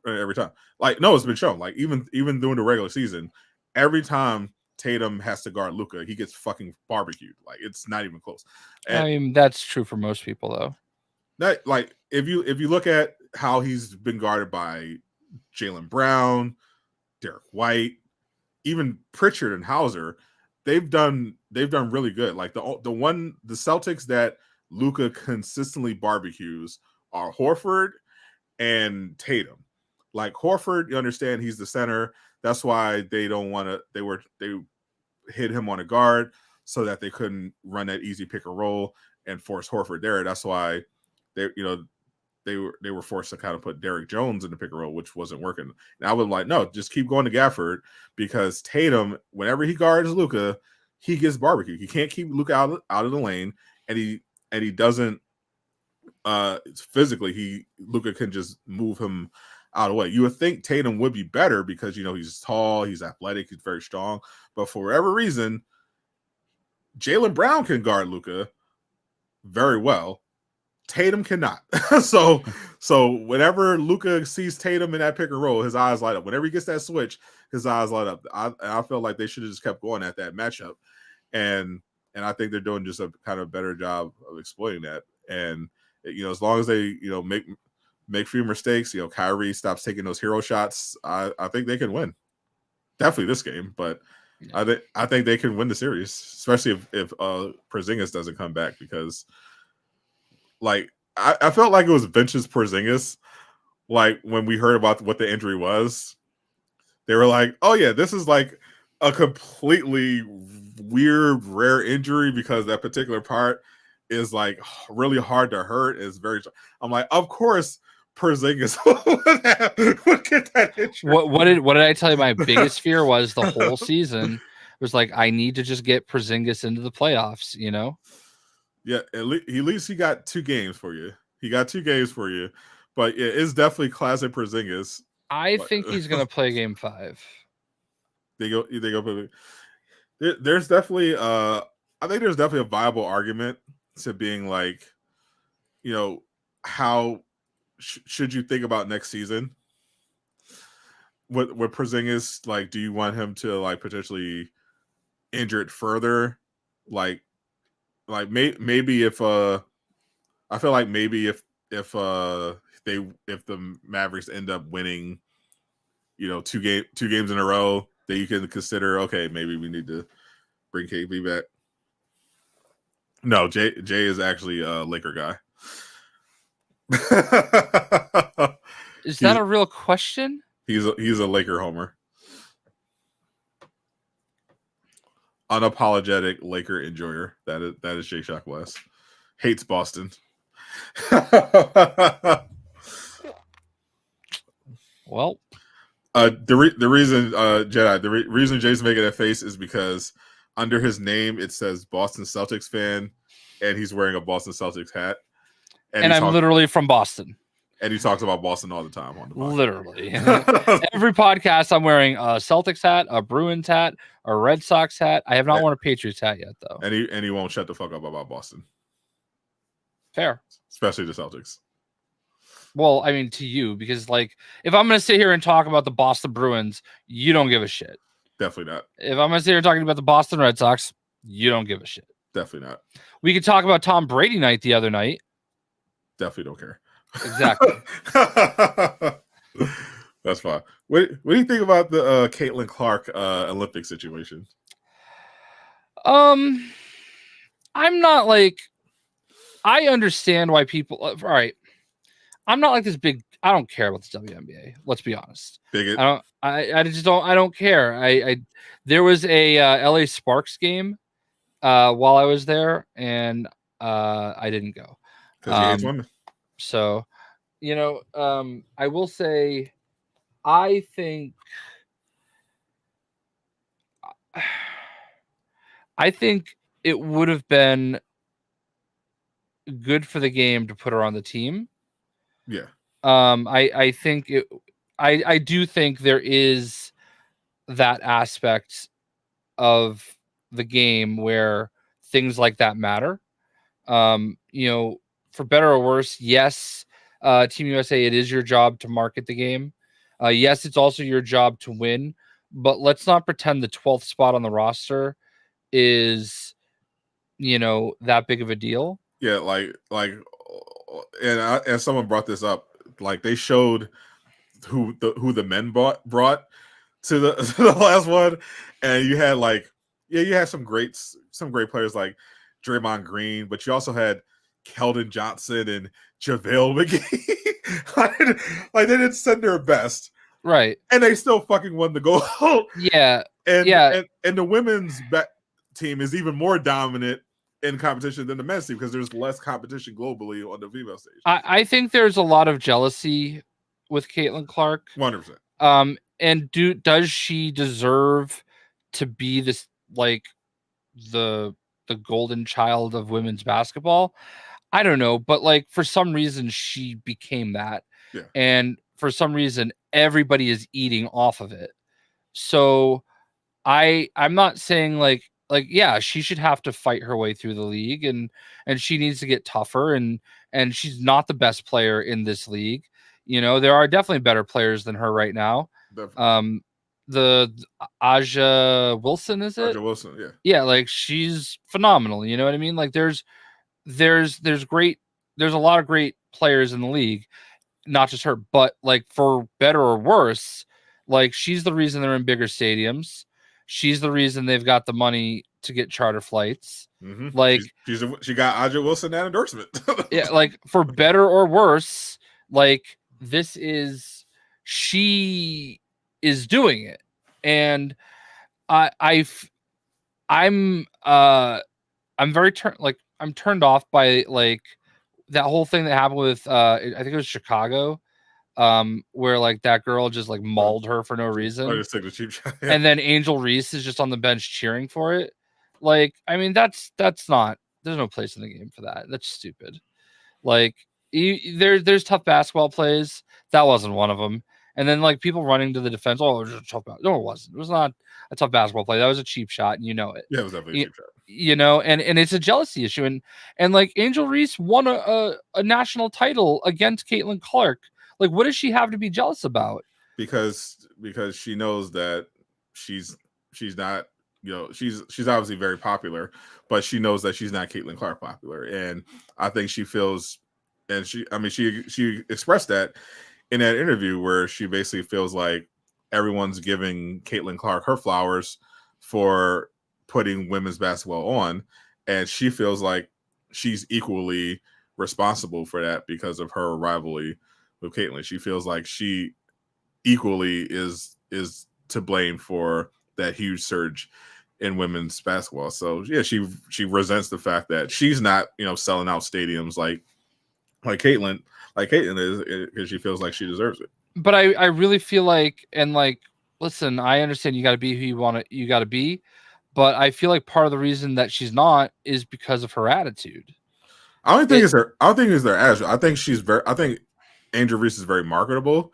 Every time. Like, no, it's been shown. Like, even during the regular season, every time Tatum has to guard Luka, he gets fucking barbecued. Like, it's not even close. And I mean, that's true for most people, though. that, like, if you look at how he's been guarded by Jaylen Brown, Derek White, even Pritchard and Hauser, they've done really good. Like, the Celtics that Luka consistently barbecues are Horford and Tatum. Like, Horford, you understand, he's the center. That's why they don't want to. They hit him on a guard so that they couldn't run that easy pick and roll and force Horford there. That's why they were forced to kind of put Derek Jones in the pick and roll, which wasn't working. And I was like, no, just keep going to Gafford, because Tatum, whenever he guards Luka, he gets barbecued. He can't keep Luka out of the lane, and he doesn't. Physically, Luka can just move him out of the way. You would think Tatum would be better because, he's tall, he's athletic, he's very strong. But for whatever reason, Jaylen Brown can guard Luka very well. Tatum cannot. so whenever Luka sees Tatum in that pick and roll, his eyes light up. Whenever he gets that switch, his eyes light up. I feel like they should have just kept going at that matchup. And I think they're doing just a kind of better job of exploiting that. And as long as they, make few mistakes, Kyrie stops taking those hero shots, I think they can win. Definitely this game, but I think they can win the series, especially if Porzingis doesn't come back, because, like, I felt like it was vintage Porzingis. Like, when we heard about what the injury was, they were like, "Oh yeah, this is like a completely weird, rare injury because that particular part is like really hard to hurt." Is very. I'm like, of course, Porzingis would get that injury. What did I tell you? My biggest fear was the whole season. It was like, I need to just get Porzingis into the playoffs. Yeah, at least he got 2 games for you. But yeah, it's definitely classic Porzingis. I think he's gonna play game 5. They go. There's definitely I think there's definitely a viable argument to being like, how should you think about next season with Porzingis? Like, do you want him to, like, potentially injure it further? Like maybe if I feel like maybe if the Mavericks end up winning, 2 games in a row, that you can consider, okay, maybe we need to bring KP back. No, Jay is actually a Laker guy. Is that a real question? He's a Laker homer. Unapologetic Laker enjoyer. That is Jay Shock West. Hates Boston. Well, the reason Jedi, the reason Jay's making that face is because under his name it says Boston Celtics fan, and he's wearing a Boston Celtics hat. And I'm literally from Boston. And he talks about Boston all the time on the podcast. Literally. Every podcast I'm wearing a Celtics hat, a Bruins hat, a Red Sox hat. I have not worn a Patriots hat yet, though. And he won't shut the fuck up about Boston. Fair. Especially the Celtics. Well, I mean, to you, because, like, if I'm going to sit here and talk about the Boston Bruins, you don't give a shit. Definitely not. If I'm going to sit here talking about the Boston Red Sox, you don't give a shit. Definitely not. We could talk about Tom Brady night the other night. Definitely don't care. Exactly. That's fine. What do you think about the Caitlyn Clark Olympic situation? I'm not like, I understand why people. All right, I'm not like this big. I don't care about the WNBA. Let's be honest. Bigot. I just don't. I don't care. There was a LA Sparks game while I was there, and I didn't go. Because he hates women. So, I will say, I think it would have been good for the game to put her on the team. Yeah. I think I do think there is that aspect of the game where things like that matter. For better or worse, yes, Team USA, it is your job to market the game. Yes, it's also your job to win, but let's not pretend the 12th spot on the roster is, that big of a deal. Yeah, and someone brought this up. Like they showed who the men brought to the to the last one, and you had you had some great players like Draymond Green, but you also had Keldon Johnson and JaVale McGee. They didn't send their best, right? And they still fucking won the gold. Yeah, and the women's team is even more dominant in competition than the men's team because there's less competition globally on the female stage. I think there's a lot of jealousy with Caitlyn Clark. 100%. And does she deserve to be this the golden child of women's basketball? I don't know, but for some reason she became that. Yeah. And for some reason everybody is eating off of it. So I'm not saying yeah, she should have to fight her way through the league and she needs to get tougher and she's not the best player in this league. There are definitely better players than her right now. Definitely. The Aja Wilson, is it? Aja Wilson, yeah. Yeah, she's phenomenal. You know what I mean? There's a lot of great players in the league, not just her, but for better or worse, she's the reason they're in bigger stadiums. She's the reason they've got the money to get charter flights. Mm-hmm. She got Aja Wilson that endorsement. Yeah, for better or worse, she is doing it, and I'm very I'm turned off by that whole thing that happened with I think it was Chicago, where that girl just mauled her for no reason. Just take the cheap shot. Yeah. And then Angel Reese is just on the bench cheering for it. I mean, that's not, there's no place in the game for that. That's stupid. There's tough basketball plays. That wasn't one of them. And then people running to the defense. Oh, it was a tough no, it wasn't. It was not a tough basketball play. That was a cheap shot, and you know it. Yeah, it was definitely a cheap shot. And it's a jealousy issue. And Angel Reese won a national title against Caitlyn Clark. What does she have to be jealous about? Because she knows that she's not, she's obviously very popular, but she knows that she's not Caitlyn Clark popular. And I think she feels, and she expressed that in that interview where she basically feels like everyone's giving Caitlyn Clark her flowers for putting women's basketball on, and she feels like she's equally responsible for that because of her rivalry with Caitlyn. She feels like she equally is to blame for that huge surge in women's basketball. So yeah, she resents the fact that she's not selling out stadiums like Caitlyn is, because she feels like she deserves it. But I really feel listen, I understand you got to be who you got to be, but I feel like part of the reason that she's not is because of her attitude. I don't think it's her attitude. I think Angel Reese is very marketable.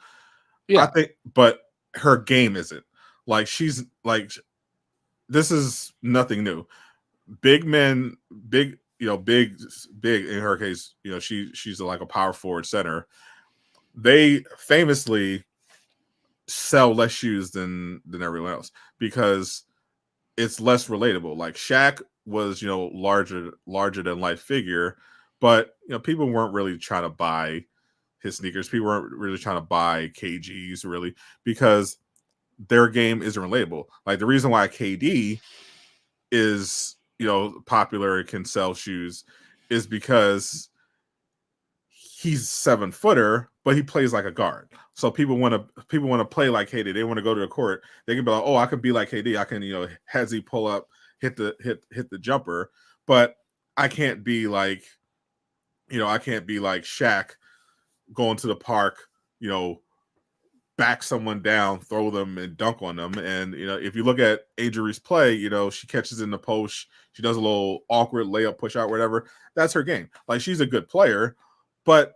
Yeah. But her game isn't. This is nothing new. Big men, big in her case, she's like a power forward center. They famously sell less shoes than everyone else because it's less relatable. Shaq was, larger than life figure, but people weren't really trying to buy his sneakers. People weren't really trying to buy KGs really because their game isn't relatable. The reason why KD is, popular and can sell shoes is because he's 7-footer, but he plays like a guard. So people want to play like KD. They want to go to the court. They can be like, oh, I can be like KD. I can, hezzy pull up, hit the jumper, but I can't be like, Shaq going to the park, back someone down, throw them and dunk on them. And, if you look at Adri's play, she catches in the post. She does a little awkward layup, push out, whatever. That's her game. Like, she's a good player, but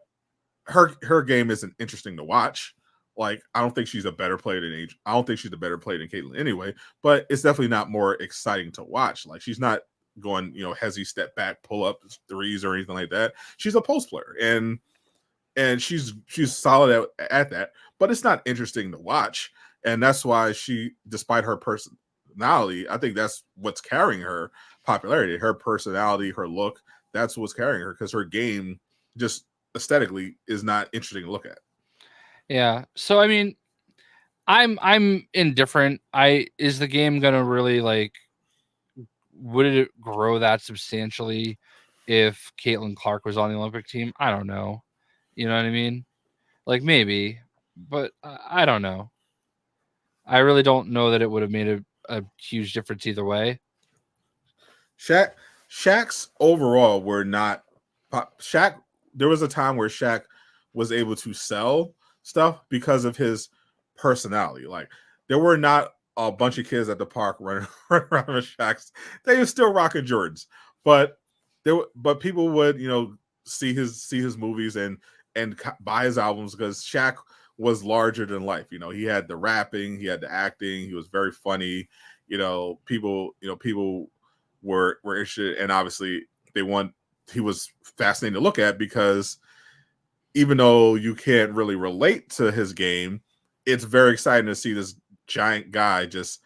her game isn't interesting to watch. Like, I don't think she's a better player than Adri. I don't think she's a better player than Caitlyn anyway, but it's definitely not more exciting to watch. Like, she's not going, hezzy step back, pull up threes or anything like that. She's a post player, and she's solid at that, but it's not interesting to watch. And that's why she, despite her personality, I think that's what's carrying her popularity, her personality, her look. That's what's carrying her, because her game just aesthetically is not interesting to look at. Yeah. So I mean, I'm indifferent. Is the game gonna really, like, would it grow that substantially if Caitlyn Clark was on the Olympic team? I don't know. You know what I mean? Like, maybe, but I don't know. I really don't know that it would have made a huge difference either way. Shaq's overall were not Shaq. There was a time where Shaq was able to sell stuff because of his personality. Like, there were not a bunch of kids at the park running around with Shaq's. They were still rocking Jordans, but people would, see his movies and buy his albums, because Shaq was larger than life. He had the rapping, he had the acting, he was very funny. People were interested, and obviously he was fascinating to look at, because even though you can't really relate to his game, it's very exciting to see this giant guy just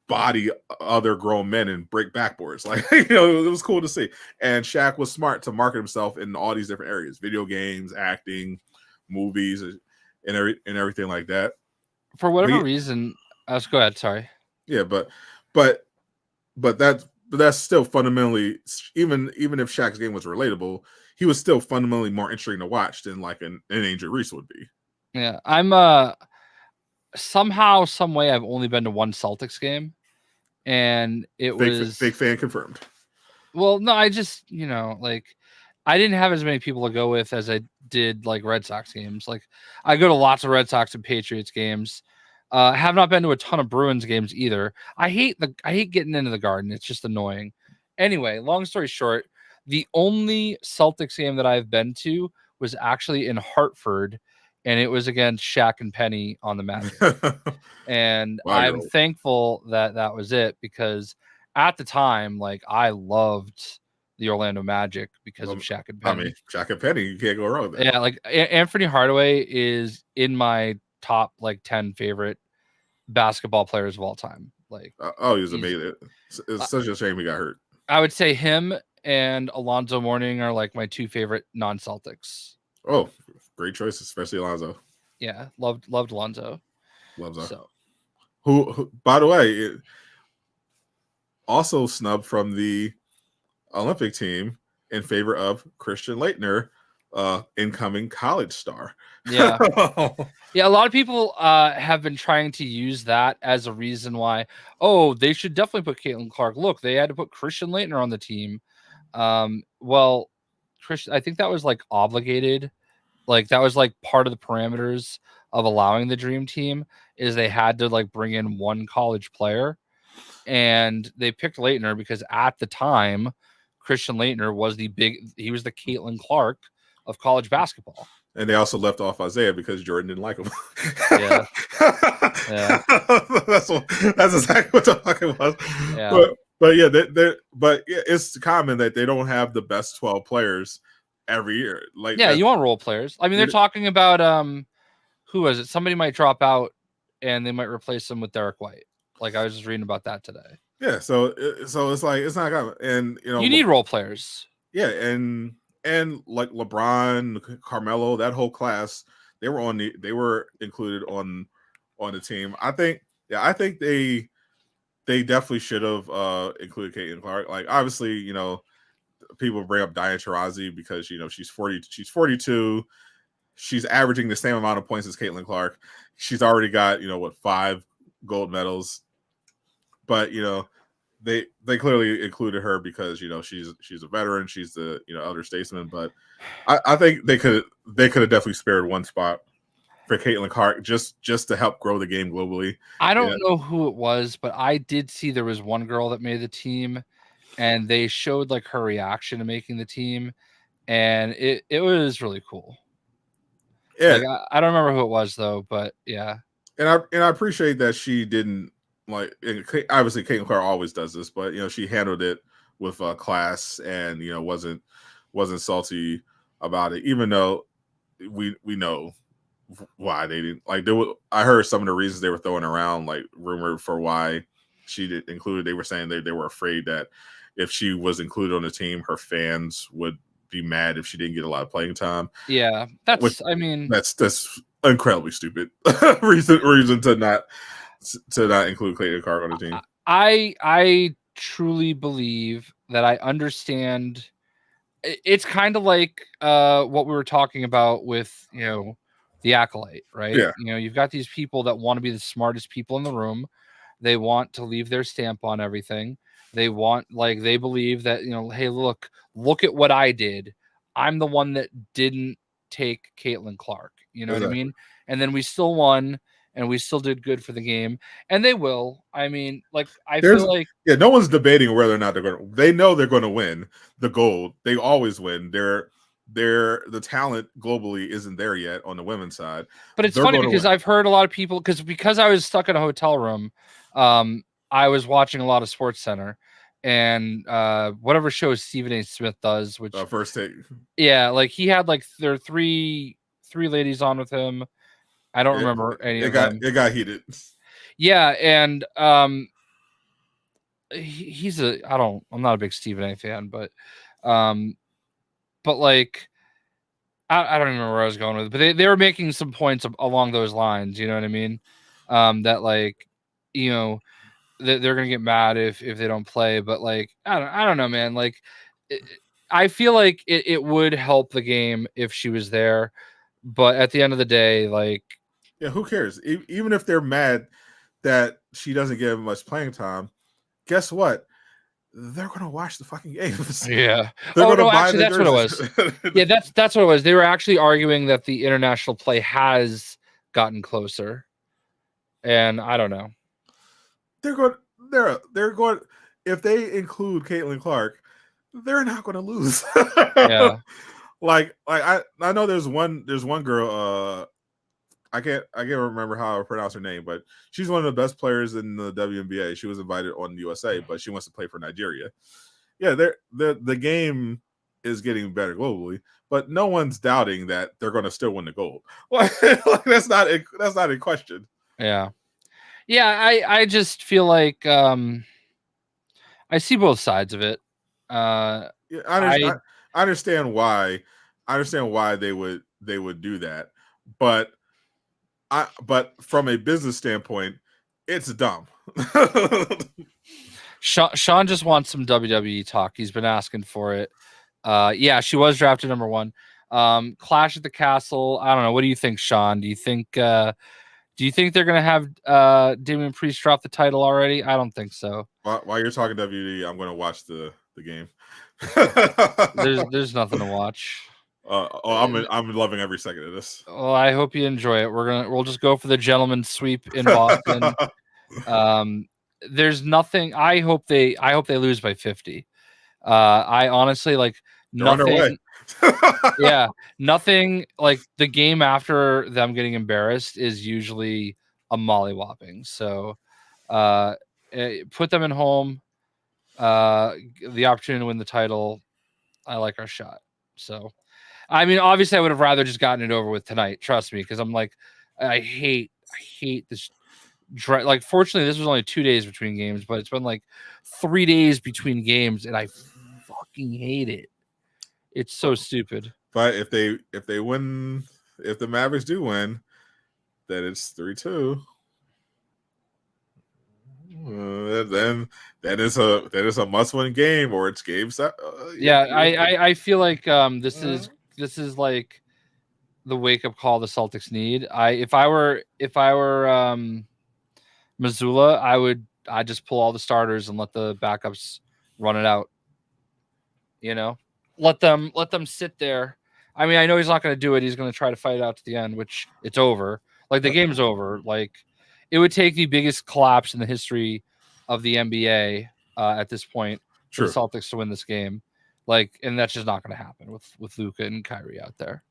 body other grown men and break backboards. Like, it was cool to see. And Shaq was smart to market himself in all these different areas: video games, acting, movies, and everything like that. For whatever reason, let's go ahead. Sorry. Yeah, but that's still fundamentally, even if Shaq's game was relatable, he was still fundamentally more interesting to watch than like an Angel Reese would be. Yeah, I'm somehow, some way, I've only been to one Celtics game, and it was fake fan confirmed. Well, no, I just, like, I didn't have as many people to go with as I did, like, Red Sox games. Like, I go to lots of Red Sox and Patriots games. Have not been to a ton of Bruins games either. I hate getting into the Garden. It's just annoying. Anyway, long story short, the only Celtics game that I've been to was actually in Hartford, and it was against Shaq and Penny on the Magic. And Wow, I'm thankful that was it, because at the time, like, I loved the Orlando Magic because of Shaq and Penny. I mean, Shaq and Penny, you can't go wrong with that. Yeah, like, Anthony Hardaway is in my top, like, 10 favorite basketball players of all time. Like, he was amazing. It's such a shame he got hurt. I would say him and Alonzo Mourning are, like, my two favorite non-Celtics. Oh, great choice, especially Alonzo. Yeah, loved Alonzo. Loves her. So, who by the way, also snubbed from the Olympic team in favor of Christian Laettner, incoming college star. Yeah. Yeah, a lot of people have been trying to use that as a reason why, they should definitely put Caitlyn Clark. Look, they had to put Christian Laettner on the team. Well, Christian, I think that was, like, obligated. Like, that was, like, part of the parameters of allowing the Dream Team, is they had to, like, bring in one college player, and they picked Laettner because at the time, Christian Laettner was the Caitlyn Clark of college basketball. And they also left off Isaiah because Jordan didn't like him. Yeah. Yeah. That's exactly what the fuck it was. Yeah. But yeah, it's common that they don't have the best 12 players every year. Like, yeah, you want role players. I mean, they're talking about who was it? Somebody might drop out and they might replace him with Derek White. Like, I was just reading about that today. Yeah, so it's like, it's not common. And you need role players. Yeah, and like LeBron, Carmelo, that whole class, they were included on the team. I think they they definitely should have included Caitlyn Clark. Like, obviously, you know, people bring up Diana Taurasi because, you know, she's 42. She's averaging the same amount of points as Caitlyn Clark. She's already got, you know, what, 5 gold medals. But, you know, they clearly included her because, you know, she's a veteran. She's the, you know, elder statesman. But I think they could have definitely spared one spot for Caitlyn Clark just to help grow the game globally. I don't know who it was, but I did see there was one girl that made the team, and they showed like her reaction to making the team, and it was really cool. Yeah, like, I don't remember who it was though, but yeah. And I appreciate that she didn't, like, obviously Caitlyn Clark always does this, but, you know, she handled it with class and, you know, wasn't salty about it, even though we know why they didn't, like, I heard some of the reasons they were throwing around, like, rumored for why she didn't include. They were saying they were afraid that if she was included on the team, her fans would be mad if she didn't get a lot of playing time. Yeah, that's incredibly stupid reason to not include Caitlyn Clark on the team. I truly believe that I understand. It's kind of like what we were talking about with, you know, the Acolyte, right? Yeah. You know, you've got these people that want to be the smartest people in the room. They want to leave their stamp on everything. They want, like, they believe that, you know, hey, look at what I did. I'm the one that didn't take Caitlyn Clark. You know what I mean? And then we still won, and we still did good for the game, and they will. I mean, like, feel like, yeah, no one's debating whether or not they know they're going to win the gold. They always win. The talent globally isn't there yet on the women's side. But it's funny because I've heard a lot of people, because I was stuck in a hotel room, I was watching a lot of Sports Center, and whatever show Stephen A. Smith does, which First Take. Yeah, like, he had like there are three ladies on with him. I don't remember any of them. It got heated. Yeah, and I'm not a big Stephen A. fan, but like, I don't remember where I was going with it, but they were making some points along those lines. You know what I mean? That, like, you know, they're gonna get mad if they don't play, but, like, I don't know, man. Like, I feel like it would help the game if she was there, but at the end of the day, like, yeah, who cares? Even if they're mad that she doesn't get much playing time, guess what? They're gonna watch the fucking games. Yeah. They're gonna buy actually, that's what it was. Yeah, that's what it was. They were actually arguing that the international play has gotten closer, and I don't know. They're going. If they include Caitlyn Clark, they're not going to lose. Yeah. Like I know there's one girl. I can't remember how I pronounce her name, but she's one of the best players in the WNBA. She was invited on the USA, but she wants to play for Nigeria. Yeah, the game is getting better globally, but no one's doubting that they're going to still win the gold. Like, that's not in question. Yeah. I just feel like I see both sides of it. I understand why. I understand why they would do that, but from a business standpoint, it's dumb. Sean just wants some WWE talk. He's been asking for it. Yeah, she was drafted number 1. Clash at the Castle. I don't know. What do you think, Sean? Do you think they're gonna have Damian Priest drop the title already? I don't think so. While you're talking WWE, I'm gonna watch the game. There's nothing to watch. I'm loving every second of this. Well, I hope you enjoy it. We'll just go for the gentleman's sweep in Boston. There's nothing. I hope they lose by 50. I honestly, like, nothing. Yeah, nothing. Like, the game after them getting embarrassed is usually a mollywhopping. So, put them in home. The opportunity to win the title. I like our shot. So, I mean, obviously, I would have rather just gotten it over with tonight. Trust me, because I'm like, I hate this. Like, fortunately, this was only 2 days between games, but it's been like 3 days between games, and I fucking hate it. It's so stupid. But if they win, if the Mavericks do win, then it's 3-2. then that is a must-win game, or it's game set. I feel like this is like the wake-up call the Celtics need. If I were Missoula, I'd just pull all the starters and let the backups run it out. You know, let them sit there. I mean, I know he's not going to do it. He's going to try to fight it out to the end, which it's over. Like the game's over. Like it would take the biggest collapse in the history of the NBA at this point for the Celtics to win this game. Like, and that's just not going to happen with Luka and Kyrie out there.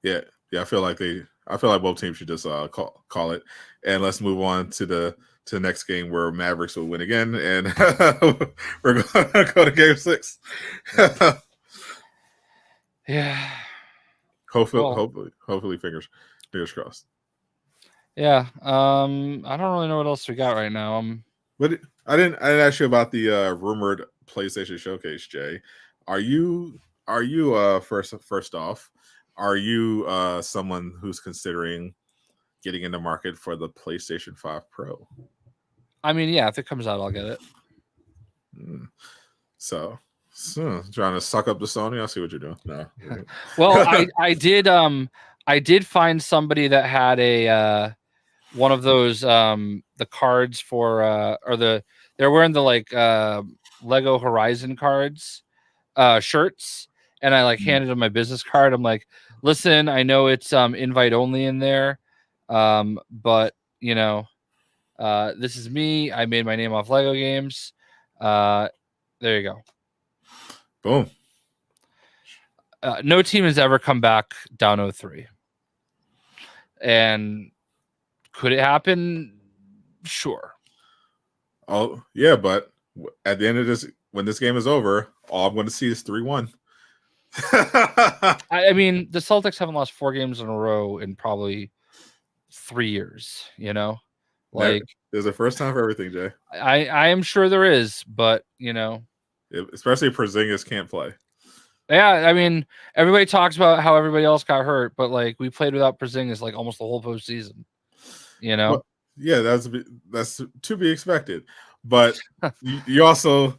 Yeah. I feel like both teams should just call it, and let's move on to the next game where Mavericks will win again, and we're going to go to Game 6. Yeah. Hopefully, fingers crossed. Yeah. I don't really know what else we got right now. But I didn't ask you about the rumored PlayStation Showcase, Jay. Are you first off? Are you someone who's considering getting in the market for the PlayStation 5 Pro? I mean, yeah, if it comes out, I'll get it. So trying to suck up to Sony. I see what you're doing. No. Well, I did find somebody that had a one of those the cards for they're wearing the like Lego Horizon cards shirts, and I like handed him my business card. I'm like, listen, I know it's invite only in there, but you know, this is me. I made my name off Lego games. There you go. Boom. No team has ever come back down 0-3. And could it happen? Sure. Oh, yeah, but at the end of this, when this game is over, all I'm going to see is 3-1. I mean, the Celtics haven't lost 4 games in a row in probably 3 years, you know? Like, there's a first time for everything, Jay. I am sure there is, but, you know. Especially if Porzingis can't play. Yeah, I mean, everybody talks about how everybody else got hurt, but like we played without Porzingis like almost the whole postseason. You know? Well, yeah, that's to be expected. But you also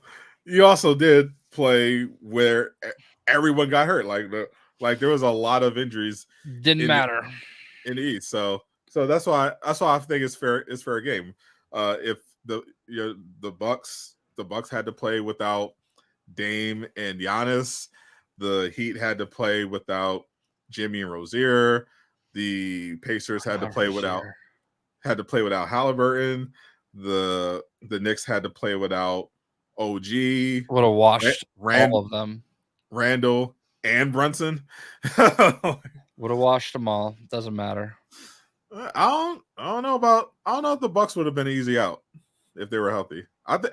did play where everyone got hurt. Like there was a lot of injuries. Didn't matter in the East. So that's why I think it's fair game. If the Bucks had to play without Dame and Giannis. The Heat had to play without Jimmy and Rozier. The Pacers had to play without Halliburton. The Knicks had to play without OG. Would have washed all of them. Randall and Brunson. Would have washed them all. Doesn't matter. I don't know if the Bucks would have been easy out if they were healthy. I think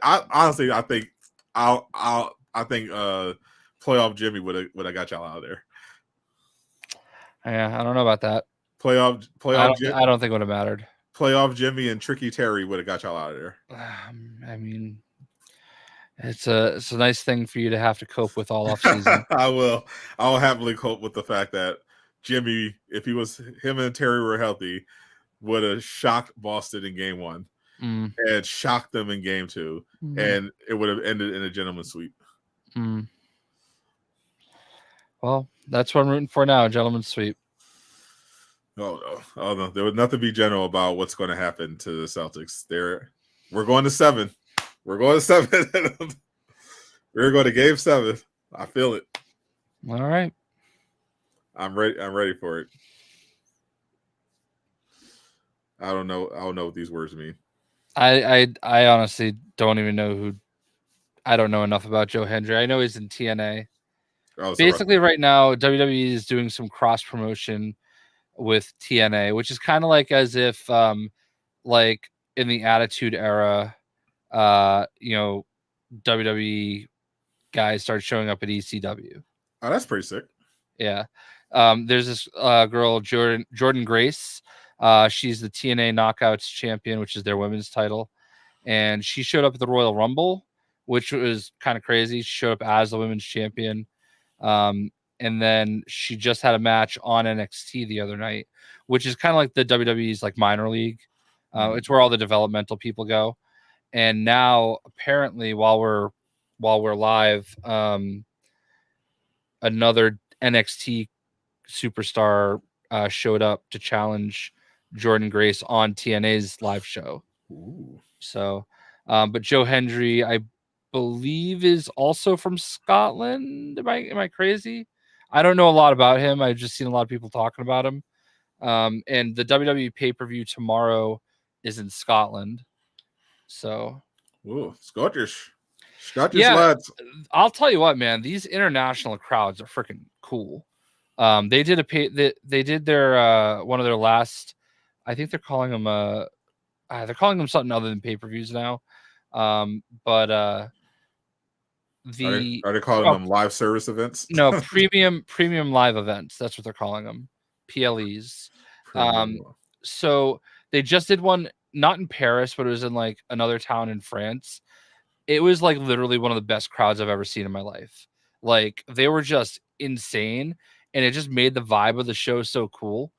playoff Jimmy would have got y'all out of there. Yeah, I don't know about that. Playoff. I don't think it would have mattered. Playoff Jimmy and Tricky Terry would have got y'all out of there. I mean, it's a nice thing for you to have to cope with all off season. I'll happily cope with the fact that Jimmy, if him and Terry were healthy, would have shocked Boston in game 1 and shocked them in game 2, and it would have ended in a gentleman's sweep. Well, that's what I'm rooting for now, gentleman's sweep. Oh no! There was nothing to be general about what's going to happen to the Celtics. We're going to 7. We're going to 7. We're going to game 7. I feel it. All right. I'm ready for it. I don't know what these words mean. I honestly don't even know who. I don't know enough about Joe Hendry. I know he's in TNA. Basically, right now, WWE is doing some cross promotion with TNA, which is kind of like as if, like in the Attitude Era, WWE guys started showing up at ECW. Oh, that's pretty sick. Yeah. There's this girl, Jordan Grace. She's the TNA Knockouts champion, which is their women's title. And she showed up at the Royal Rumble, which was kind of crazy. She showed up as the women's champion. And then she just had a match on NXT the other night, which is kind of like the WWE's like minor league. It's where all the developmental people go. And now, apparently, while we're live, another NXT superstar showed up to challenge Jordan Grace on TNA's live show. Ooh. So, but Joe Hendry, I believe, is also from Scotland. Am I crazy? I don't know a lot about him. I've just seen a lot of people talking about him. And the WWE pay-per-view tomorrow is in Scotland. So, Ooh, Scottish yeah, lads. I'll tell you what, man, these international crowds are freaking cool. They did they did their one of their last, I think they're calling them they're calling them something other than pay-per-views now. But Are they calling them live service events? No, premium live events. That's what they're calling them. PLEs. So they just did one, not in Paris, but it was in like another town in France. It was like literally one of the best crowds I've ever seen in my life. Like, they were just insane, and it just made the vibe of the show so cool.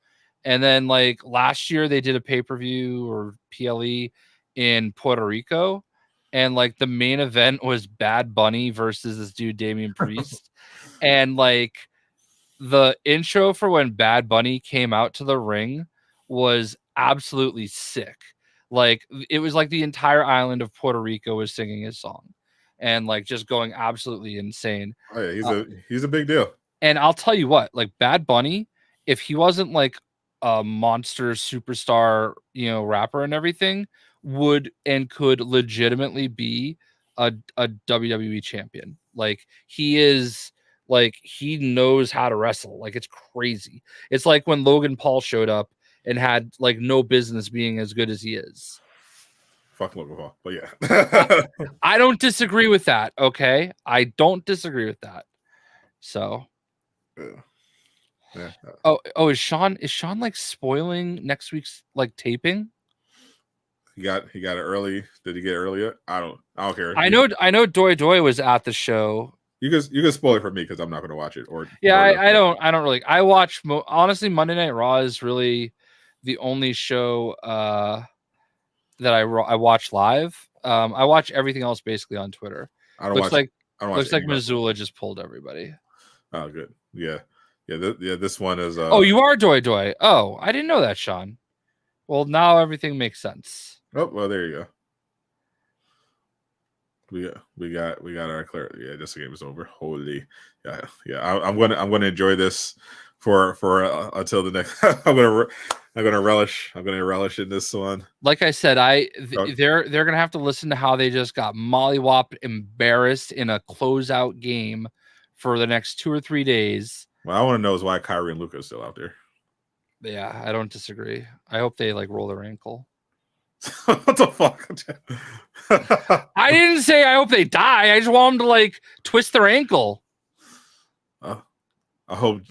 And then like last year they did a pay-per-view or PLE in Puerto Rico, and like the main event was Bad Bunny versus this dude Damian Priest. And like the intro for when Bad Bunny came out to the ring was absolutely sick. Like, it was like the entire island of Puerto Rico was singing his song and like just going absolutely insane. Oh yeah, he's a big deal. And I'll tell you what, like Bad Bunny, if he wasn't like a monster superstar, rapper and everything, would and could legitimately be a WWE champion. Like, he is, like, he knows how to wrestle. Like, it's crazy. It's like when Logan Paul showed up and had like no business being as good as he is. Fuck Logan Paul, but yeah. I don't disagree with that. Okay, I don't disagree with that. So, yeah. Oh, is Sean like spoiling next week's like taping? He got it early. Did he get it earlier? I don't care. I know Doi Doi was at the show. You can spoil it for me because I'm not going to watch it. I don't really. I watch honestly, Monday Night Raw is really the only show that I watch live. I watch everything else basically on Twitter. Looks like Missoula just pulled everybody. Oh, good. Yeah. This one is. Oh, you are Doi Doi. Oh, I didn't know that, Sean. Well, now everything makes sense. Oh, well, there you go. We got our clear. Yeah, this game is over. Holy, yeah. I'm gonna enjoy this for until the next. I'm gonna relish in this one. Like I said, they're gonna have to listen to how they just got mollywopped, embarrassed in a closeout game for the next 2 or 3 days. What I want to know is why Kyrie and Luka is still out there. Yeah, I don't disagree. I hope they like roll their ankle. What the fuck? I didn't say I hope they die. I just want them to like twist their ankle. I hope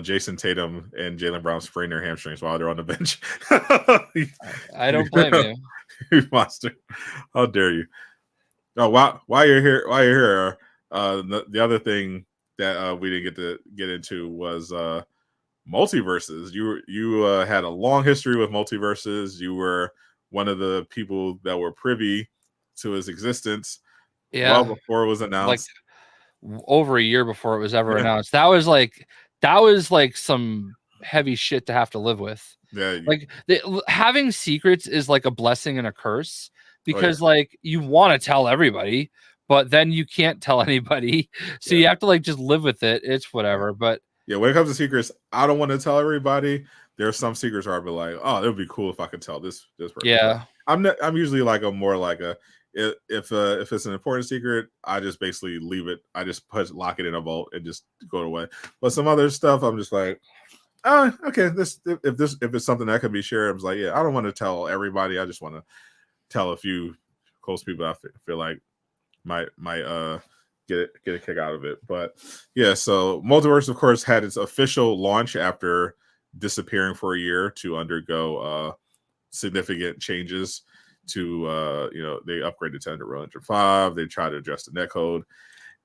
Jason Tatum and Jaylen Brown sprain their hamstrings while they're on the bench. I don't blame you. You monster! How dare you? Oh, why you're here? The other thing that we didn't get into was Multiversus. You had a long history with Multiversus. You were one of the people that were privy to his existence well before it was announced. Like over a year before it was ever announced. That was like some heavy shit to have to live with. Yeah. Like having secrets is like a blessing and a curse because like you want to tell everybody, but then you can't tell anybody. So you have to like just live with it. It's whatever. But yeah, when it comes to secrets, I don't want to tell everybody. There are some secrets where I'd be like, oh, it would be cool if I could tell this person. Yeah. I'm usually like if it's an important secret, I just basically leave it. I just lock it in a vault and just go away. But some other stuff, I'm just like, oh, okay. If it's something that can be shared, I'm like, yeah, I don't want to tell everybody. I just want to tell a few close people I feel like might get a kick out of it. But yeah, so Multiverse, of course, had its official launch after disappearing for a year to undergo significant changes to they upgraded to Unreal Engine 5. They tried to address the netcode,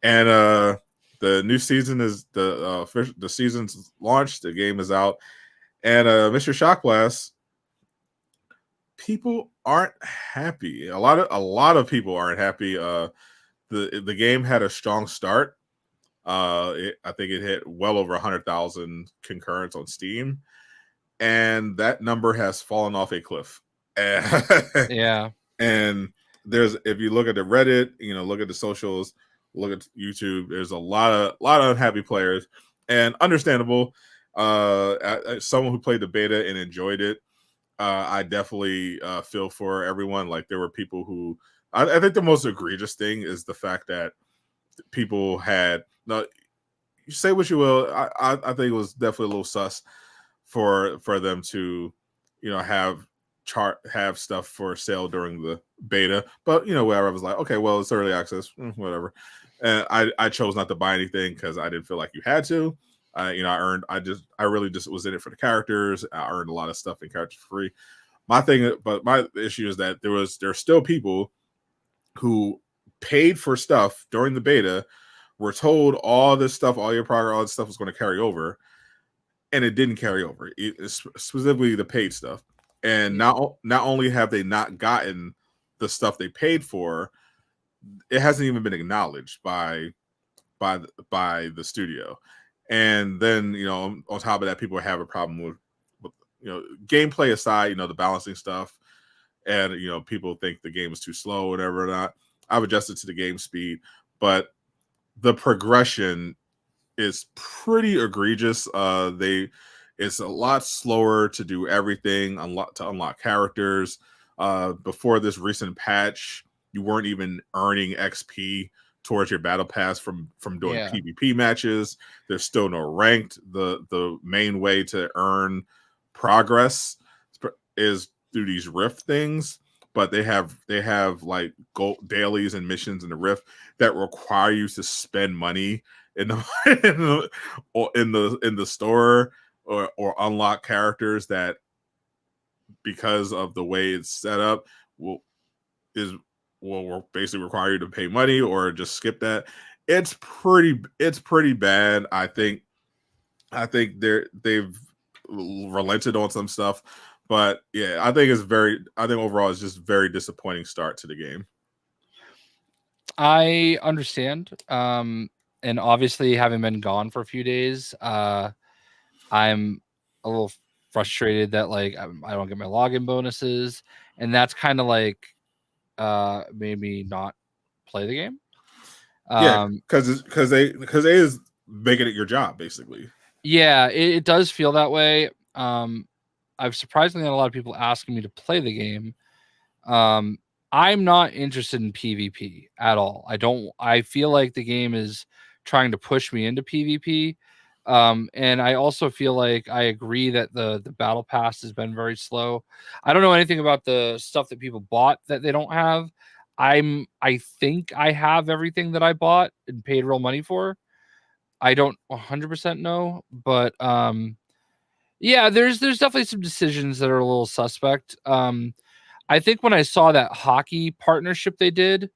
and the new season is the season's launched. The game is out, and Mr. Shockblast, people aren't happy. A lot of people aren't happy. The game had a strong start. I think it hit well over 100,000 concurrents on Steam, and that number has fallen off a cliff. Yeah. And if you look at the Reddit, look at the socials, look at YouTube, there's a lot of unhappy players, and understandable. As someone who played the beta and enjoyed it, I definitely feel for everyone. Like, there were people who I think the most egregious thing is the fact that people had you say what you will. I think it was definitely a little sus for them to have stuff for sale during the beta, but whatever. I was like, okay, well, it's early access, whatever. And I chose not to buy anything because I didn't feel like you had to. I really just was in it for the characters. I earned a lot of stuff in characters for free. My issue is that there's still people who paid for stuff during the beta, were told all this stuff, all your progress, all this stuff was going to carry over, and it didn't carry over. Specifically the paid stuff. And not only have they not gotten the stuff they paid for, it hasn't even been acknowledged by the studio. And then on top of that, people have a problem with gameplay aside, the balancing stuff, and people think the game is too slow, whatever or not. I've adjusted to the game speed, but the progression is pretty egregious. It's a lot slower to do everything, to unlock characters. Before this recent patch, you weren't even earning XP towards your battle pass from doing PvP matches. There's still no ranked. The main way to earn progress is through these Rift things, but they have like gold dailies and missions in the Rift that require you to spend money in the in the store or unlock characters that, because of the way it's set up, will basically require you to pay money or just skip that. It's pretty bad. I think they've relented on some stuff, but yeah, I think overall it's just very disappointing start to the game. I understand. And obviously, having been gone for a few days, I'm a little frustrated that like I don't get my login bonuses, and that's kind of like made me not play the game. Because they is making it your job basically. Yeah, it does feel that way. I've surprisingly had a lot of people asking me to play the game. I'm not interested in PvP at all. I feel like the game is trying to push me into PvP. And I also feel like I agree that the battle pass has been very slow. I don't know anything about the stuff that people bought that they don't have. I think I have everything that I bought and paid real money for. I don't 100% know, but yeah, there's definitely some decisions that are a little suspect. I think when I saw that hockey partnership they did,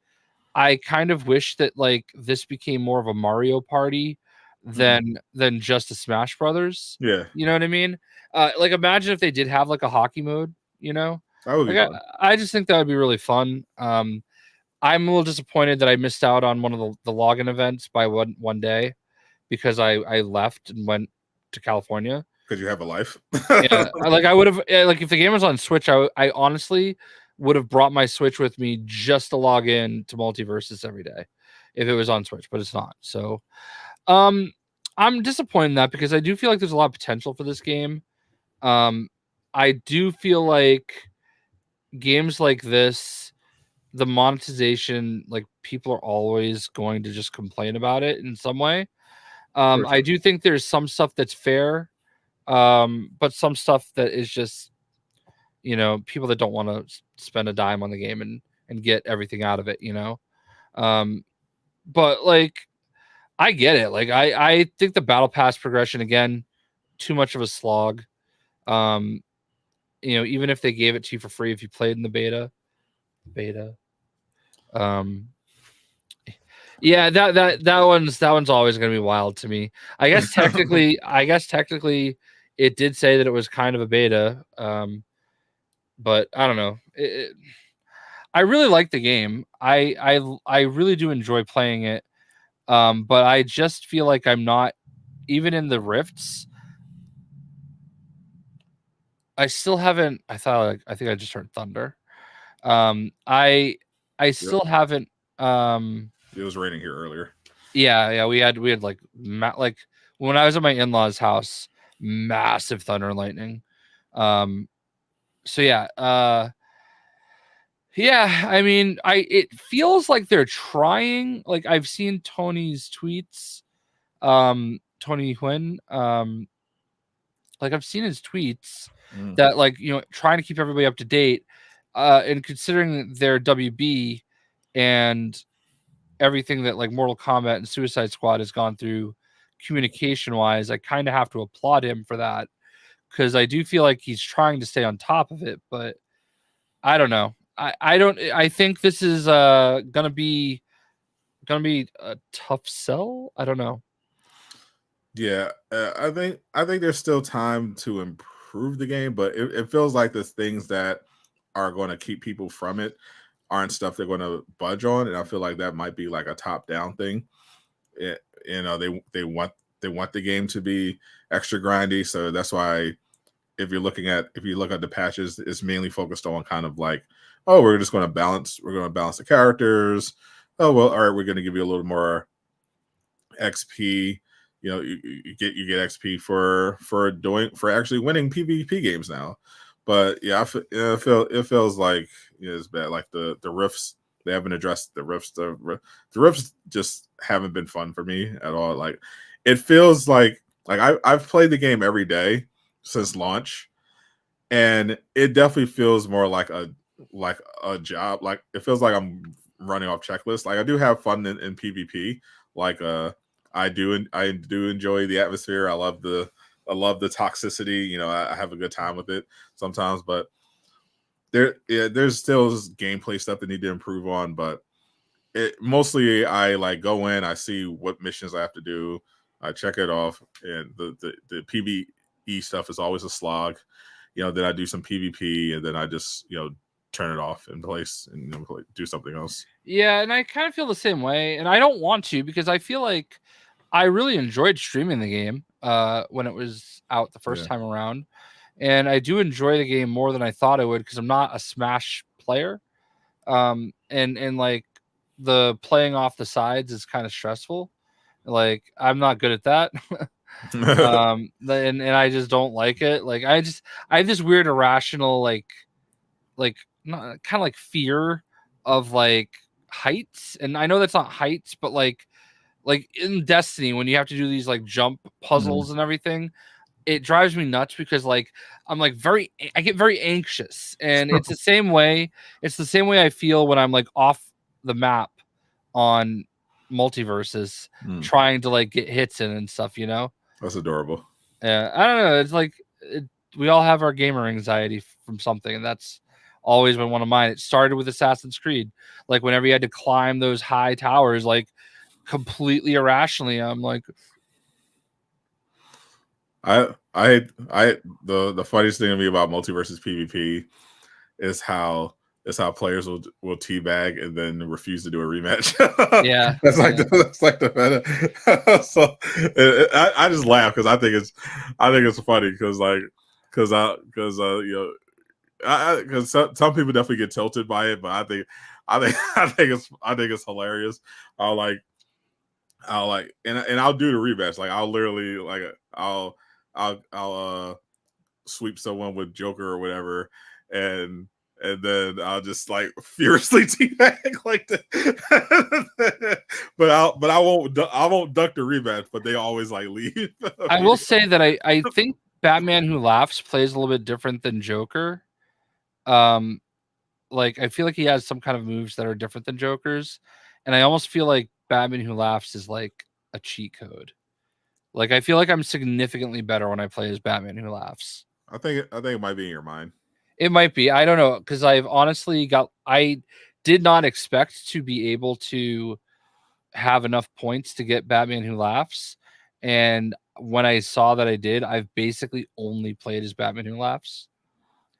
I kind of wish that like this became more of a Mario Party than just a Smash Brothers. Yeah, you know what I mean. Like imagine if they did have like a hockey mode. That would be fun. I just think that would be really fun. I'm a little disappointed that I missed out on one of the login events by one day because I left and went to California. Because you have a life. Yeah, I would have like if the game was on Switch, I honestly would have brought my Switch with me just to log in to Multiversus every day if it was on Switch, but it's not. So I'm disappointed in that because I do feel like there's a lot of potential for this game. I do feel like games like this, the monetization, like people are always going to just complain about it in some way. I do think there's some stuff that's fair, but some stuff that is just, people that don't want to spend a dime on the game and get everything out of it, but like, I get it. Like, I think the battle pass progression, again, too much of a slog. Even if they gave it to you for free, if you played in the beta, yeah, that one's always going to be wild to me. I guess technically it did say that it was kind of a beta. but I don't know. I really like the game. I really do enjoy playing it. But I just feel like I'm not even in the rifts. I still haven't. I think I just heard thunder. I still haven't. It was raining here earlier. Yeah. We had like like when I was at my in-laws' house, massive thunder and lightning. So yeah. Yeah, I mean, it feels like they're trying. Like I've seen Tony's tweets, Tony Huynh, like I've seen his tweets that like trying to keep everybody up to date, and considering their WB and everything that like Mortal Kombat and Suicide Squad has gone through communication wise, I kind of have to applaud him for that because I do feel like he's trying to stay on top of it, but I don't know. I think this is gonna be a tough sell. I don't know. Yeah, I think there's still time to improve the game, but it feels like the things that are going to keep people from it aren't stuff they're going to budge on, and I feel like that might be like a top down thing. They want the game to be extra grindy, so that's why if you look at the patches, it's mainly focused on kind of like, oh, we're going to balance the characters. Oh well, all right, we're going to give you a little more XP. You get XP for actually winning PvP games now. But yeah, it feels like it's bad. Like the rifts, they haven't addressed the rifts. The rifts just haven't been fun for me at all. Like it feels like I've played the game every day since launch, and it definitely feels more like a job. Like it feels like I'm running off checklists. Like I do have fun in PvP. Like I do enjoy the atmosphere. I love the toxicity. I have a good time with it sometimes, but there's still gameplay stuff that need to improve on. But mostly I like go in, I see what missions I have to do, I check it off, and the PvE stuff is always a slog. Then I do some PvP, and then I just turn it off in place and do something else. Yeah, and I kind of feel the same way, and I don't want to because I feel like I really enjoyed streaming the game when it was out the first time around, and I do enjoy the game more than I thought I would because I'm not a Smash player, and like the playing off the sides is kind of stressful. Like I'm not good at that. And I just don't like it. Like I have this weird irrational like not kind of like fear of like heights, and I know that's not heights, but like in Destiny when you have to do these like jump puzzles and everything, it drives me nuts because like I'm like I get very anxious, and it's the same way I feel when I'm like off the map on Multiversus trying to like get hits in and stuff, That's adorable. Yeah, I don't know. It's like we all have our gamer anxiety from something, and that's always been one of mine. It started with Assassin's Creed. Like whenever you had to climb those high towers, like completely irrationally, I'm like, the funniest thing to me about Multiversus PvP is how players will teabag and then refuse to do a rematch. Yeah, that's like the meta. So I just laugh because I think it's funny because some people definitely get tilted by it, but I think it's hilarious. I'll and I'll do the rematch. Like I'll literally like I'll sweep someone with Joker or whatever, and then I'll just like furiously teabag like that. but I won't duck the rematch. But they always like leave. I will say that I think Batman Who Laughs plays a little bit different than Joker. Like I feel like he has some kind of moves that are different than Joker's, and I almost feel like Batman Who Laughs is like a cheat code. Like I feel like I'm significantly better when I play as Batman Who Laughs. I think it might be in your mind. It might be. I don't know, because I did not expect to be able to have enough points to get Batman Who Laughs, and when I saw that I did, I've basically only played as Batman Who Laughs.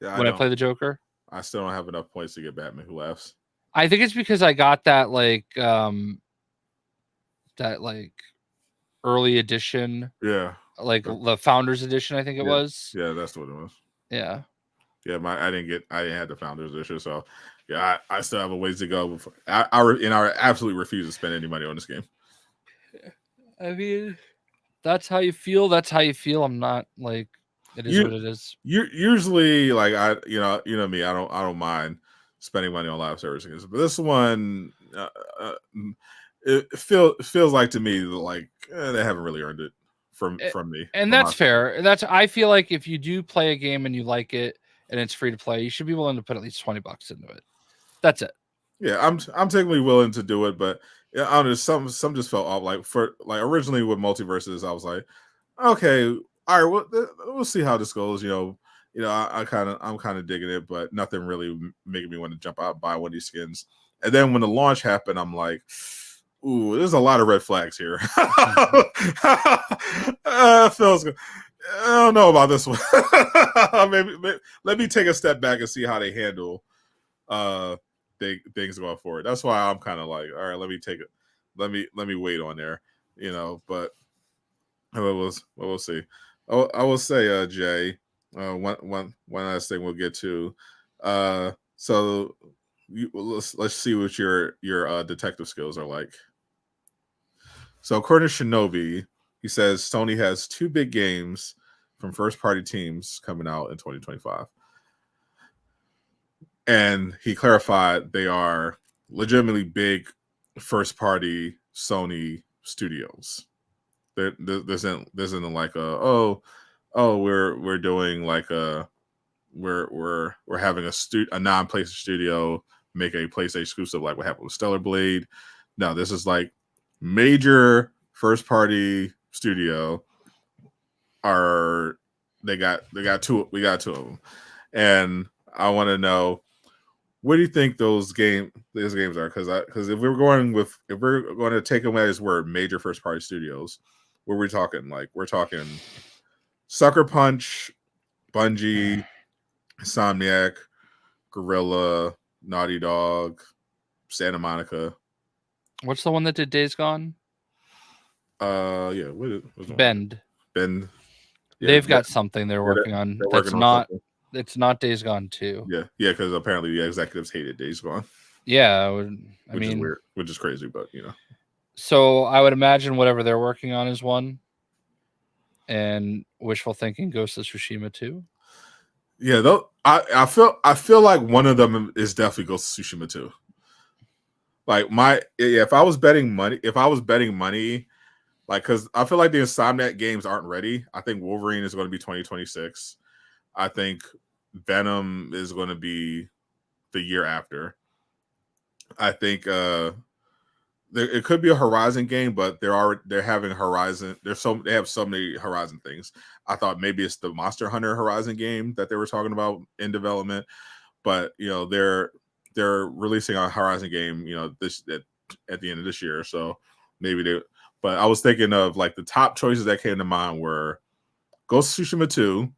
Yeah, when I play the Joker. I still don't have enough points to get Batman Who Laughs. I think it's because I got that like early edition, Yeah, like the Founders Edition. I think it was. Yeah, that's what it was. Yeah. Yeah, I didn't have the Founders Edition, so yeah, I still have a ways to go. Before I absolutely refuse to spend any money on this game. I mean, that's how you feel. That's how you feel. I'm not like it is what it is. Usually, like you know me, I don't mind spending money on live services, but this one, it feels like to me like they haven't really earned it from me. And that's fair. I feel like if you do play a game and you like it and it's free to play, you should be willing to put at least $20 into it. That's it. Yeah, I'm technically willing to do it, but yeah, I don't know, some just felt off. Like originally with Multiversus, I was like, okay, all right, we'll see how this goes. I'm kind of digging it, but nothing really making me want to jump out and buy one of these skins. And then when the launch happened, I'm like, ooh, there's a lot of red flags here. Feels good. I don't know about this one. maybe let me take a step back and see how they handle things going forward. That's why I'm kind of like, all right, let me take it. Let me wait on there, but we'll see. I will say, Jay, one last thing we'll get to. So let's see what your detective skills are like. So according to Shinobi, he says Sony has 2 big games from first-party teams coming out in 2025. And he clarified they are legitimately big first-party Sony studios. There isn't like we're doing like we're having a non-PlayStation studio make a PlayStation exclusive like what happened with Stellar Blade. No, this is like major first-party studio. We got 2 of them, and I want to know, what do you think those games are? Because if we're going to take away this word major first-party studios, what are we talking? Like we're talking Sucker Punch, Bungie, Insomniac, Guerrilla, Naughty Dog, Santa Monica. What's the one that did Days Gone? Yeah. What's Bend. Bend. Yeah, They've got something they're working on. That's not. Something. It's not Days Gone 2. Yeah, because apparently the executives hated Days Gone. Yeah, which is weird, which is crazy, but So I would imagine whatever they're working on is one, and wishful thinking Ghost of Tsushima 2. Yeah, though I feel like one of them is definitely Ghost of Tsushima 2. Like if I was betting money, like because I feel like the Insomniac games aren't ready. I think Wolverine is going to be 2026. I think Venom is going to be the year after. I think it could be a Horizon game, but they're having Horizon. They have so many Horizon things. I thought maybe it's the Monster Hunter Horizon game that they were talking about in development, but they're releasing a Horizon game at the end of this year. So maybe they. But I was thinking of like the top choices that came to mind were Ghost of Tsushima 2,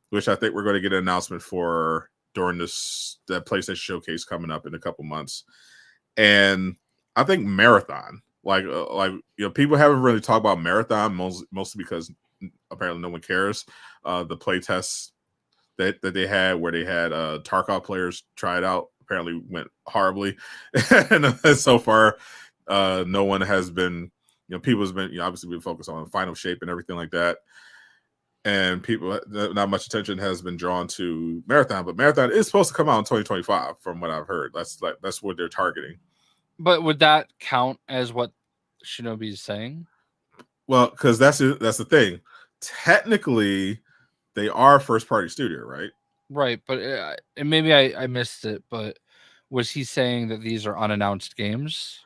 which I think we're going to get an announcement for during that PlayStation showcase coming up in a couple months, and I think Marathon. Like people haven't really talked about Marathon mostly because apparently no one cares. The play tests that they had where they had Tarkov players try it out apparently went horribly, and so far no one has been. People's been obviously been focused on final shape and everything like that. And people, not much attention has been drawn to Marathon, but Marathon is supposed to come out in 2025, from what I've heard. That's what they're targeting. But would that count as what Shinobi is saying? Well, because that's the thing. Technically, they are first party studio, right? Right, but and maybe I missed it. But was he saying that these are unannounced games?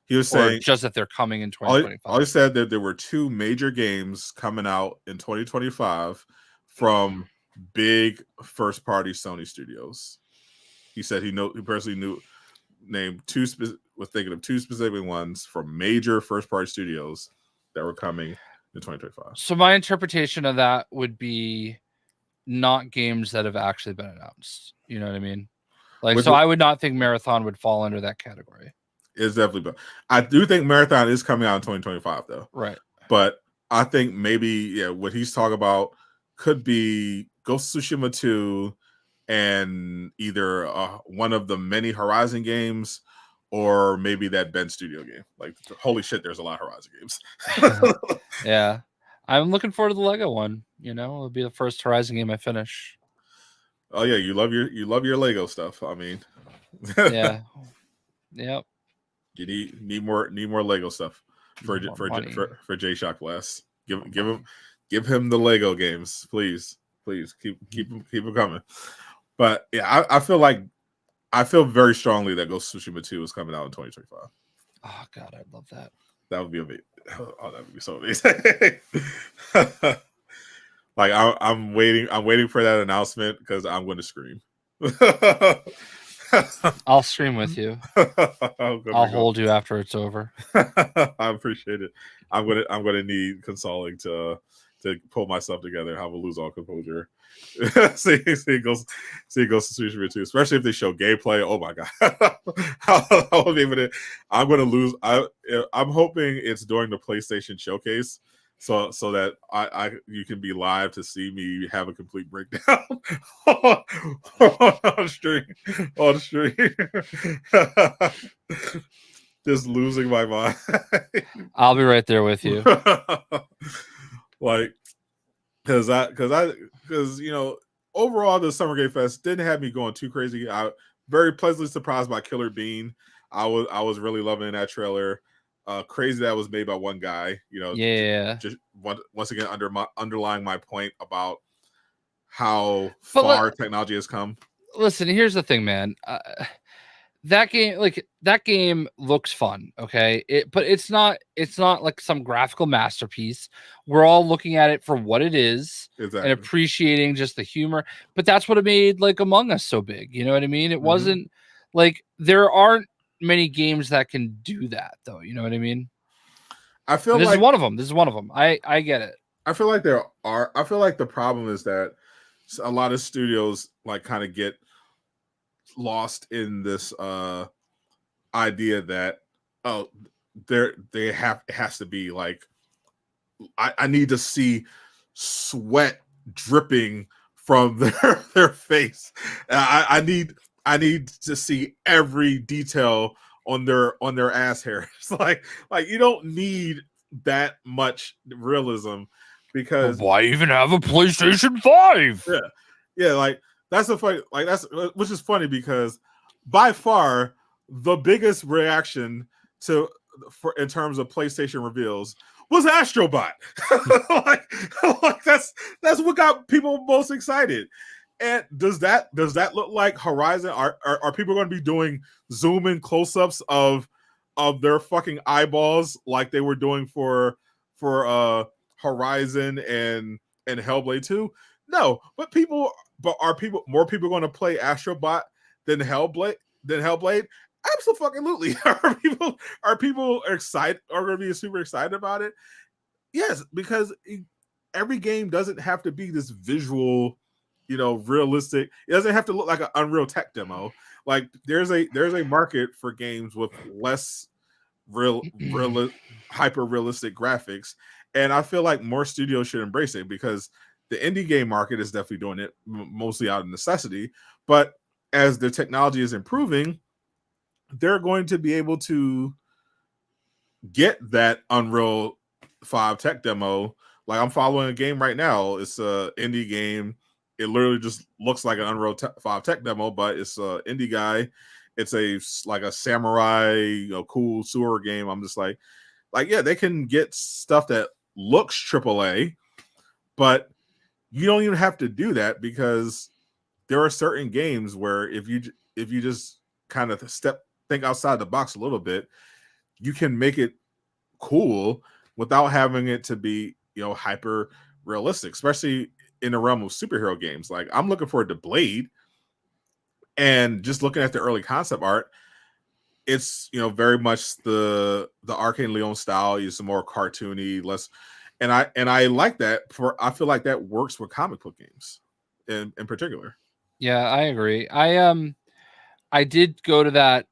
He was saying just that they're coming in 2025. All he said that there were 2 major games coming out in 2025 from big first-party Sony studios. He said he personally named 2 was thinking of 2 specific ones from major first-party studios that were coming in 2025. So my interpretation of that would be not games that have actually been announced. You know what I mean? Like, Which so is- I would not think Marathon would fall under that category. It's definitely better. I do think Marathon is coming out in 2025 though. Right. But I think maybe what he's talking about could be Ghost of Tsushima 2 and either one of the many Horizon games or maybe that Ben Studio game. Like, holy shit, there's a lot of Horizon games. Yeah. I'm looking forward to the Lego one. You know, it'll be the first Horizon game I finish. Oh yeah, you love your Lego stuff. I mean, Yeah. Yep. you need more Lego stuff for money. J Shock Blast. Give him the Lego games, please keep them coming. But yeah, I feel very strongly that Ghost of Tsushima 2 is coming out in 2025. Oh god, I'd love that. That would be amazing. Oh, that would be so amazing. Like I'm waiting for that announcement because I'm going to scream. I'll stream with you. I'll hold you after it's over. I appreciate it. I'm gonna need consoling to pull myself together. I will lose all composure. see it goes to Tsushima 2, especially if they show gameplay. Oh my god, I won't be able to. I'm gonna lose. I'm hoping it's during the PlayStation showcase. So that you can be live to see me have a complete breakdown on stream. Just losing my mind. I'll be right there with you. Like, because overall the Summer Game Fest didn't have me going too crazy. I very pleasantly surprised by Killer Bean. I was really loving that trailer. Crazy that was made by one guy. Yeah. Just once again underlying my point about how far technology has come. Listen, here's the thing, man. That game looks fun, okay? But it's not like some graphical masterpiece. We're all looking at it for what it is and appreciating just the humor. But that's what it made like Among Us so big. You know what I mean? It wasn't like there aren't many games that can do that, though. You know what I mean? I feel this like is one of them. This is one of them. I get it. I feel like the problem is that a lot of studios like kind of get lost in this idea that it has to be like I need to see sweat dripping from their face. I need to see every detail on their ass hairs. like you don't need that much realism because why even have a PlayStation 5? Yeah, like that's which is funny because by far the biggest reaction in terms of PlayStation reveals was Astrobot. like that's what got people most excited. And does that look like Horizon? Are people going to be doing zoom in close-ups of their fucking eyeballs like they were doing for Horizon and Hellblade 2? No, but are more people going to play Astrobot than Hellblade? Absolutely. Are people excited? Are going to be super excited about it? Yes, because every game doesn't have to be this visual, realistic. It doesn't have to look like an Unreal Tech demo. Like there's a market for games with less hyper realistic graphics, and I feel like more studios should embrace it because the indie game market is definitely doing it mostly out of necessity. But as the technology is improving, they're going to be able to get that Unreal 5 tech demo. Like I'm following a game right now. It's an indie game. It literally just looks like an Unreal 5 tech demo, but it's an indie guy. It's like a samurai, cool sewer game. I'm just like, yeah, they can get stuff that looks AAA, but you don't even have to do that because there are certain games where if you just kind of think outside the box a little bit, you can make it cool without having it to be hyper realistic, especially in the realm of superhero games. Like I'm looking forward to Blade, and just looking at the early concept art, it's very much the Arcane Leon style. Is more cartoony, less, and I like that. I feel like that works with comic book games. in particular. Yeah, I agree. I did go to that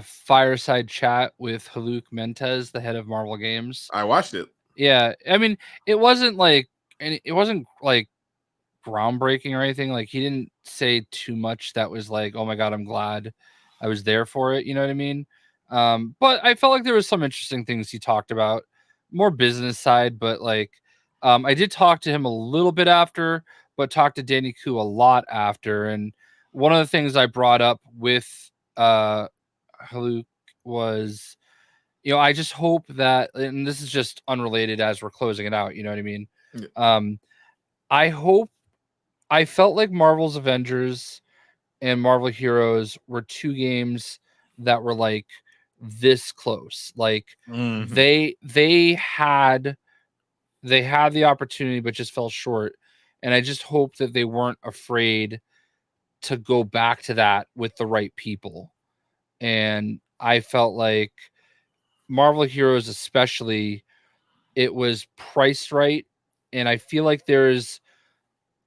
fireside chat with Haluk Mentes, the head of Marvel Games. I watched it. Yeah, I mean, it wasn't like groundbreaking or anything. Like, he didn't say too much that was like, oh my god, I'm glad I was there for it. You know what I mean? But I felt like there was some interesting things he talked about, more business side. But like, I did talk to him a little bit after, but talked to Danny Koo a lot after. And one of the things I brought up with Haluk was, I just hope that, and this is just unrelated as we're closing it out. You know what I mean? Yeah. I felt like Marvel's Avengers and Marvel Heroes were two games that were like this close. Like they had the opportunity, but just fell short. And I just hope that they weren't afraid to go back to that with the right people. And I felt like Marvel Heroes, especially, it was priced right. And I feel like there's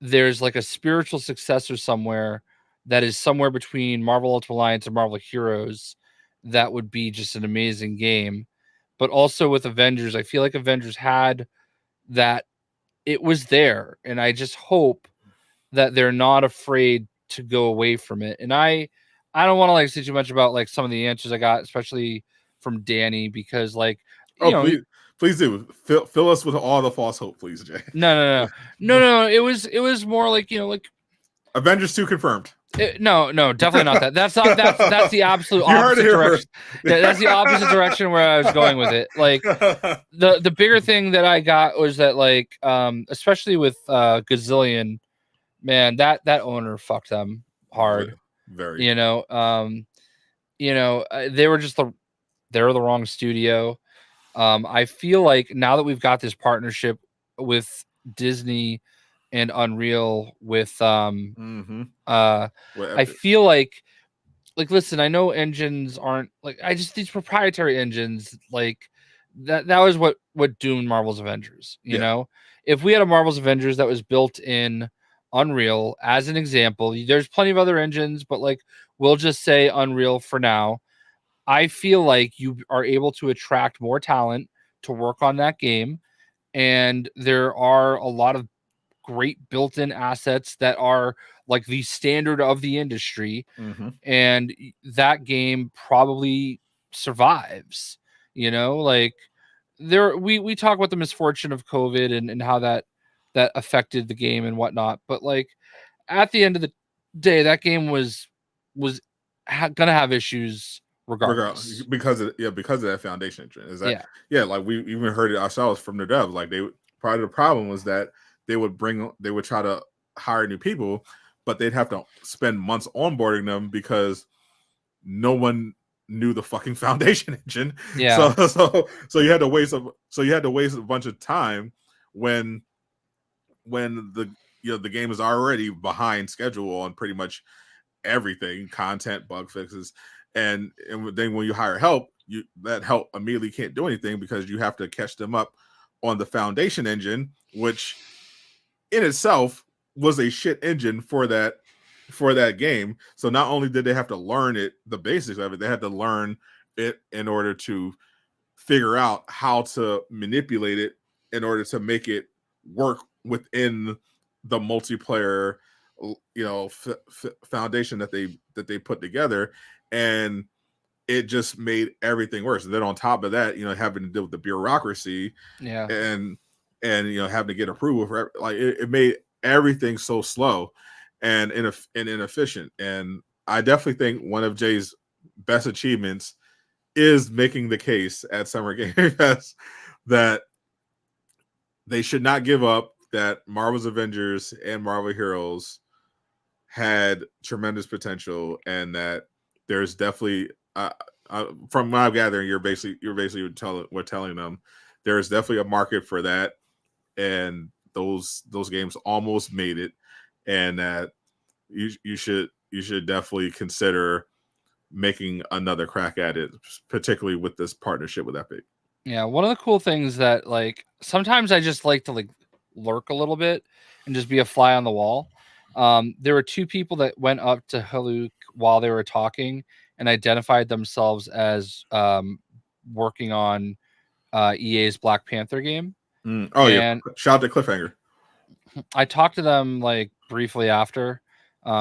like a spiritual successor somewhere that is somewhere between Marvel Ultimate Alliance and Marvel Heroes that would be just an amazing game. But also with Avengers, I feel like Avengers had that, it was there, and I just hope that they're not afraid to go away from it. And I don't want to like say too much about like some of the answers I got, especially from Danny, because like, please do fill us with all the false hope, please, Jay. No. It was more like, like Avengers 2 confirmed. No, definitely not that. That's the absolute opposite direction. Yeah, that's the opposite direction where I was going with it. Like the bigger thing that I got was that, like, especially with Gazillion, man, that owner fucked them hard. Very. They were they're the wrong studio. I feel like now that we've got this partnership with Disney and Unreal with I feel like listen, I know engines aren't like, these proprietary engines, like that was what doomed Marvel's Avengers. You know, if we had a Marvel's Avengers that was built in Unreal, as an example, there's plenty of other engines, but like, we'll just say Unreal for now. I feel like you are able to attract more talent to work on that game. And there are a lot of great built-in assets that are like the standard of the industry. And that game probably survives, like we talk about the misfortune of COVID and how that affected the game and whatnot. But like, at the end of the day, that game was gonna have issues regardless, because of that foundation engine. Is that like we even heard it ourselves from the devs. Like, part of the problem was that they would try to hire new people, but they'd have to spend months onboarding them because no one knew the fucking foundation engine. Yeah. So you had to waste a bunch of time when the game is already behind schedule on pretty much everything, content, bug fixes. And then when you hire help, that help immediately can't do anything because you have to catch them up on the foundation engine, which in itself was a shit engine for that game. So not only did they have to learn the basics of it, they had to learn it in order to figure out how to manipulate it in order to make it work within the multiplayer, foundation that they put together. And it just made everything worse. And then on top of that, having to deal with the bureaucracy, and having to get approval for it made everything so slow and inefficient. And I definitely think one of Jay's best achievements is making the case at Summer Game Fest that they should not give up, that Marvel's Avengers and Marvel Heroes had tremendous potential, and that there's definitely from what I'm gathering, you're basically telling them there's definitely a market for that, and those games almost made it, and that you should definitely consider making another crack at it, particularly with this partnership with Epic. Yeah, one of the cool things that, like, sometimes I just like to like lurk a little bit and just be a fly on the wall. There were two people that went up to Haluk while they were talking and identified themselves as working on EA's Black Panther game. Oh, and yeah. Shout out to Cliffhanger. I talked to them like briefly after,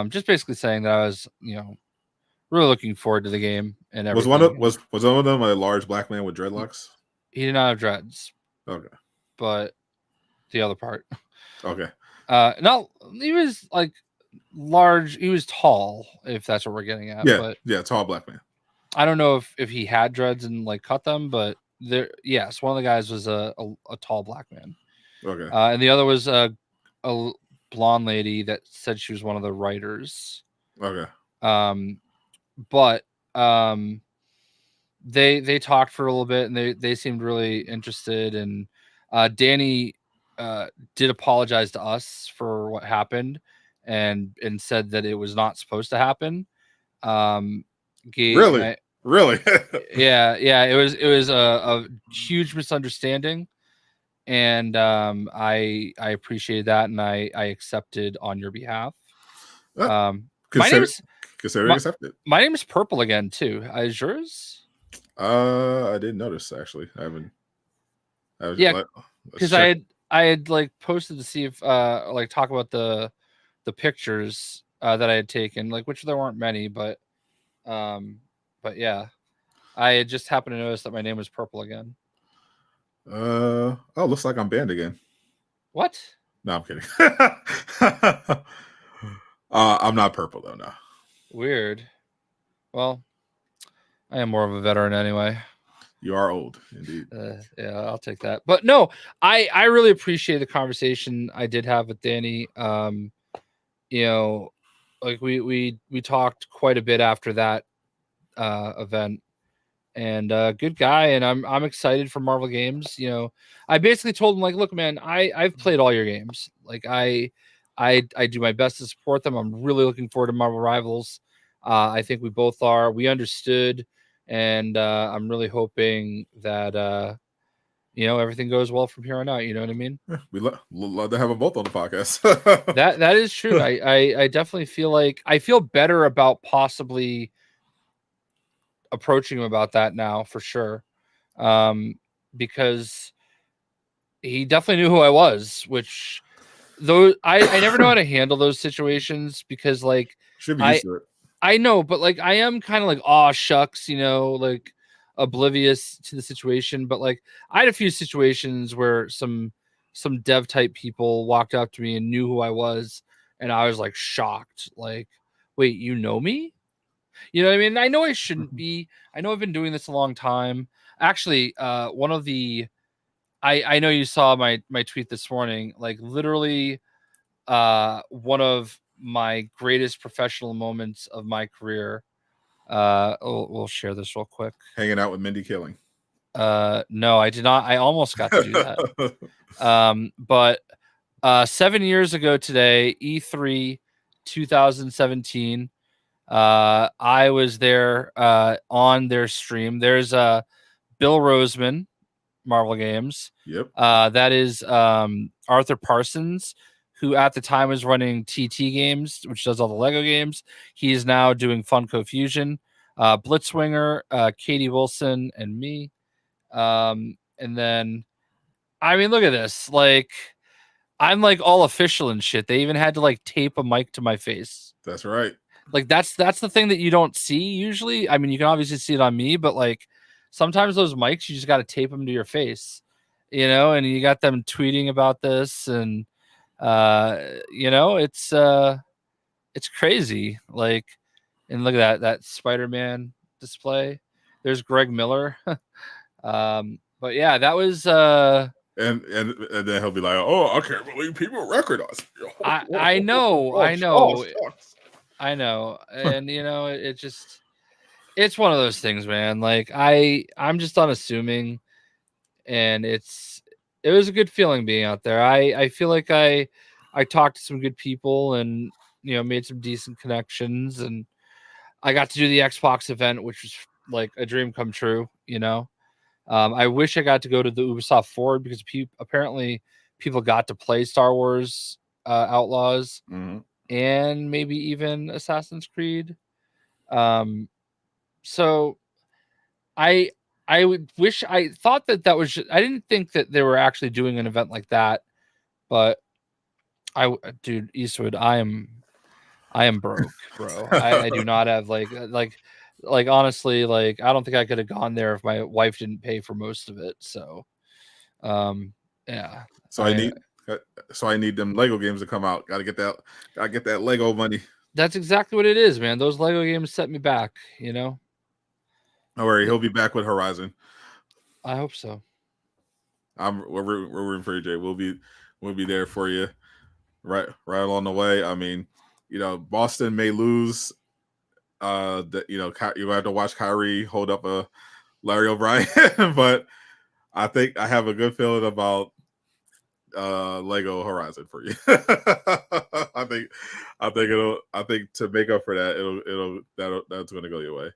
just basically saying that I was, really looking forward to the game and everything. Was one of them a large black man with dreadlocks? He did not have dreads. Okay. But the other part. Okay. No, he was like large. He was tall, if that's what we're getting at. Yeah, but yeah, tall black man. I don't know if he had dreads and like cut them, but yes, one of the guys was a tall black man. Okay. And the other was a blonde lady that said she was one of the writers. Okay. But they talked for a little bit and they seemed really interested, and Danny did apologize to us for what happened and said that it was not supposed to happen. Really? Yeah, it was a huge misunderstanding, and I appreciated that, and I accepted on your behalf. Consider accepted. My name is Purple again too. Is yours? I didn't notice actually. I haven't. Yeah, because I had like posted to see if like talk about the pictures that I had taken, like which there weren't many, but yeah, I had just happened to notice that my name was Purple again. Looks like I'm banned again. What? No, I'm kidding. I'm not purple though. No. Weird. Well, I am more of a veteran anyway. You are old, indeed. Yeah, I'll take that. But no, I really appreciate the conversation I did have with Danny. Like we talked quite a bit after that event, and good guy, and I'm excited for Marvel games. I basically told him like, look, man, I've played all your games. Like I do my best to support them. I'm really looking forward to Marvel Rivals. I think we both are. We understood, and I'm really hoping that everything goes well from here on out. You know what I mean? We love to have them both on the podcast. that is true. I definitely feel like I feel better about possibly approaching him about that now for sure, because he definitely knew who I was, which though I never know how to handle those situations, because like should be used to it. I know, but like I am kind of like, aw shucks, like oblivious to the situation. But like I had a few situations where some dev type people walked up to me and knew who I was, and I was like shocked, like, wait, you know me? You know what I mean? I know I shouldn't be. I know I've been doing this a long time. Actually, one of the I know you saw my tweet this morning, like literally one of my greatest professional moments of my career. We'll share this real quick. Hanging out with Mindy Kaling. No, I did not. I almost got to do that. But 7 years ago today, E3 2017, I was there on their stream. There's Bill Roseman, Marvel Games. Yep. That is Arthur Parsons, who at the time was running TT Games, which does all the Lego games. He is now doing Funko Fusion. Blitzwinger, Katie Wilson, and me. And then, I mean, look at this. Like, I'm like all official and shit. They even had to like tape a mic to my face. That's right. Like that's the thing that you don't see usually. I mean, you can obviously see it on me, but like sometimes those mics, you just got to tape them to your face, and you got them tweeting about this, and it's crazy. Like, and look at that Spider-Man display. There's Greg Miller. But yeah, that was and then he'll be like, "Oh, I can't believe people recognize me." I know. And it's one of those things, man. Like I'm just unassuming, and it was a good feeling being out there. I feel like I talked to some good people and made some decent connections, and I got to do the Xbox event, which was like a dream come true. I wish I got to go to the Ubisoft Forward, because apparently people got to play Star Wars Outlaws. Mm-hmm. and maybe even Assassin's Creed. So I would wish I thought that was I didn't think that they were actually doing an event like that, but dude, Eastwood, I am broke, bro. I do not have like honestly, like I don't think I could have gone there if my wife didn't pay for most of it. So yeah. So I need them Lego games to come out. Gotta get that Lego money. That's exactly what it is, man. Those Lego games set me back, you know. Don't worry, he'll be back with Horizon. I hope so. We're rooting for you, Jay. We'll be there for you, right along the way. I mean, Boston may lose. That you have to watch Kyrie hold up a Larry O'Brien, but I think I have a good feeling about Lego Horizon for you. I think to make up for that, that's going to go your way.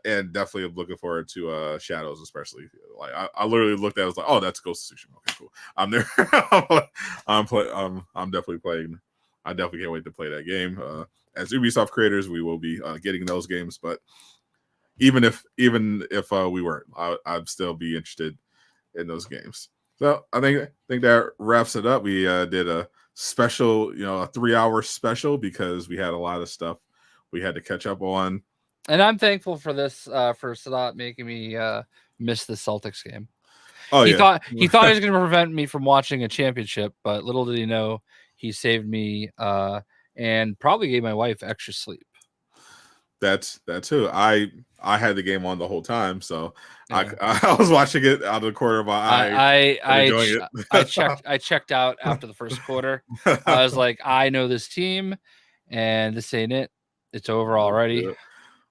And definitely I'm looking forward to Shadows, especially. Like I literally looked at it, I was like, oh, that's Ghost of Tsushima. Okay, cool. I'm there. I'm definitely playing. I definitely can't wait to play that game. As Ubisoft creators, we will be getting those games, but even if we weren't, I'd still be interested in those games. So I think that wraps it up. We did a special, a 3-hour special because we had a lot of stuff we had to catch up on. And I'm thankful for this, for Sadat making me miss the Celtics game. Oh, he yeah. thought he was going to prevent me from watching a championship, but little did he know he saved me and probably gave my wife extra sleep. That's too. I had the game on the whole time, so yeah. I was watching it out of the corner of my eye. I checked out after the first quarter. I was like, I know this team, and this ain't it. It's over already. Yeah.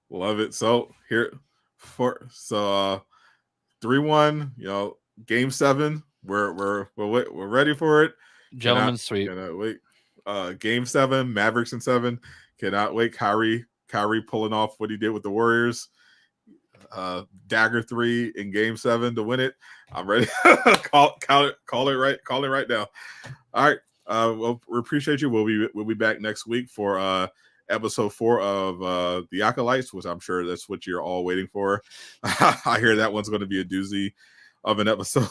Love it. So 3-1. Game 7. We're ready for it. Gentlemen's sweep. Cannot wait. Game 7. Mavericks in 7. Cannot wait. Kyrie pulling off what he did with the Warriors. Dagger 3 in Game 7 to win it. I'm ready. Call it right now. All right. Well, we appreciate you. We'll be back next week for episode 4 of the Acolytes, which I'm sure that's what you're all waiting for. I hear that one's going to be a doozy of an episode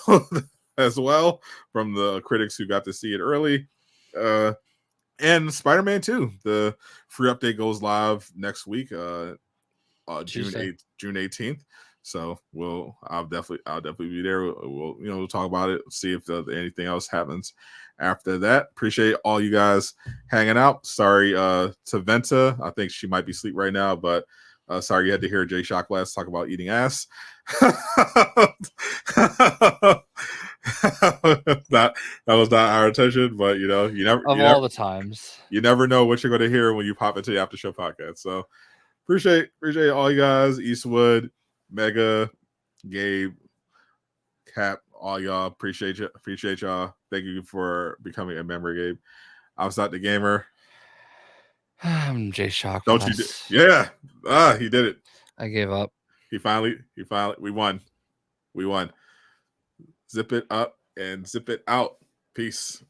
as well from the critics who got to see it early. And Spider-Man 2, the free update goes live next week, June 18th. So I'll definitely be there. We'll talk about it, see if anything else happens after that. Appreciate all you guys hanging out. Sorry to Venta, I think she might be asleep right now, but sorry you had to hear Jay Shocklast talk about eating ass. that was not our intention, but you never the times you never know what you're going to hear when you pop into the Aftershow podcast. So appreciate all you guys, Eastwood, Mega, Gabe, Cap, all y'all. Appreciate y'all. Thank you for becoming a member, Gabe. I was not the gamer. I'm Jay Shock. Don't you? Yeah. He did it. I gave up. He finally. We won. Zip it up and zip it out. Peace.